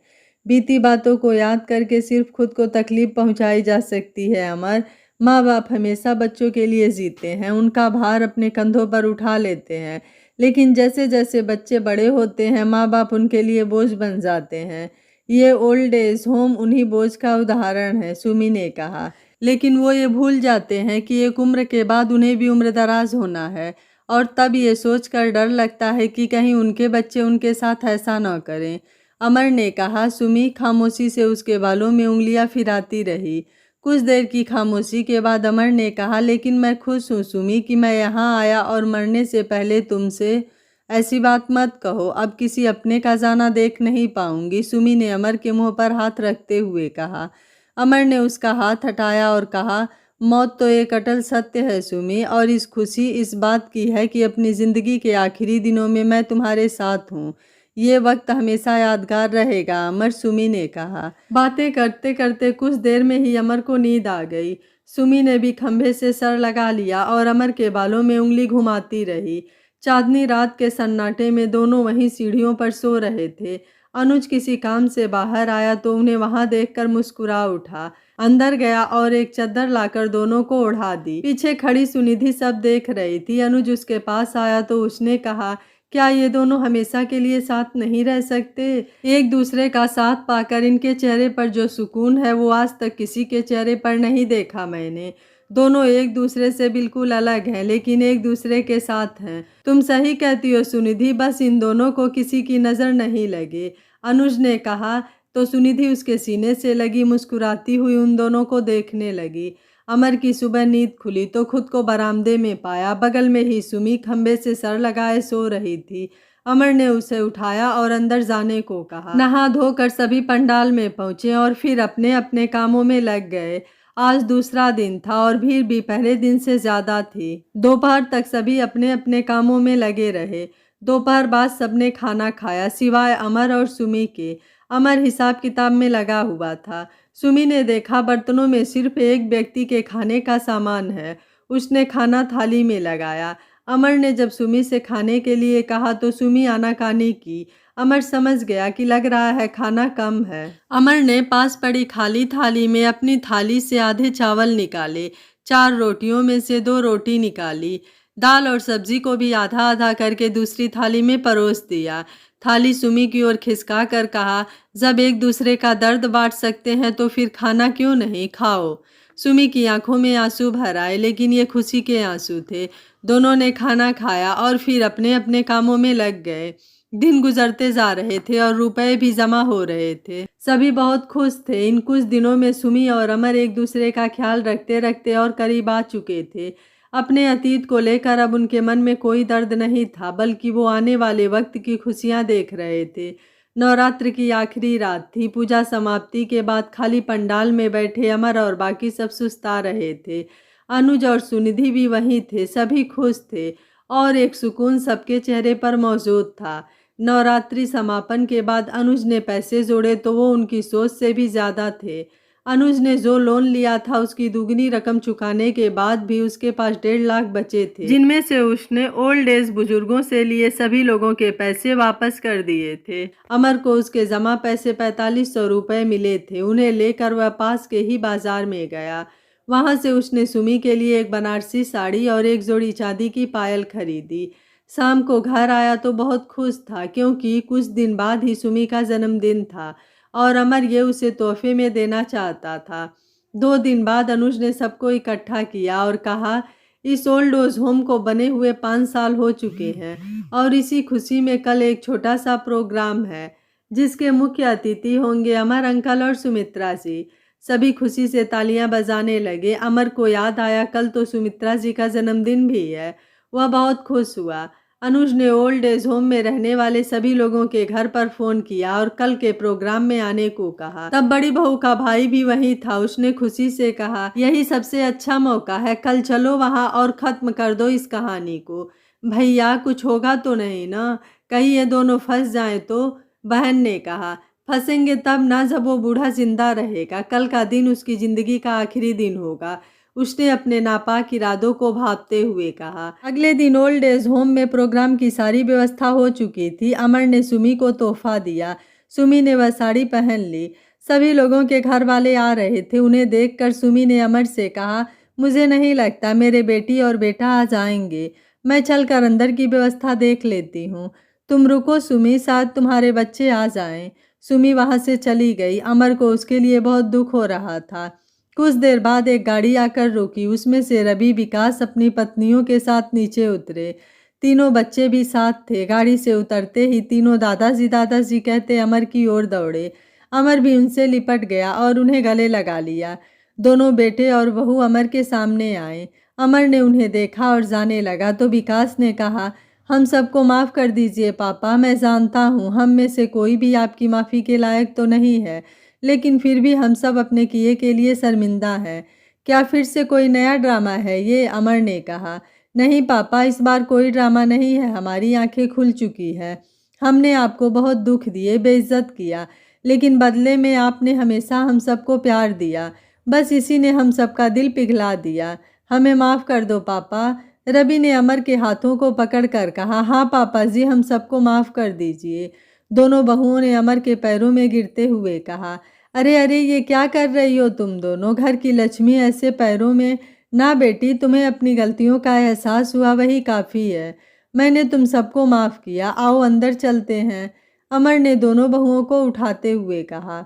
बीती बातों को याद करके सिर्फ खुद को तकलीफ पहुंचाई जा सकती है अमर। माँ बाप हमेशा बच्चों के लिए जीते हैं, उनका भार अपने कंधों पर उठा लेते हैं, लेकिन जैसे जैसे बच्चे बड़े होते हैं माँ बाप उनके लिए बोझ बन जाते हैं। ये ओल्ड एज होम उन्हीं बोझ का उदाहरण है, सुमी ने कहा। लेकिन वो ये भूल जाते हैं कि एक उम्र के बाद उन्हें भी उम्र दराज होना है, और तब ये सोचकर डर लगता है कि कहीं उनके बच्चे उनके साथ ऐसा न करें, अमर ने कहा। सुमी खामोशी से उसके बालों में उंगलियां फिराती रही। कुछ देर की खामोशी के बाद अमर ने कहा, लेकिन मैं खुश हूँ सुमी कि मैं यहाँ आया और मरने से पहले तुमसे। ऐसी बात मत कहो, अब किसी अपने का जाना देख नहीं पाऊंगी, सुमी ने अमर के मुंह पर हाथ रखते हुए कहा। अमर ने उसका हाथ हटाया और कहा, मौत तो एक अटल सत्य है सुमी, और इस खुशी इस बात की है कि अपनी ज़िंदगी के आखिरी दिनों में मैं तुम्हारे साथ हूँ। ये वक्त हमेशा यादगार रहेगा अमर, सुमी ने कहा। बातें करते करते कुछ देर में ही अमर को नींद आ गई। सुमी ने भी खंभे से सर लगा लिया और अमर के बालों में उंगली घुमाती रही। चांदनी रात के सन्नाटे में दोनों वहीं सीढ़ियों पर सो रहे थे। अनुज किसी काम से बाहर आया तो उन्हें वहां देखकर मुस्कुरा उठा, अंदर गया और एक चादर लाकर दोनों को ओढ़ा दी। पीछे खड़ी सुनिधि सब देख रही थी। अनुज उसके पास आया तो उसने कहा, क्या ये दोनों हमेशा के लिए साथ नहीं रह सकते? एक दूसरे का साथ पाकर इनके चेहरे पर जो सुकून है वो आज तक किसी के चेहरे पर नहीं देखा मैंने। दोनों एक दूसरे से बिल्कुल अलग हैं, लेकिन एक दूसरे के साथ हैं। तुम सही कहती हो सुनिधि, बस इन दोनों को किसी की नज़र नहीं लगे, अनुज ने कहा। तो सुनिधि उसके सीने से लगी मुस्कुराती हुई उन दोनों को देखने लगी। अमर की सुबह नींद खुली तो खुद को बरामदे में पाया। बगल में ही सुमी खंबे से सर लगाए सो रही थी। अमर ने उसे उठाया और अंदर जाने को कहा। नहा धोकर सभी पंडाल में पहुंचे और फिर अपने अपने कामों में लग गए। आज दूसरा दिन था और भीड़ भी पहले दिन से ज्यादा थी। दोपहर तक सभी अपने अपने कामों में लगे रहे। दोपहर बाद सबने खाना खाया सिवाय अमर और सुमी के। अमर हिसाब किताब में लगा हुआ था। सुमी ने देखा बर्तनों में सिर्फ एक व्यक्ति के खाने का सामान है। उसने खाना थाली में लगाया। अमर ने जब सुमी से खाने के लिए कहा तो सुमी आनाकानी की। अमर समझ गया कि लग रहा है खाना कम है। अमर ने पास पड़ी खाली थाली में अपनी थाली से आधे चावल निकाले, 4 रोटियों में से 2 रोटी निकाली, दाल और सब्जी को भी आधा आधा करके दूसरी थाली में परोस दिया। थाली सुमी की ओर खिसका कर कहा, जब एक दूसरे का दर्द बांट सकते हैं तो फिर खाना क्यों नहीं, खाओ। सुमी की आंखों में आंसू भर आए, लेकिन ये खुशी के आंसू थे। दोनों ने खाना खाया और फिर अपने अपने कामों में लग गए। दिन गुजरते जा रहे थे और रुपए भी जमा हो रहे थे। सभी बहुत खुश थे। इन कुछ दिनों में सुमी और अमर एक दूसरे का ख्याल रखते रखते और करीब आ चुके थे। अपने अतीत को लेकर अब उनके मन में कोई दर्द नहीं था, बल्कि वो आने वाले वक्त की खुशियां देख रहे थे। नवरात्र की आखिरी रात थी। पूजा समाप्ति के बाद खाली पंडाल में बैठे अमर और बाकी सब सुस्ता रहे थे। अनुज और सुनिधि भी वहीं थे। सभी खुश थे और एक सुकून सबके चेहरे पर मौजूद था। नवरात्रि समापन के बाद अनुज ने पैसे जोड़े तो वो उनकी सोच से भी ज़्यादा थे। अनुज ने जो लोन लिया था उसकी दुगनी रकम चुकाने के बाद भी उसके पास 1.5 लाख बचे थे, जिनमें से उसने ओल्ड एज बुजुर्गों से लिए सभी लोगों के पैसे वापस कर दिए थे। अमर को उसके जमा पैसे 4500 रुपये मिले थे। उन्हें लेकर वह पास के ही बाजार में गया। वहां से उसने सुमी के लिए एक बनारसी साड़ी और एक जोड़ी चांदी की पायल खरीदी। शाम को घर आया तो बहुत खुश था, क्योंकि कुछ दिन बाद ही सुमी का जन्मदिन था और अमर ये उसे तोहफे में देना चाहता था। 2 दिन बाद अनुज ने सबको इकट्ठा किया और कहा, इस ओल्ड एज होम को बने हुए 5 साल हो चुके हैं और इसी खुशी में कल एक छोटा सा प्रोग्राम है जिसके मुख्य अतिथि होंगे अमर अंकल और सुमित्रा जी। सभी खुशी से तालियां बजाने लगे। अमर को याद आया कल तो सुमित्रा जी का जन्मदिन भी है। वह बहुत खुश हुआ। अनुज ने ओल्ड एज होम में रहने वाले सभी लोगों के घर पर फोन किया और कल के प्रोग्राम में आने को कहा। तब बड़ी बहू का भाई भी वहीं था। उसने खुशी से कहा, यही सबसे अच्छा मौका है, कल चलो वहां और खत्म कर दो इस कहानी को। भैया कुछ होगा तो नहीं ना, कहीं ये दोनों फंस जाएं तो? बहन ने कहा, फंसेंगे तब ना जब वो बूढ़ा जिंदा रहेगा। कल का दिन उसकी जिंदगी का आखिरी दिन होगा, उसने अपने नापाक इरादों को भांपते हुए कहा। अगले दिन ओल्ड एज होम में प्रोग्राम की सारी व्यवस्था हो चुकी थी। अमर ने सुमी को तोहफा दिया। सुमी ने वह साड़ी पहन ली। सभी लोगों के घर वाले आ रहे थे। उन्हें देखकर सुमी ने अमर से कहा, मुझे नहीं लगता मेरे बेटी और बेटा आ जाएंगे, मैं चलकर अंदर की व्यवस्था देख लेती हूँ। तुम रुको सुमी, शायद तुम्हारे बच्चे आ जाएं। सुमी वहां से चली गई। अमर को उसके लिए बहुत दुख हो रहा था। कुछ देर बाद एक गाड़ी आकर रुकी। उसमें से रवि, विकास अपनी पत्नियों के साथ नीचे उतरे। तीनों बच्चे भी साथ थे। गाड़ी से उतरते ही तीनों दादाजी कहते अमर की ओर दौड़े। अमर भी उनसे लिपट गया और उन्हें गले लगा लिया। दोनों बेटे और बहू अमर के सामने आए। अमर ने उन्हें देखा और जाने लगा तो विकास ने कहा, हम सबको माफ़ कर दीजिए पापा, मैं जानता हूँ हम में से कोई भी आपकी माफ़ी के लायक तो नहीं है, लेकिन फिर भी हम सब अपने किए के लिए शर्मिंदा हैं। क्या फिर से कोई नया ड्रामा है ये? अमर ने कहा। नहीं पापा, इस बार कोई ड्रामा नहीं है, हमारी आंखें खुल चुकी है। हमने आपको बहुत दुख दिए, बेइज्जत किया, लेकिन बदले में आपने हमेशा हम सबको प्यार दिया। बस इसी ने हम सबका दिल पिघला दिया। हमें माफ़ कर दो पापा। रवि ने अमर के हाथों को पकड़कर कहा, हाँ पापा जी, हम सबको माफ़ कर दीजिए। दोनों बहुओं ने अमर के पैरों में गिरते हुए कहा, अरे अरे ये क्या कर रही हो तुम दोनों, घर की लक्ष्मी ऐसे पैरों में। ना बेटी, तुम्हें अपनी गलतियों का एहसास हुआ वही काफ़ी है। मैंने तुम सबको माफ़ किया, आओ अंदर चलते हैं। अमर ने दोनों बहुओं को उठाते हुए कहा।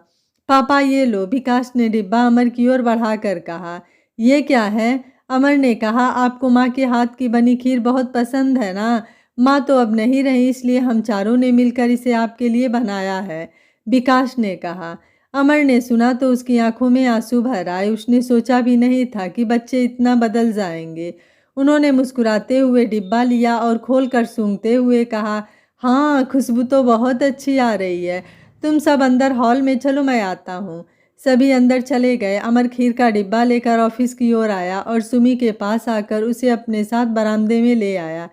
पापा ये लो, विकास ने डिब्बा अमर की ओर बढ़ाकर कहा। ये क्या है? अमर ने कहा, आपको माँ के हाथ की बनी खीर बहुत पसंद है ना? माँ तो अब नहीं रही, इसलिए हम चारों ने मिलकर इसे आपके लिए बनाया है, विकास ने कहा। अमर ने सुना तो उसकी आंखों में आंसू भर आए। उसने सोचा भी नहीं था कि बच्चे इतना बदल जाएंगे। उन्होंने मुस्कुराते हुए डिब्बा लिया और खोलकर सूंघते हुए कहा, हाँ खुशबू तो बहुत अच्छी आ रही है। तुम सब अंदर हॉल में चलो, मैं आता हूँ। सभी अंदर चले गए। अमर खीर का डिब्बा लेकर ऑफिस की ओर आया और सुमी के पास आकर उसे अपने साथ बरामदे में ले आया।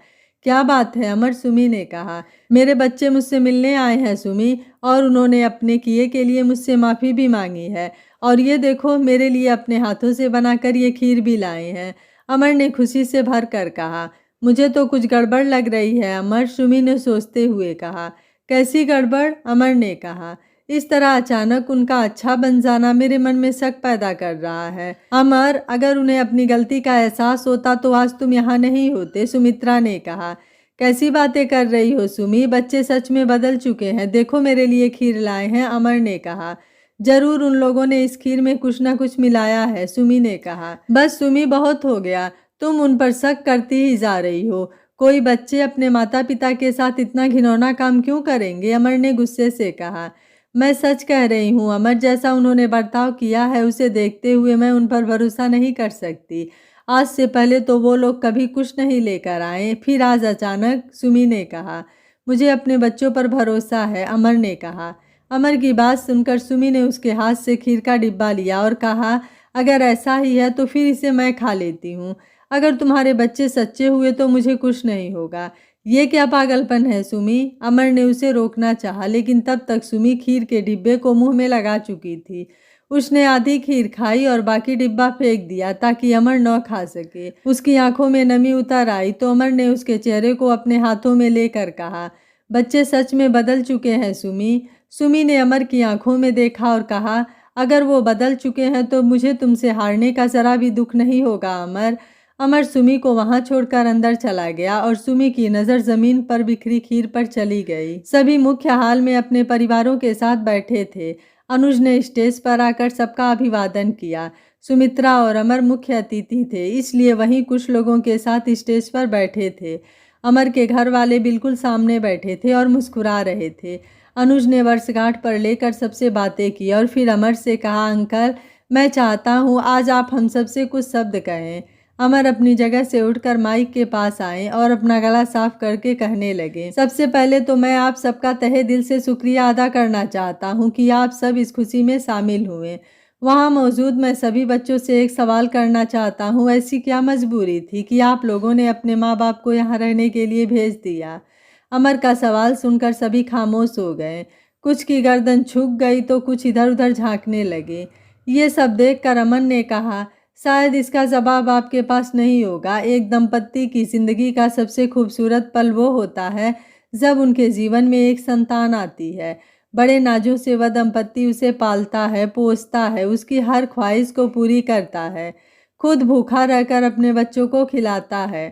क्या बात है अमर? सुमी ने कहा। मेरे बच्चे मुझसे मिलने आए हैं सुमी, और उन्होंने अपने किए के लिए मुझसे माफ़ी भी मांगी है, और ये देखो मेरे लिए अपने हाथों से बनाकर ये खीर भी लाए हैं। अमर ने खुशी से भर कर कहा। मुझे तो कुछ गड़बड़ लग रही है अमर, सुमी ने सोचते हुए कहा। कैसी गड़बड़? अमर ने कहा। इस तरह अचानक उनका अच्छा बन जाना मेरे मन में शक पैदा कर रहा है। अमर, अगर उन्हें अपनी गलती का एहसास होता तो आज तुम यहाँ नहीं होते, सुमित्रा ने कहा। कैसी बातें कर रही हो सुमी, बच्चे सच में बदल चुके हैं। देखो मेरे लिए खीर लाए हैं, अमर ने कहा। जरूर उन लोगों ने इस खीर में कुछ ना कुछ मिलाया है, सुमी ने कहा। बस सुमी, बहुत हो गया, तुम उन पर शक करती ही जा रही हो। कोई बच्चे अपने माता पिता के साथ इतना घिनौना काम क्यों करेंगे? अमर ने गुस्से से कहा। मैं सच कह रही हूँ अमर, जैसा उन्होंने बर्ताव किया है उसे देखते हुए मैं उन पर भरोसा नहीं कर सकती। आज से पहले तो वो लोग कभी कुछ नहीं लेकर आए, फिर आज अचानक, सुमी ने कहा। मुझे अपने बच्चों पर भरोसा है, अमर ने कहा। अमर की बात सुनकर सुमी ने उसके हाथ से खीर का डिब्बा लिया और कहा, अगर ऐसा ही है तो फिर इसे मैं खा लेती हूँ। अगर तुम्हारे बच्चे सच्चे हुए तो मुझे कुछ नहीं होगा। ये क्या पागलपन है सुमी? अमर ने उसे रोकना चाहा, लेकिन तब तक सुमी खीर के डिब्बे को मुंह में लगा चुकी थी। उसने आधी खीर खाई और बाकी डिब्बा फेंक दिया ताकि अमर न खा सके। उसकी आंखों में नमी उतर आई तो अमर ने उसके चेहरे को अपने हाथों में लेकर कहा, बच्चे सच में बदल चुके हैं सुमी। सुमी ने अमर की आंखों में देखा और कहा, अगर वो बदल चुके हैं तो मुझे तुमसे हारने का जरा भी दुख नहीं होगा अमर। अमर सुमी को वहां छोड़कर अंदर चला गया और सुमी की नज़र जमीन पर बिखरी खीर पर चली गई। सभी मुख्य हाल में अपने परिवारों के साथ बैठे थे। अनुज ने स्टेज पर आकर सबका अभिवादन किया। सुमित्रा और अमर मुख्य अतिथि थे, इसलिए वहीं कुछ लोगों के साथ स्टेज पर बैठे थे। अमर के घर वाले बिल्कुल सामने बैठे थे और मुस्कुरा रहे थे। अनुज ने वर्षगांठ पर लेकर सबसे बातें की और फिर अमर से कहा, अंकल, मैं चाहता हूँ आज आप हम सबसे कुछ शब्द कहें। अमर अपनी जगह से उठकर माइक के पास आए और अपना गला साफ करके कहने लगे, सबसे पहले तो मैं आप सबका तहे दिल से शुक्रिया अदा करना चाहता हूँ कि आप सब इस खुशी में शामिल हुए। वहाँ मौजूद मैं सभी बच्चों से एक सवाल करना चाहता हूँ, ऐसी क्या मजबूरी थी कि आप लोगों ने अपने माँ बाप को यहाँ रहने के लिए भेज दिया? अमर का सवाल सुनकर सभी खामोश हो गए। कुछ की गर्दन झुक गई तो कुछ इधर उधर झांकने लगे। ये सब देखकर अमन ने कहा, शायद इसका जवाब आपके पास नहीं होगा। एक दंपत्ति की जिंदगी का सबसे खूबसूरत पल वो होता है जब उनके जीवन में एक संतान आती है। बड़े नाजों से वह दंपत्ति उसे पालता है, पोसता है, उसकी हर ख्वाहिश को पूरी करता है, खुद भूखा रहकर अपने बच्चों को खिलाता है।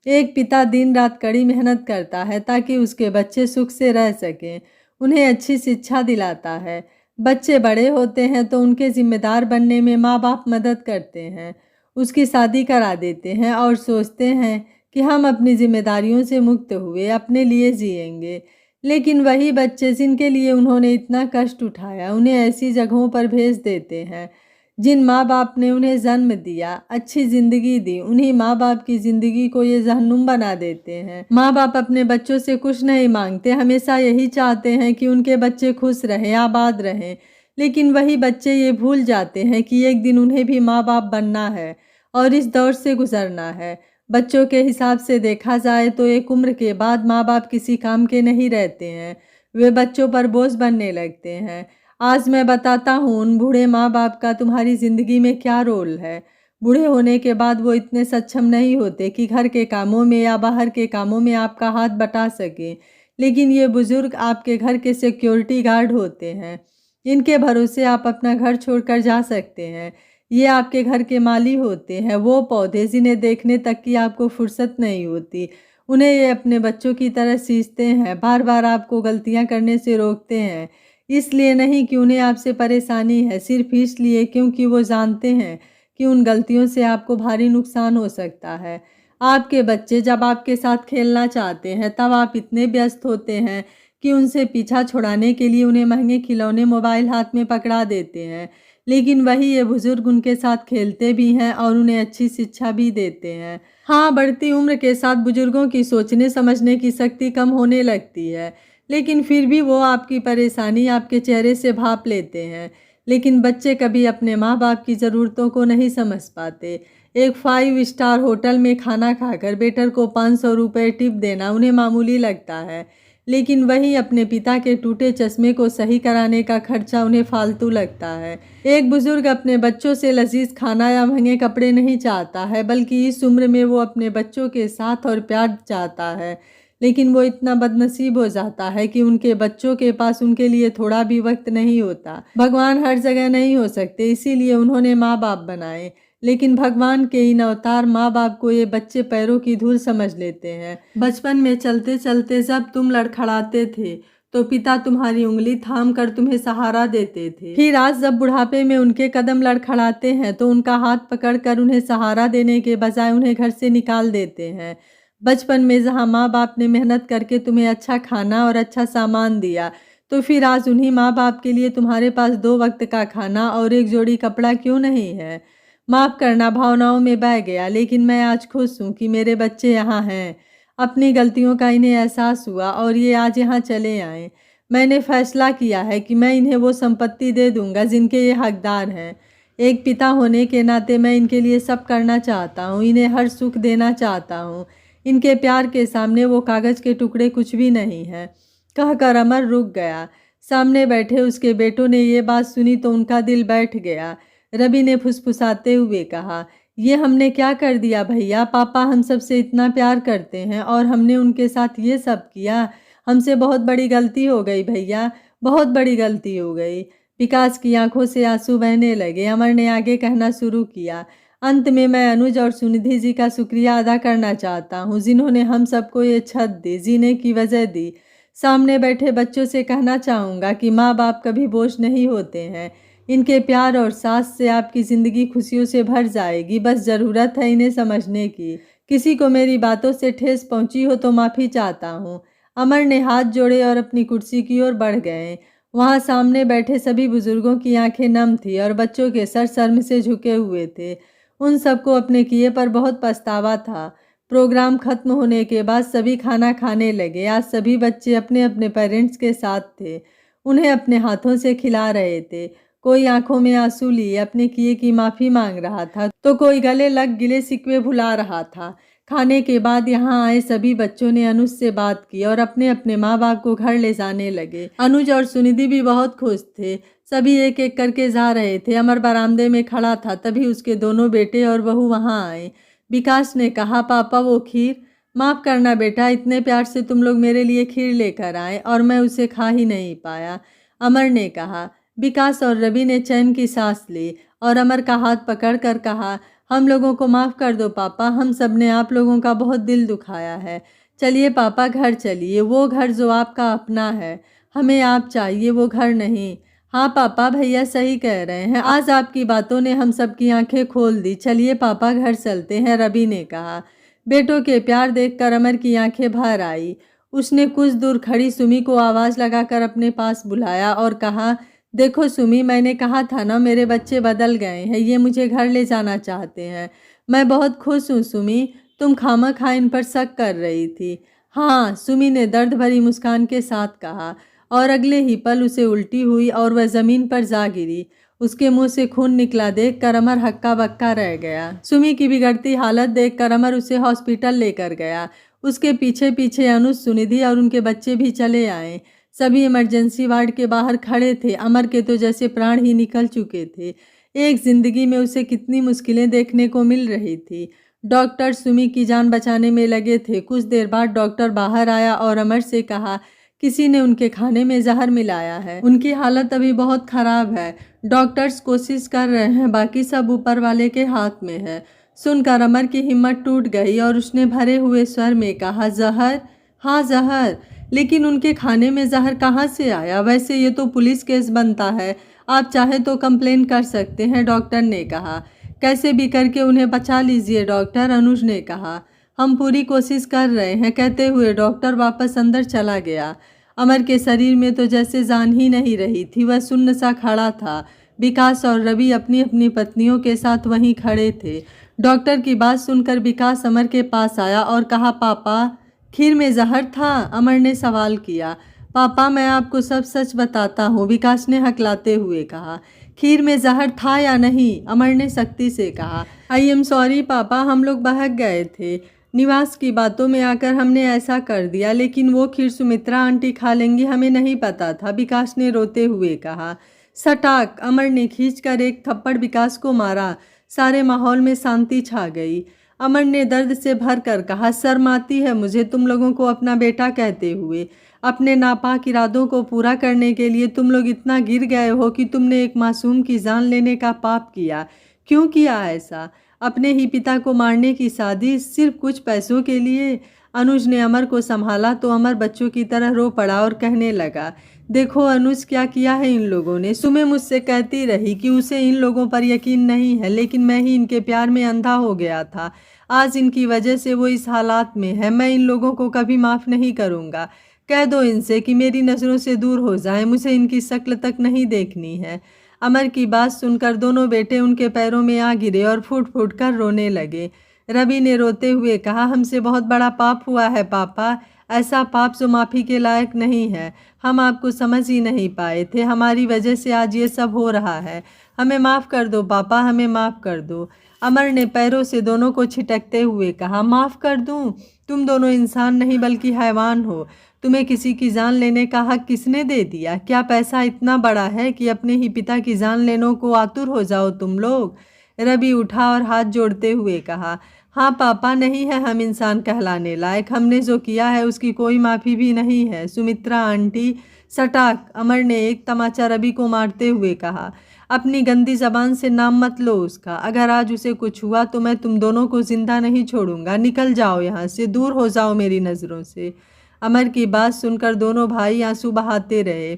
एक पिता दिन रात कड़ी मेहनत करता है ताकि उसके बच्चे सुख से रह सकें, उन्हें अच्छी शिक्षा दिलाता है। बच्चे बड़े होते हैं तो उनके जिम्मेदार बनने में माँ बाप मदद करते हैं, उसकी शादी करा देते हैं और सोचते हैं कि हम अपनी जिम्मेदारियों से मुक्त हुए अपने लिए जिएंगे। लेकिन वही बच्चे जिनके लिए उन्होंने इतना कष्ट उठाया, उन्हें ऐसी जगहों पर भेज देते हैं जिन माँ बाप ने उन्हें जन्म दिया, अच्छी ज़िंदगी दी, उन्हीं माँ बाप की ज़िंदगी को ये जहन्नुम बना देते हैं। माँ बाप अपने बच्चों से कुछ नहीं मांगते, हमेशा यही चाहते हैं कि उनके बच्चे खुश रहें, आबाद रहें। लेकिन वही बच्चे ये भूल जाते हैं कि एक दिन उन्हें भी माँ बाप बनना है और इस दौर से गुजरना है। बच्चों के हिसाब से देखा जाए तो एक उम्र के बाद माँ बाप किसी काम के नहीं रहते हैं, वे बच्चों पर बोझ बनने लगते हैं। आज मैं बताता हूँ उन बूढ़े माँ बाप का तुम्हारी ज़िंदगी में क्या रोल है। बूढ़े होने के बाद वो इतने सक्षम नहीं होते कि घर के कामों में या बाहर के कामों में आपका हाथ बटा सके, लेकिन ये बुज़ुर्ग आपके घर के सिक्योरिटी गार्ड होते हैं। इनके भरोसे आप अपना घर छोड़कर जा सकते हैं। ये आपके घर के माली होते हैं, वो पौधे जिन्हें देखने तक की आपको फुर्सत नहीं होती। उन्हें ये अपने बच्चों की तरह सींचते हैं, बार बार आपको गलतियाँ करने से रोकते हैं। इसलिए नहीं कि उन्हें आपसे परेशानी है, सिर्फ इसलिए क्योंकि वो जानते हैं कि उन गलतियों से आपको भारी नुकसान हो सकता है। आपके बच्चे जब आपके साथ खेलना चाहते हैं तब आप इतने व्यस्त होते हैं कि उनसे पीछा छुड़ाने के लिए उन्हें महंगे खिलौने मोबाइल हाथ में पकड़ा देते हैं। लेकिन वही ये बुजुर्ग उनके साथ खेलते भी हैं और उन्हें अच्छी शिक्षा भी देते हैं। हाँ, बढ़ती उम्र के साथ बुजुर्गों की सोचने समझने की शक्ति कम होने लगती है, लेकिन फिर भी वो आपकी परेशानी आपके चेहरे से भाप लेते हैं। लेकिन बच्चे कभी अपने माँ बाप की ज़रूरतों को नहीं समझ पाते। एक 5 स्टार होटल में खाना खाकर वेटर को 500 रुपये टिप देना उन्हें मामूली लगता है, लेकिन वही अपने पिता के टूटे चश्मे को सही कराने का खर्चा उन्हें फालतू लगता है। एक बुजुर्ग अपने बच्चों से लजीज खाना या महंगे कपड़े नहीं चाहता है, बल्कि इस उम्र में वो अपने बच्चों के साथ और प्यार चाहता है। लेकिन वो इतना बदनसीब हो जाता है कि उनके बच्चों के पास उनके लिए थोड़ा भी वक्त नहीं होता। भगवान हर जगह नहीं हो सकते, इसीलिए उन्होंने माँ बाप बनाए। लेकिन भगवान के इन अवतार माँ बाप को ये बच्चे पैरों की धूल समझ लेते हैं। बचपन में चलते चलते जब तुम लड़खड़ाते थे तो पिता तुम्हारी उंगली थाम कर तुम्हें सहारा देते थे। फिर आज जब बुढ़ापे में उनके कदम लड़खड़ाते हैं तो उनका हाथ पकड़कर उन्हें सहारा देने के बजाय उन्हें घर से निकाल देते हैं। बचपन में जहाँ माँ बाप ने मेहनत करके तुम्हें अच्छा खाना और अच्छा सामान दिया, तो फिर आज उन्हीं माँ बाप के लिए तुम्हारे पास 2 वक्त का खाना और एक जोड़ी कपड़ा क्यों नहीं है। माफ़ करना, भावनाओं में बह गया, लेकिन मैं आज खुश हूँ कि मेरे बच्चे यहाँ हैं। अपनी गलतियों का इन्हें एहसास हुआ और ये आज यहाँ चले आए। मैंने फैसला किया है कि मैं इन्हें वो संपत्ति दे दूँगा जिनके ये हकदार हैं। एक पिता होने के नाते मैं इनके लिए सब करना चाहता हूँ, इन्हें हर सुख देना चाहता हूँ। इनके प्यार के सामने वो कागज़ के टुकड़े कुछ भी नहीं हैं। कहकर अमर रुक गया। सामने बैठे उसके बेटों ने ये बात सुनी तो उनका दिल बैठ गया। रवि ने फुसफुसाते हुए कहा, ये हमने क्या कर दिया भैया? पापा हम सबसे इतना प्यार करते हैं और हमने उनके साथ ये सब किया। हमसे बहुत बड़ी गलती हो गई भैया, बहुत बड़ी गलती हो गई। विकास की आंखों से आंसू बहने लगे। अमर ने आगे कहना शुरू किया, अंत में मैं अनुज और सुनिधि जी का शुक्रिया अदा करना चाहता हूँ, जिन्होंने हम सबको ये छत दी, जीने की वजह दी। सामने बैठे बच्चों से कहना चाहूँगा कि माँ बाप कभी बोझ नहीं होते हैं। इनके प्यार और साथ से आपकी ज़िंदगी खुशियों से भर जाएगी, बस ज़रूरत है इन्हें समझने की। किसी को मेरी बातों से ठेस पहुँची हो तो माफ़ी चाहता हूँ। अमर ने हाथ जोड़े और अपनी कुर्सी की ओर बढ़ गए। वहाँ सामने बैठे सभी बुजुर्गों की आंखें नम थी और बच्चों के सर शर्म से झुके हुए थे। उन सबको अपने किए पर बहुत पछतावा था। प्रोग्राम खत्म होने के बाद सभी खाना खाने लगे। आज सभी बच्चे अपने अपने पेरेंट्स के साथ थे, उन्हें अपने हाथों से खिला रहे थे। कोई आंखों में आंसू लिए अपने किए की माफ़ी मांग रहा था, तो कोई गले लग गिले शिकवे भुला रहा था। खाने के बाद यहाँ आए सभी बच्चों ने अनुज से बात की और अपने अपने माँ बाप को घर ले जाने लगे। अनुज और सुनिधि भी बहुत खुश थे। सभी एक एक करके जा रहे थे। अमर बरामदे में खड़ा था, तभी उसके दोनों बेटे और बहू वहाँ आए। विकास ने कहा, पापा वो खीर। माफ़ करना बेटा, इतने प्यार से तुम लोग मेरे लिए खीर लेकर आए और मैं उसे खा ही नहीं पाया, अमर ने कहा। विकास और रवि ने चैन की सांस ली और अमर का हाथ पकड़कर कहा, हम लोगों को माफ़ कर दो पापा, हम सब ने आप लोगों का बहुत दिल दुखाया है। चलिए पापा घर चलिए, वो घर जो आपका अपना है, हमें आप चाहिए, वो घर नहीं। हाँ पापा, भैया सही कह रहे हैं, आज आपकी बातों ने हम सब की आंखें खोल दी। चलिए पापा घर चलते हैं, रवि ने कहा। बेटों के प्यार देखकर अमर की आंखें भर आई। उसने कुछ दूर खड़ी सुमी को आवाज़ लगाकर अपने पास बुलाया और कहा, देखो सुमी, मैंने कहा था ना मेरे बच्चे बदल गए हैं, ये मुझे घर ले जाना चाहते हैं। मैं बहुत खुश हूँ सुमी, तुम खामखा इन पर शक कर रही थी। हाँ, सुमी ने दर्द भरी मुस्कान के साथ कहा और अगले ही पल उसे उल्टी हुई और वह जमीन पर जा गिरी। उसके मुंह से खून निकला देखकर अमर हक्का बक्का रह गया। सुमी की बिगड़ती हालत देखकर अमर उसे हॉस्पिटल लेकर गया। उसके पीछे पीछे अनुज, सुनिधि और उनके बच्चे भी चले आए। सभी इमरजेंसी वार्ड के बाहर खड़े थे। अमर के तो जैसे प्राण ही निकल चुके थे। एक जिंदगी में उसे कितनी मुश्किलें देखने को मिल रही थी। डॉक्टर सुमी की जान बचाने में लगे थे। कुछ देर बाद डॉक्टर बाहर आया और अमर से कहा, किसी ने उनके खाने में जहर मिलाया है, उनकी हालत अभी बहुत खराब है। डॉक्टर्स कोशिश कर रहे हैं, बाकी सब ऊपर वाले के हाथ में है। सुनकर अमर की हिम्मत टूट गई और उसने भरे हुए स्वर में कहा, जहर? हाँ जहर, लेकिन उनके खाने में जहर कहाँ से आया? वैसे ये तो पुलिस केस बनता है, आप चाहे तो कंप्लेन कर सकते हैं, डॉक्टर ने कहा। कैसे भी करके उन्हें बचा लीजिए डॉक्टर, अनुज ने कहा। हम पूरी कोशिश कर रहे हैं, कहते हुए डॉक्टर वापस अंदर चला गया। अमर के शरीर में तो जैसे जान ही नहीं रही थी, वह सुन्न सा खड़ा था। विकास और रवि अपनी अपनी पत्नियों के साथ वहीं खड़े थे। डॉक्टर की बात सुनकर विकास अमर के पास आया और कहा, पापा खीर में जहर था? अमर ने सवाल किया। पापा मैं आपको सब सच बताता हूँ, विकास ने हकलाते हुए कहा। खीर में जहर था या नहीं? अमर ने सख्ती से कहा। आई एम सॉरी पापा, हम लोग बहक गए थे, निवास की बातों में आकर हमने ऐसा कर दिया, लेकिन वो खीर सुमित्रा आंटी खा लेंगी, हमें नहीं पता था, विकास ने रोते हुए कहा। सटाक, अमर ने खींचकर एक थप्पड़ विकास को मारा। सारे माहौल में शांति छा गई। अमर ने दर्द से भर कर कहा, शर्म आती है मुझे तुम लोगों को अपना बेटा कहते हुए। अपने नापाक इरादों को पूरा करने के लिए तुम लोग इतना गिर गए हो कि तुमने एक मासूम की जान लेने का पाप किया। क्यों किया ऐसा? अपने ही पिता को मारने की साजिश, सिर्फ कुछ पैसों के लिए? अनुज ने अमर को संभाला तो अमर बच्चों की तरह रो पड़ा और कहने लगा, देखो अनुज क्या किया है इन लोगों ने। सुमे मुझसे कहती रही कि उसे इन लोगों पर यकीन नहीं है, लेकिन मैं ही इनके प्यार में अंधा हो गया था। आज इनकी वजह से वो इस हालात में है। मैं इन लोगों को कभी माफ़ नहीं करूँगा। कह दो इनसे कि मेरी नज़रों से दूर हो जाए, मुझे इनकी शक्ल तक नहीं देखनी है। अमर की बात सुनकर दोनों बेटे उनके पैरों में आ गिरे और फूट फूट कर रोने लगे। रवि ने रोते हुए कहा, हमसे बहुत बड़ा पाप हुआ है पापा, ऐसा पाप जो माफ़ी के लायक नहीं है। हम आपको समझ ही नहीं पाए थे, हमारी वजह से आज ये सब हो रहा है। हमें माफ़ कर दो पापा, हमें माफ़ कर दो। अमर ने पैरों से दोनों को छिटकते हुए कहा, माफ़ कर दूं? तुम दोनों इंसान नहीं बल्कि हैवान हो। तुम्हें किसी की जान लेने का हक किसने दे दिया? क्या पैसा इतना बड़ा है कि अपने ही पिता की जान लेने को आतुर हो जाओ तुम लोग? रवि उठा और हाथ जोड़ते हुए कहा, हाँ पापा, नहीं है हम इंसान कहलाने लायक, हमने जो किया है उसकी कोई माफ़ी भी नहीं है। सुमित्रा आंटी, सटाक, अमर ने एक तमाचा रवि को मारते हुए कहा। अपनी गंदी जबान से नाम मत लो उसका। अगर आज उसे कुछ हुआ तो मैं तुम दोनों को जिंदा नहीं छोड़ूंगा। निकल जाओ यहाँ से, दूर हो जाओ मेरी नज़रों से। अमर की बात सुनकर दोनों भाई आंसू बहाते रहे।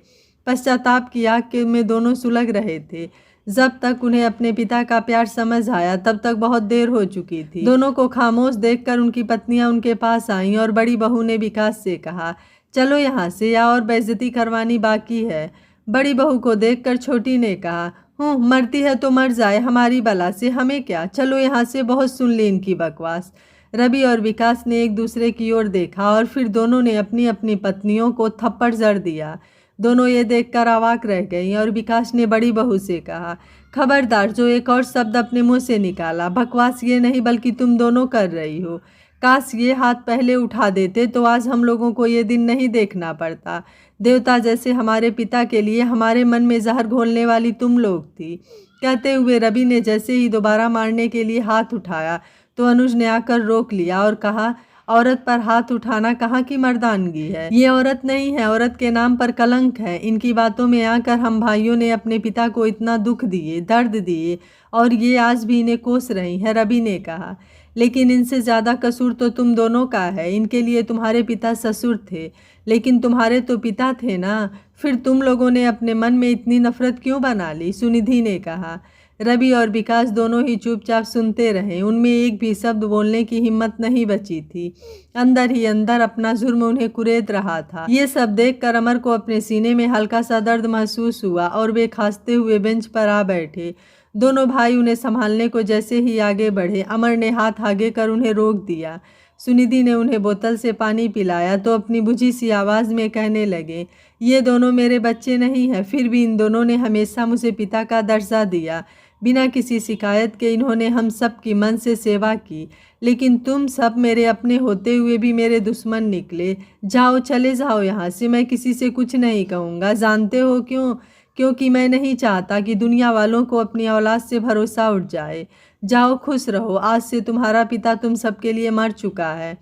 पश्चाताप की आग में दोनों सुलग रहे थे। जब तक उन्हें अपने पिता का प्यार समझ आया तब तक बहुत देर हो चुकी थी। दोनों को खामोश देखकर उनकी पत्नियां उनके पास आईं और बड़ी बहू ने विकास से कहा, चलो यहाँ से, या और बेइज्जती करवानी बाकी है। बड़ी बहू को देखकर छोटी ने कहा, मरती है तो मर जाए, हमारी बला से हमें क्या, चलो यहाँ से, बहुत सुन ली इनकी बकवास। रवि और विकास ने एक दूसरे की ओर देखा और फिर दोनों ने अपनी अपनी पत्नियों को थप्पड़ जड़ दिया। दोनों ये देखकर अवाक रह गईं और विकास ने बड़ी बहू से कहा, खबरदार जो एक और शब्द अपने मुंह से निकाला, बकवास ये नहीं बल्कि तुम दोनों कर रही हो। काश ये हाथ पहले उठा देते तो आज हम लोगों को ये दिन नहीं देखना पड़ता। देवता जैसे हमारे पिता के लिए हमारे मन में जहर घोलने वाली तुम लोग थी। कहते हुए रवि ने जैसे ही दोबारा मारने के लिए हाथ उठाया तो अनुज ने आकर रोक लिया और कहा, औरत पर हाथ उठाना कहाँ की मर्दानगी है, ये औरत नहीं है, औरत के नाम पर कलंक है। इनकी बातों में आकर हम भाइयों ने अपने पिता को इतना दुख दिए, दर्द दिए और ये आज भी इन्हें कोस रही हैं, रवि ने कहा। लेकिन इनसे ज़्यादा कसूर तो तुम दोनों का है। इनके लिए तुम्हारे पिता ससुर थे, लेकिन तुम्हारे तो पिता थे ना, फिर तुम लोगों ने अपने मन में इतनी नफरत क्यों बना ली, सुनिधि ने कहा। रवि और विकास दोनों ही चुपचाप सुनते रहे। उनमें एक भी शब्द बोलने की हिम्मत नहीं बची थी। अंदर ही अंदर अपना जुर्म उन्हें कुरेद रहा था। ये सब देखकर अमर को अपने सीने में हल्का सा दर्द महसूस हुआ और वे खांसते हुए बेंच पर आ बैठे। दोनों भाई उन्हें संभालने को जैसे ही आगे बढ़े, अमर ने हाथ आगे कर उन्हें रोक दिया। सुनिधि ने उन्हें बोतल से पानी पिलाया तो अपनी बुझी सी आवाज़ में कहने लगे, ये दोनों मेरे बच्चे नहीं हैं, फिर भी इन दोनों ने हमेशा मुझे पिता का दर्जा दिया। बिना किसी शिकायत के इन्होंने हम सब की मन से सेवा की, लेकिन तुम सब मेरे अपने होते हुए भी मेरे दुश्मन निकले। जाओ, चले जाओ यहाँ से, मैं किसी से कुछ नहीं कहूँगा। जानते हो क्यों? क्योंकि मैं नहीं चाहता कि दुनिया वालों को अपनी औलाद से भरोसा उठ जाए। जाओ, खुश रहो, आज से तुम्हारा पिता तुम सबके लिए मर चुका है।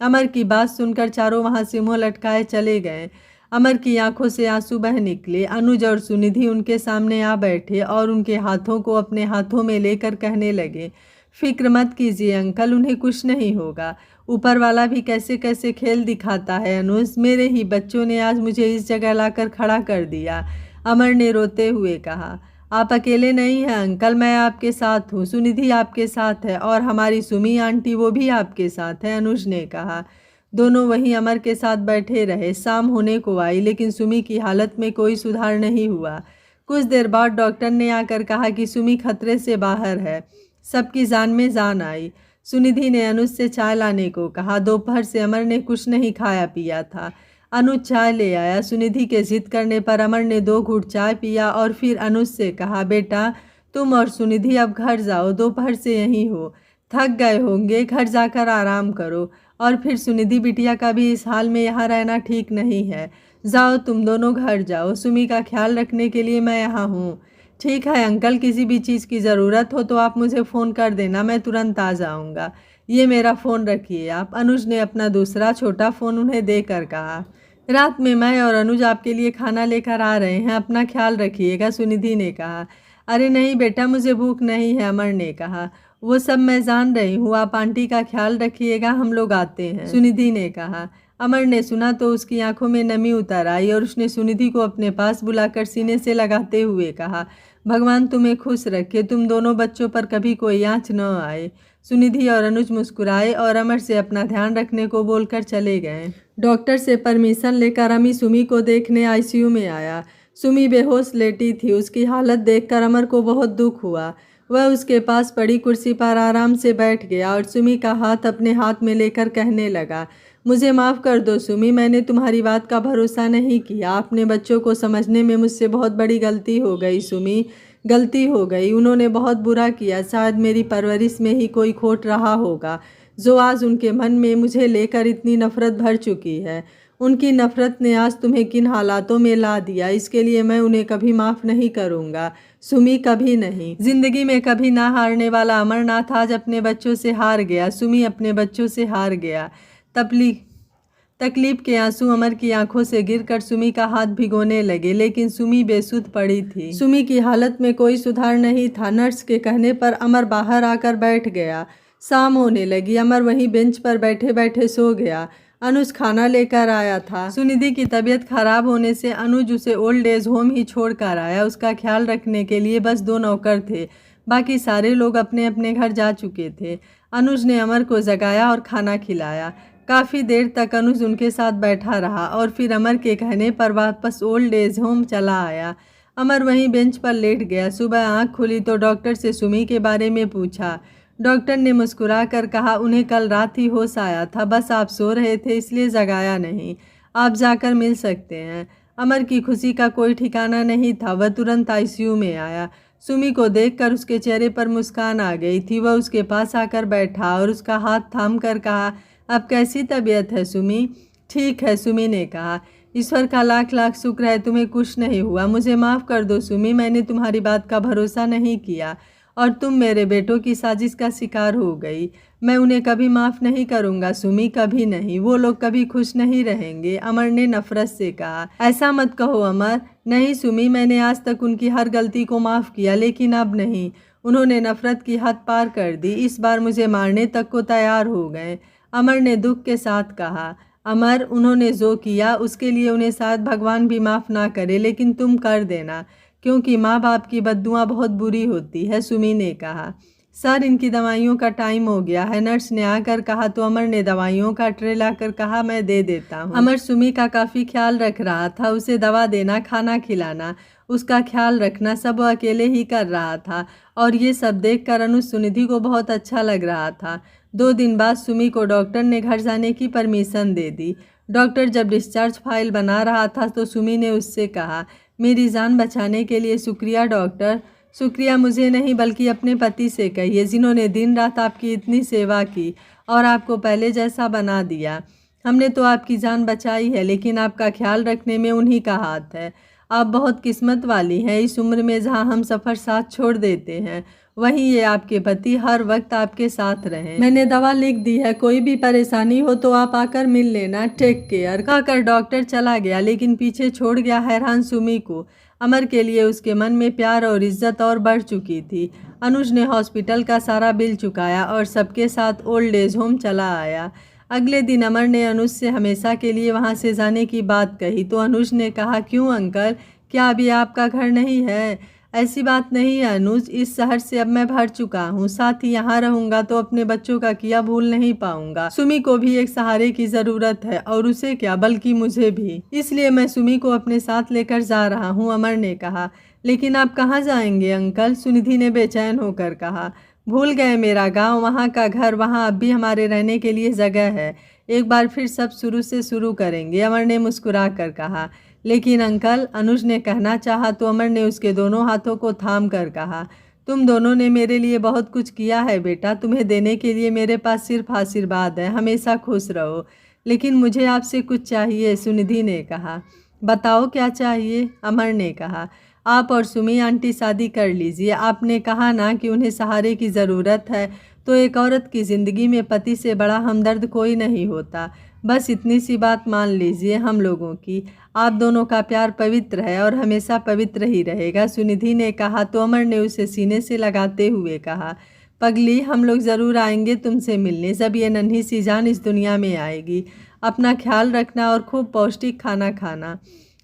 अमर की बात सुनकर चारों वहाँ से मुँह लटकाए चले गए। अमर की आंखों से आंसू बह निकले। अनुज और सुनिधि उनके सामने आ बैठे और उनके हाथों को अपने हाथों में लेकर कहने लगे, फिक्र मत कीजिए अंकल, उन्हें कुछ नहीं होगा। ऊपर वाला भी कैसे कैसे खेल दिखाता है अनुज, मेरे ही बच्चों ने आज मुझे इस जगह लाकर खड़ा कर दिया। अमर ने रोते हुए कहा, आप अकेले नहीं हैं अंकल, मैं आपके साथ हूँ। सुनिधि आपके साथ है और हमारी सुमी आंटी वो भी आपके साथ है, अनुज ने कहा। दोनों वहीं अमर के साथ बैठे रहे। शाम होने को आई लेकिन सुमी की हालत में कोई सुधार नहीं हुआ। कुछ देर बाद डॉक्टर ने आकर कहा कि सुमी खतरे से बाहर है। सबकी जान में जान आई। सुनिधि ने अनुज से चाय लाने को कहा। दोपहर से अमर ने कुछ नहीं खाया पिया था। अनुज चाय ले आया। सुनिधि के जिद करने पर अमर ने 2 घूंट चाय पिया और फिर अनुज से कहा, बेटा तुम और सुनिधि अब घर जाओ, दोपहर से यहीं हो, थक गए होंगे, घर जाकर आराम करो। और फिर सुनिधि बिटिया का भी इस हाल में यहाँ रहना ठीक नहीं है। जाओ, तुम दोनों घर जाओ, सुमी का ख्याल रखने के लिए मैं यहाँ हूँ। ठीक है अंकल, किसी भी चीज़ की ज़रूरत हो तो आप मुझे फ़ोन कर देना, मैं तुरंत आ जाऊँगा। ये मेरा फ़ोन रखिए आप। अनुज ने अपना दूसरा छोटा फ़ोन उन्हें देकर कहा, रात में मैं और अनुज आपके लिए खाना लेकर आ रहे हैं, अपना ख्याल रखिएगा, सुनिधि ने कहा। अरे नहीं बेटा, मुझे भूख नहीं है, अमर ने कहा। वो सब मैं जान रही हूँ, आप आंटी का ख्याल रखिएगा, हम लोग आते हैं, सुनिधि ने कहा। अमर ने सुना तो उसकी आंखों में नमी उतर आई और उसने सुनिधि को अपने पास बुलाकर सीने से लगाते हुए कहा, भगवान तुम्हें खुश रखे, तुम दोनों बच्चों पर कभी कोई आँच न आए। सुनिधि और अनुज मुस्कुराए और अमर से अपना ध्यान रखने को बोलकर चले गए। डॉक्टर से परमिशन लेकर अमी सुमी को देखने आईसीयू में आया। सुमी बेहोश लेटी थी। उसकी हालत देखकर अमर को बहुत दुख हुआ। वह उसके पास पड़ी कुर्सी पर आराम से बैठ गया और सुमी का हाथ अपने हाथ में लेकर कहने लगा, मुझे माफ़ कर दो सुमी, मैंने तुम्हारी बात का भरोसा नहीं किया। अपने बच्चों को समझने में मुझसे बहुत बड़ी गलती हो गई सुमी, गलती हो गई। उन्होंने बहुत बुरा किया। शायद मेरी परवरिश में ही कोई खोट रहा होगा जो आज उनके मन में मुझे लेकर इतनी नफरत भर चुकी है। उनकी नफरत ने आज तुम्हें किन हालातों में ला दिया, इसके लिए मैं उन्हें कभी माफ़ नहीं करूँगा सुमी, कभी नहीं। जिंदगी में कभी ना हारने वाला अमरनाथ आज अपने बच्चों से हार गया। सुमी अपने बच्चों से हार गया। तकलीफ के आंसू अमर की आंखों से गिरकर सुमी का हाथ भिगोने लगे, लेकिन सुमी बेसुध पड़ी थी। सुमी की हालत में कोई सुधार नहीं था। नर्स के कहने पर अमर बाहर आकर बैठ गया। शाम होने लगी। अमर वहीं बेंच पर बैठे बैठे सो गया। अनुज खाना लेकर आया था। सुनिधि की तबीयत खराब होने से अनुज उसे ओल्ड एज होम ही छोड़ कर आया। उसका ख्याल रखने के लिए बस 2 नौकर थे, बाकी सारे लोग अपने अपने घर जा चुके थे। अनुज ने अमर को जगाया और खाना खिलाया। काफ़ी देर तक अनुज उनके साथ बैठा रहा और फिर अमर के कहने पर वापस ओल्ड एज होम चला आया। अमर वहीं बेंच पर लेट गया। सुबह आंख खुली तो डॉक्टर से सुमी के बारे में पूछा। डॉक्टर ने मुस्कुरा कर कहा, उन्हें कल रात ही होश आया था, बस आप सो रहे थे इसलिए जगाया नहीं। आप जाकर मिल सकते हैं। अमर की खुशी का कोई ठिकाना नहीं था। वह तुरंत आईसीयू में आया। सुमी को देखकर उसके चेहरे पर मुस्कान आ गई थी। वह उसके पास आकर बैठा और उसका हाथ थाम कर कहा, अब कैसी तबीयत है सुमी? ठीक है, सुमी ने कहा। ईश्वर का लाख लाख शुक्र है तुम्हें कुछ नहीं हुआ। मुझे माफ़ कर दो सुमी, मैंने तुम्हारी बात का भरोसा नहीं किया और तुम मेरे बेटों की साजिश का शिकार हो गई। मैं उन्हें कभी माफ़ नहीं करूँगा सुमी, कभी नहीं। वो लोग कभी खुश नहीं रहेंगे। अमर ने नफरत से कहा। ऐसा मत कहो अमर। नहीं सुमी, मैंने आज तक उनकी हर गलती को माफ़ किया, लेकिन अब नहीं। उन्होंने नफरत की हद पार कर दी। इस बार मुझे मारने तक को तैयार हो गए। अमर ने दुख के साथ कहा। अमर, उन्होंने जो किया उसके लिए उन्हें शायद भगवान भी माफ़ ना करे, लेकिन तुम कर देना, क्योंकि माँ बाप की बद्दुआ बहुत बुरी होती है, सुमी ने कहा। सर, इनकी दवाइयों का टाइम हो गया है, नर्स ने आकर कहा तो अमर ने दवाइयों का ट्रे लाकर कहा, मैं दे देता हूँ। अमर सुमी का काफ़ी ख्याल रख रहा था। उसे दवा देना, खाना खिलाना, उसका ख्याल रखना सब वो अकेले ही कर रहा था और ये सब देखकर अनुज सुनिधि को बहुत अच्छा लग रहा था। 2 दिन बाद सुमी को डॉक्टर ने घर जाने की परमिशन दे दी। डॉक्टर जब डिस्चार्ज फाइल बना रहा था तो सुमी ने उससे कहा, मेरी जान बचाने के लिए शुक्रिया डॉक्टर। शुक्रिया मुझे नहीं बल्कि अपने पति से कहिए, जिन्होंने दिन रात आपकी इतनी सेवा की और आपको पहले जैसा बना दिया। हमने तो आपकी जान बचाई है, लेकिन आपका ख्याल रखने में उन्हीं का हाथ है। आप बहुत किस्मत वाली हैं। इस उम्र में जहां हम सफ़र साथ छोड़ देते हैं, वहीं ये आपके पति हर वक्त आपके साथ रहें। मैंने दवा लिख दी है, कोई भी परेशानी हो तो आप आकर मिल लेना। Take care. कहकर डॉक्टर चला गया, लेकिन पीछे छोड़ गया हैरान सुमी को। अमर के लिए उसके मन में प्यार और इज्जत और बढ़ चुकी थी। अनुज ने हॉस्पिटल का सारा बिल चुकाया और सबके साथ ओल्ड एज होम चला आया। अगले दिन अमर ने अनुज से हमेशा के लिए वहां से जाने की बात कही तो अनुज ने कहा, क्यों अंकल, क्या अभी आपका घर नहीं है? ऐसी बात नहीं है अनुज, इस शहर से अब मैं भर चुका हूँ। साथ ही यहाँ रहूँगा तो अपने बच्चों का किया भूल नहीं पाऊंगा। सुमी को भी एक सहारे की ज़रूरत है और उसे क्या बल्कि मुझे भी, इसलिए मैं सुमी को अपने साथ लेकर जा रहा हूँ, अमर ने कहा। लेकिन आप कहाँ जाएंगे अंकल? सुनिधि ने बेचैन होकर कहा। भूल गए मेरा गाँव, वहाँ का घर, वहाँ अब भी हमारे रहने के लिए जगह है। एक बार फिर सब शुरू से शुरू करेंगे, अमर ने मुस्कुरा कर कहा। लेकिन अंकल, अनुज ने कहना चाहा तो अमर ने उसके दोनों हाथों को थाम कर कहा, तुम दोनों ने मेरे लिए बहुत कुछ किया है बेटा। तुम्हें देने के लिए मेरे पास सिर्फ आशीर्वाद है। हमेशा खुश रहो। लेकिन मुझे आपसे कुछ चाहिए, सुनिधि ने कहा। बताओ क्या चाहिए, अमर ने कहा। आप और सुमी आंटी शादी कर लीजिए। आपने कहा ना कि उन्हें सहारे की ज़रूरत है, तो एक औरत की ज़िंदगी में पति से बड़ा हमदर्द कोई नहीं होता। बस इतनी सी बात मान लीजिए हम लोगों की। आप दोनों का प्यार पवित्र है और हमेशा पवित्र ही रहेगा, सुनिधि ने कहा तो अमर ने उसे सीने से लगाते हुए कहा, पगली, हम लोग ज़रूर आएंगे तुमसे मिलने, जब ये नन्ही सी जान इस दुनिया में आएगी। अपना ख्याल रखना और खूब पौष्टिक खाना खाना।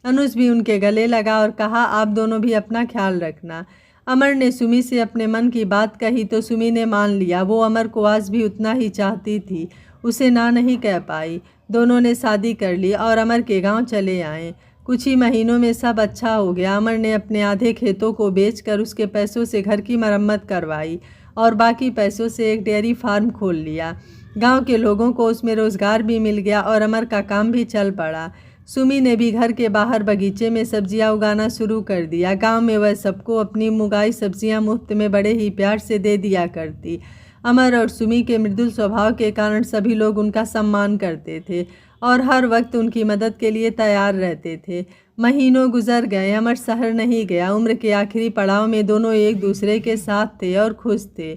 अनुज भी उनके गले लगा और कहा, आप दोनों भी अपना ख्याल रखना। अमर ने सुमी से अपने मन की बात कही तो सुमी ने मान लिया। वो अमर को आज भी उतना ही चाहती थी, उसे ना नहीं कह पाई। दोनों ने शादी कर ली और अमर के गांव चले आए। कुछ ही महीनों में सब अच्छा हो गया। अमर ने अपने आधे खेतों को बेचकर उसके पैसों से घर की मरम्मत करवाई और बाकी पैसों से एक डेयरी फार्म खोल लिया। गांव के लोगों को उसमें रोज़गार भी मिल गया और अमर का काम भी चल पड़ा। सुमी ने भी घर के बाहर बगीचे में सब्जियां उगाना शुरू कर दिया। गांव में वह सबको अपनी उगाई सब्जियां मुफ्त में बड़े ही प्यार से दे दिया करती। अमर और सुमी के मृदुल स्वभाव के कारण सभी लोग उनका सम्मान करते थे और हर वक्त उनकी मदद के लिए तैयार रहते थे। महीनों गुजर गए, अमर शहर नहीं गया। उम्र के आखिरी पड़ाव में दोनों एक दूसरे के साथ थे और खुश थे।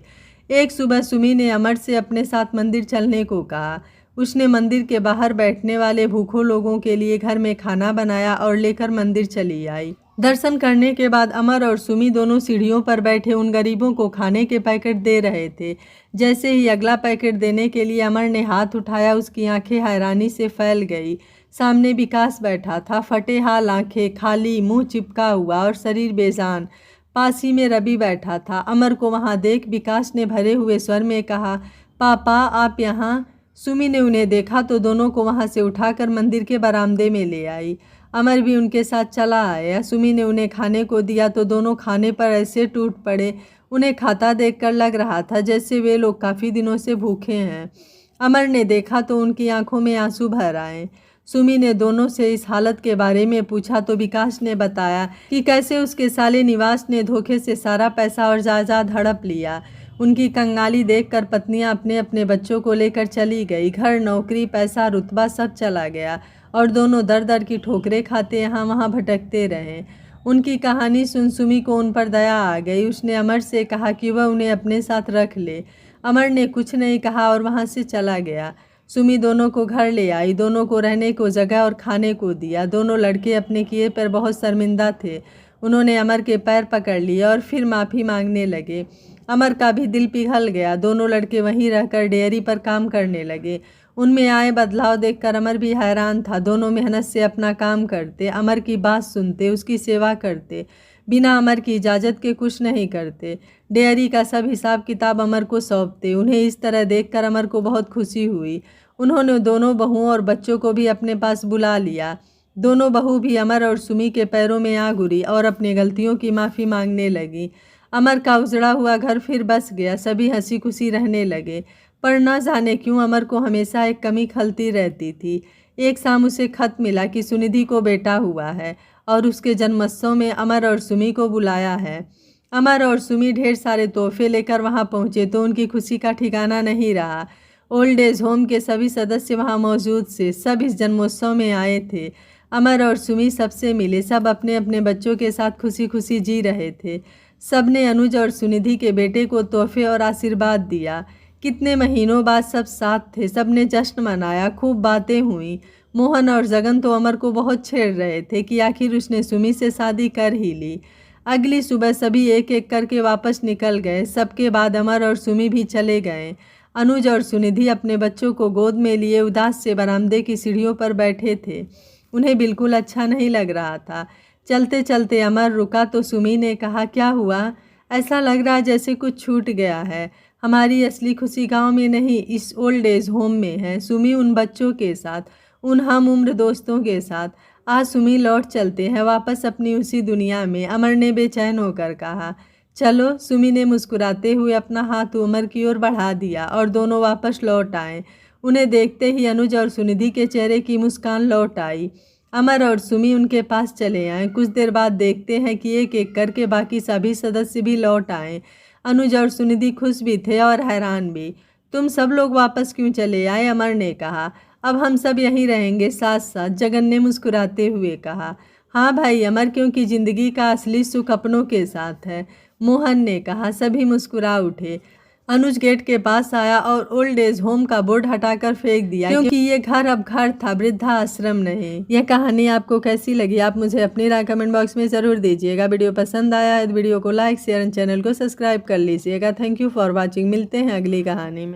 एक सुबह सुमी ने अमर से अपने साथ मंदिर चलने को कहा। उसने मंदिर के बाहर बैठने वाले भूखों लोगों के लिए घर में खाना बनाया और लेकर मंदिर चली आई। दर्शन करने के बाद अमर और सुमी दोनों सीढ़ियों पर बैठे उन गरीबों को खाने के पैकेट दे रहे थे। जैसे ही अगला पैकेट देने के लिए अमर ने हाथ उठाया, उसकी आंखें हैरानी से फैल गई। सामने विकास बैठा था, फटे हाल आंखें, खाली मुंह चिपका हुआ और शरीर बेजान। पास ही में रवि बैठा था। अमर को वहां देख विकास ने भरे हुए स्वर में कहा, पापा आप यहाँ। सुमी ने उन्हें देखा तो दोनों को वहां से उठाकर मंदिर के बरामदे में ले आई। अमर भी उनके साथ चला आया। सुमी ने उन्हें खाने को दिया तो दोनों खाने पर ऐसे टूट पड़े। उन्हें खाता देखकर लग रहा था जैसे वे लोग काफ़ी दिनों से भूखे हैं। अमर ने देखा तो उनकी आंखों में आंसू भर आए। सुमी ने दोनों से इस हालत के बारे में पूछा तो विकास ने बताया कि कैसे उसके साले निवास ने धोखे से सारा पैसा और जायदाद हड़प लिया। उनकी कंगाली देखकर पत्नियां अपने अपने बच्चों को लेकर चली गई। घर, नौकरी, पैसा, रुतबा सब चला गया और दोनों दर दर की ठोकरें खाते यहाँ वहाँ भटकते रहे। उनकी कहानी सुन सुमी को उन पर दया आ गई। उसने अमर से कहा कि वह उन्हें अपने साथ रख ले। अमर ने कुछ नहीं कहा और वहाँ से चला गया। सुमी दोनों को घर ले आई, दोनों को रहने को जगह और खाने को दिया। दोनों लड़के अपने किए पर बहुत शर्मिंदा थे। उन्होंने अमर के पैर पकड़ लिए और फिर माफ़ी मांगने लगे। अमर का भी दिल पिघल गया। दोनों लड़के वहीं रहकर डेयरी पर काम करने लगे। उनमें आए बदलाव देखकर अमर भी हैरान था। दोनों मेहनत से अपना काम करते, अमर की बात सुनते, उसकी सेवा करते, बिना अमर की इजाज़त के कुछ नहीं करते। डेयरी का सब हिसाब किताब अमर को सौंपते। उन्हें इस तरह देखकर अमर को बहुत खुशी हुई। उन्होंने दोनों बहुओं और बच्चों को भी अपने पास बुला लिया। दोनों बहू भी अमर और सुमी के पैरों में आ गिरी और अपनी गलतियों की माफ़ी मांगने लगी। अमर का उजड़ा हुआ घर फिर बस गया। सभी हंसी खुशी रहने लगे। पर न जाने क्यों अमर को हमेशा एक कमी खलती रहती थी। एक शाम उसे खत मिला कि सुनिधि को बेटा हुआ है और उसके जन्मोत्सव में अमर और सुमी को बुलाया है। अमर और सुमी ढेर सारे तोहफे लेकर वहां पहुंचे तो उनकी खुशी का ठिकाना नहीं रहा। ओल्ड एज होम के सभी सदस्य वहां मौजूद थे। सब इस जन्मोत्सव में आए थे। अमर और सुमी सबसे मिले। सब अपने अपने बच्चों के साथ खुशी खुशी जी रहे थे। सब ने अनुज और सुनिधि के बेटे को तोहफे और आशीर्वाद दिया। कितने महीनों बाद सब साथ थे। सब ने जश्न मनाया, खूब बातें हुई। मोहन और जगन तो अमर को बहुत छेड़ रहे थे कि आखिर उसने सुमी से शादी कर ही ली। अगली सुबह सभी एक एक करके वापस निकल गए। सबके बाद अमर और सुमी भी चले गए। अनुज और सुनिधि अपने बच्चों को गोद में लिए उदास से बरामदे की सीढ़ियों पर बैठे थे। उन्हें बिल्कुल अच्छा नहीं लग रहा था। चलते चलते अमर रुका तो सुमी ने कहा, क्या हुआ? ऐसा लग रहा जैसे कुछ छूट गया है। हमारी असली खुशी गांव में नहीं, इस ओल्ड एज होम में है। सुमी उन बच्चों के साथ, उन हम उम्र दोस्तों के साथ। आज सुमी लौट चलते हैं वापस अपनी उसी दुनिया में। अमर ने बेचैन होकर कहा। चलो। सुमी ने मुस्कुराते हुए अपना हाथ उमर की ओर बढ़ा दिया और दोनों वापस लौट आए। उन्हें देखते ही अनुज और सुनिधि के चेहरे की मुस्कान लौट आई। अमर और सुमी उनके पास चले आए। कुछ देर बाद देखते हैं कि एक एक करके बाकी सभी सदस्य भी लौट आए। अनुज और सुनिधि खुश भी थे और हैरान भी। तुम सब लोग वापस क्यों चले आए? अमर ने कहा। अब हम सब यहीं रहेंगे साथ साथ, जगन ने मुस्कुराते हुए कहा। हाँ भाई अमर, क्योंकि जिंदगी का असली सुख अपनों के साथ है, मोहन ने कहा। सभी मुस्कुरा उठे। अनुज गेट के पास आया और ओल्ड एज होम का बोर्ड हटाकर फेंक दिया, क्योंकि ये घर अब घर था, वृद्धा आश्रम नहीं। यह कहानी आपको कैसी लगी आप मुझे अपनी राय कमेंट बॉक्स में ज़रूर दीजिएगा। वीडियो पसंद आया है तो वीडियो को लाइक शेयर एंड चैनल को सब्सक्राइब कर लीजिएगा। Thank you for watching. मिलते हैं अगली कहानी में।